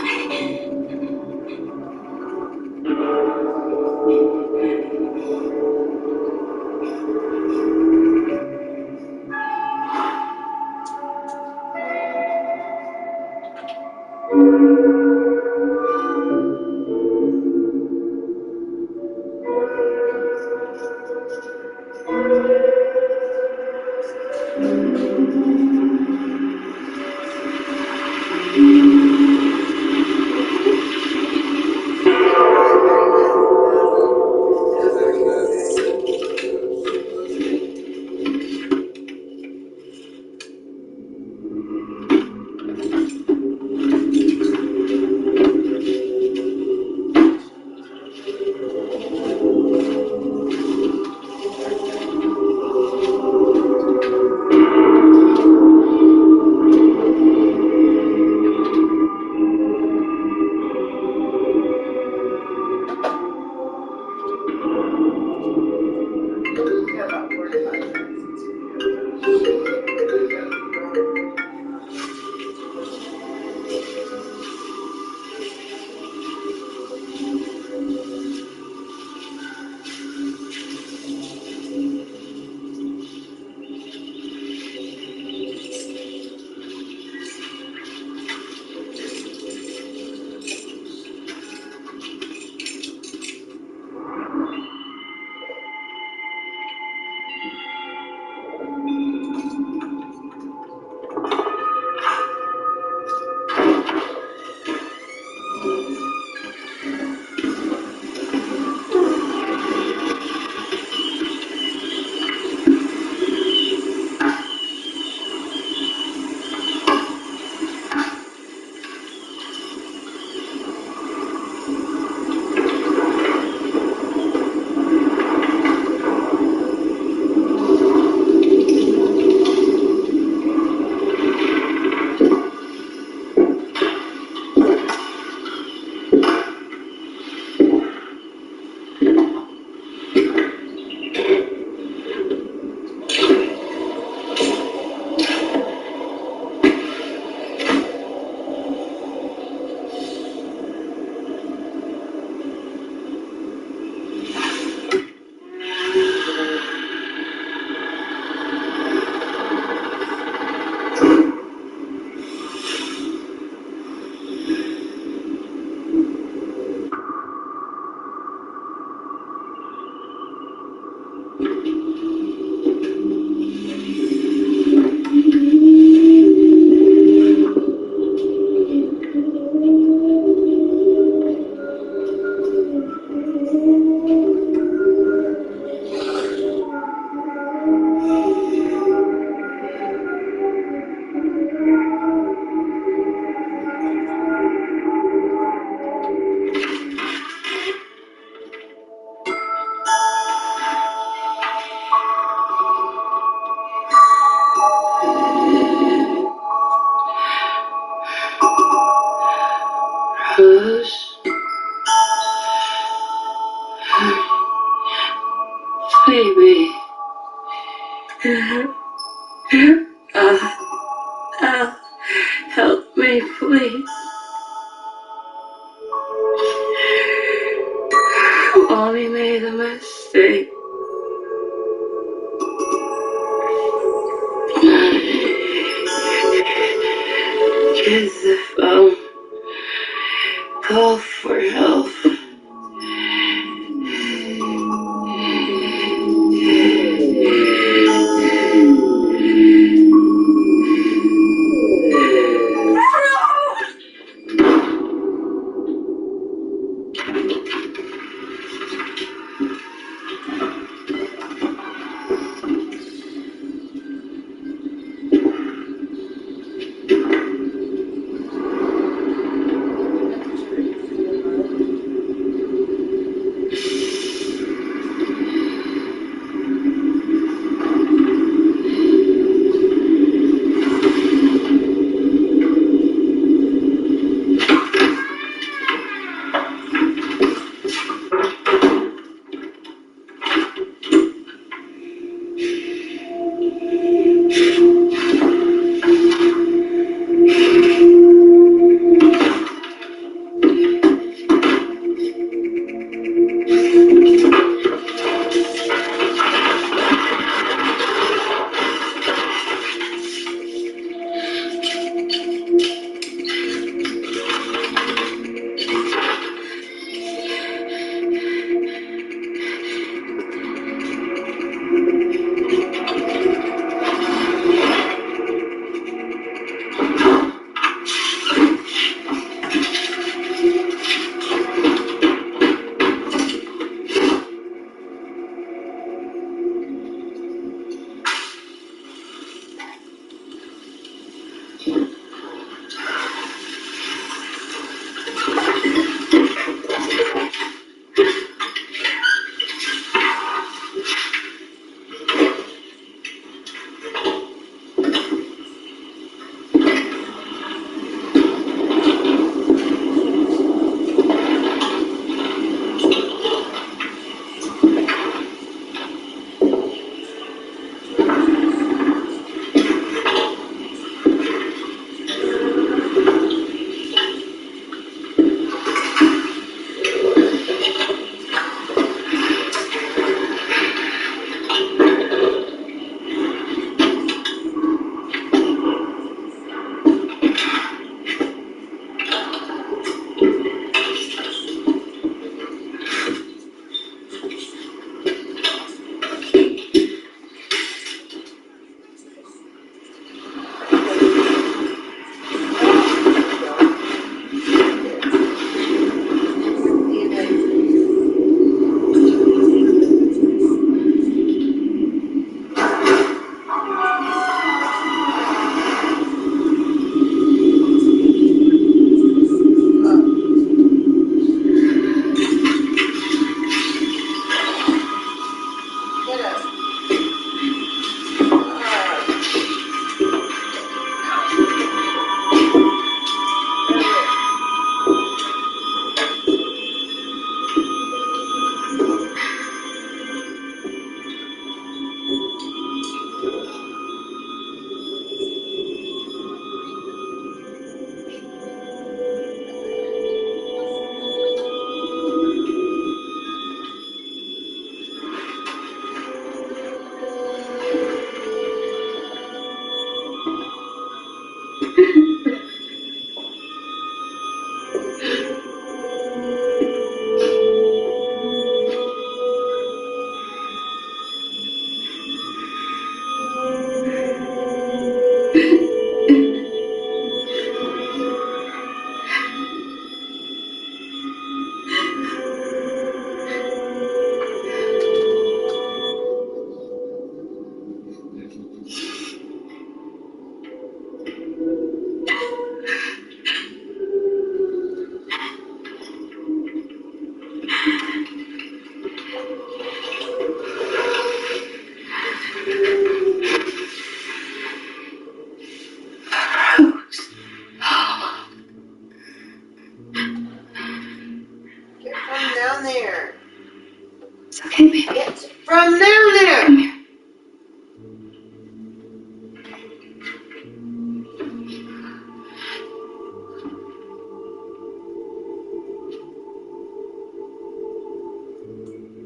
Rose. Baby. Help me, please. Mommy made a mistake. Get the phone. Call for help.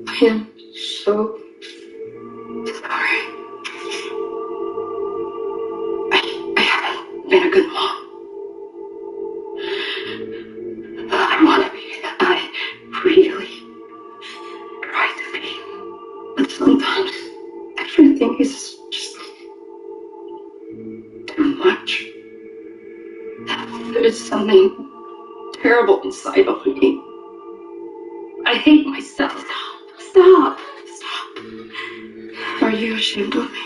I am so sorry. I haven't been a good mom. I want to be. I really try to be. But sometimes everything is just too much. There's something terrible inside of me. I hate myself. Stop. Are you ashamed of me?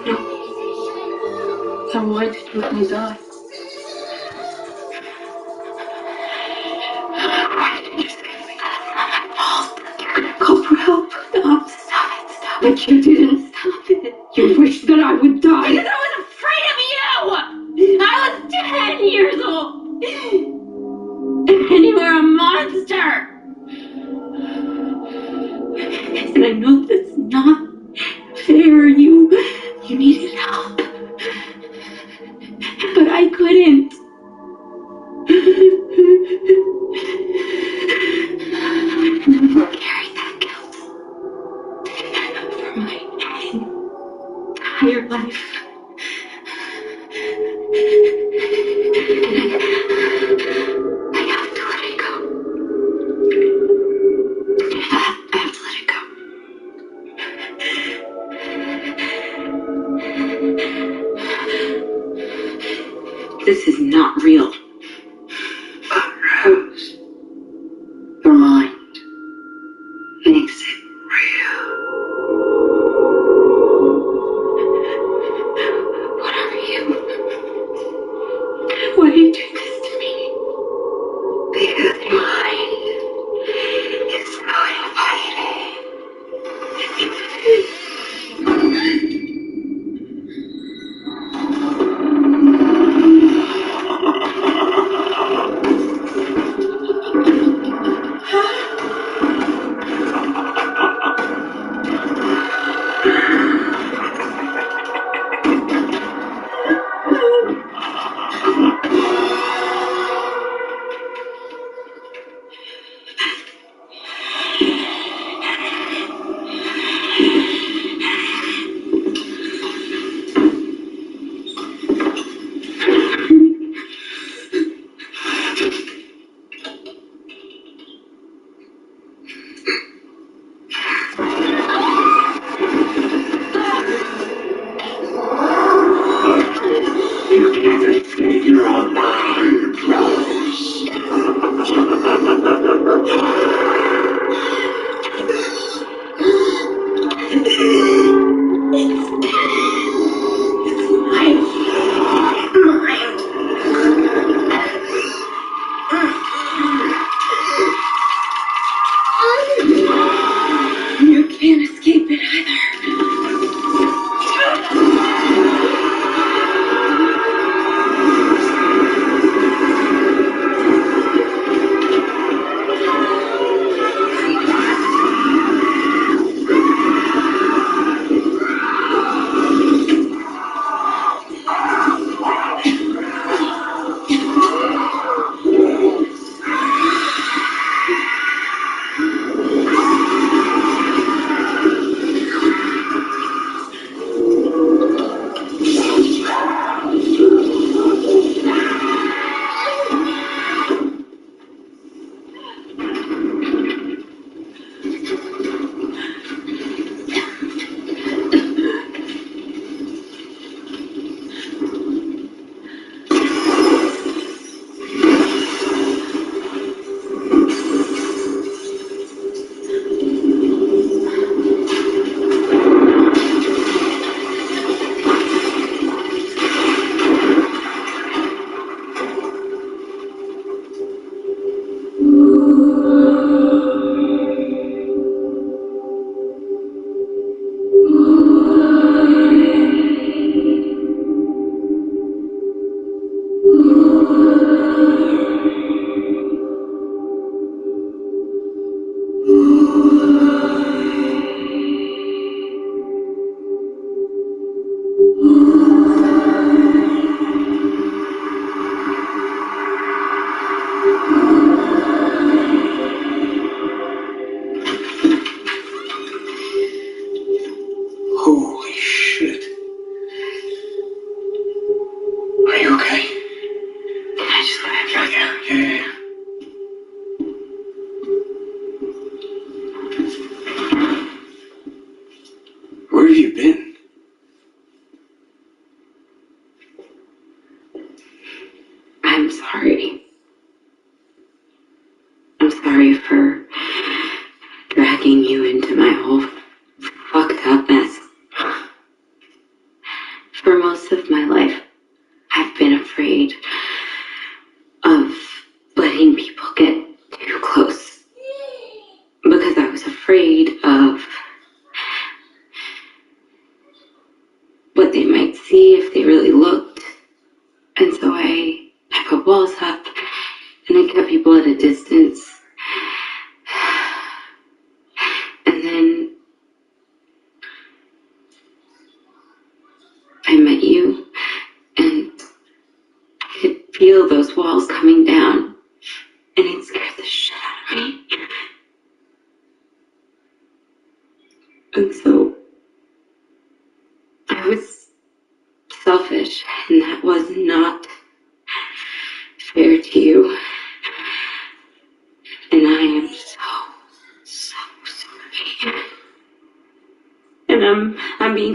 No. Then why did you let me die? Why did you save me? You're gonna call for help. Stop it. But you didn't stop it. You wished that I would die. Because I was afraid of you! I was 10 years old! And you were a monster! And I know that's not fair. You needed help. But I couldn't. Carry that guilt for my entire life. I have to let it go. I have to let it go. This is not real. Rose, your mind makes it real. What are you? Why are you doing this to me? Because your mind is so inviting. Where have you been? I'm sorry. I'm sorry for dragging you into my whole fucked up mess. For most of my life, I've been afraid of letting people get too close. Because I was afraid of what they might see if they really looked. And so I put walls up and I kept people at a distance. And then I met you and I could feel those walls coming down and it scared the shit out of me. And so I was selfish and that was not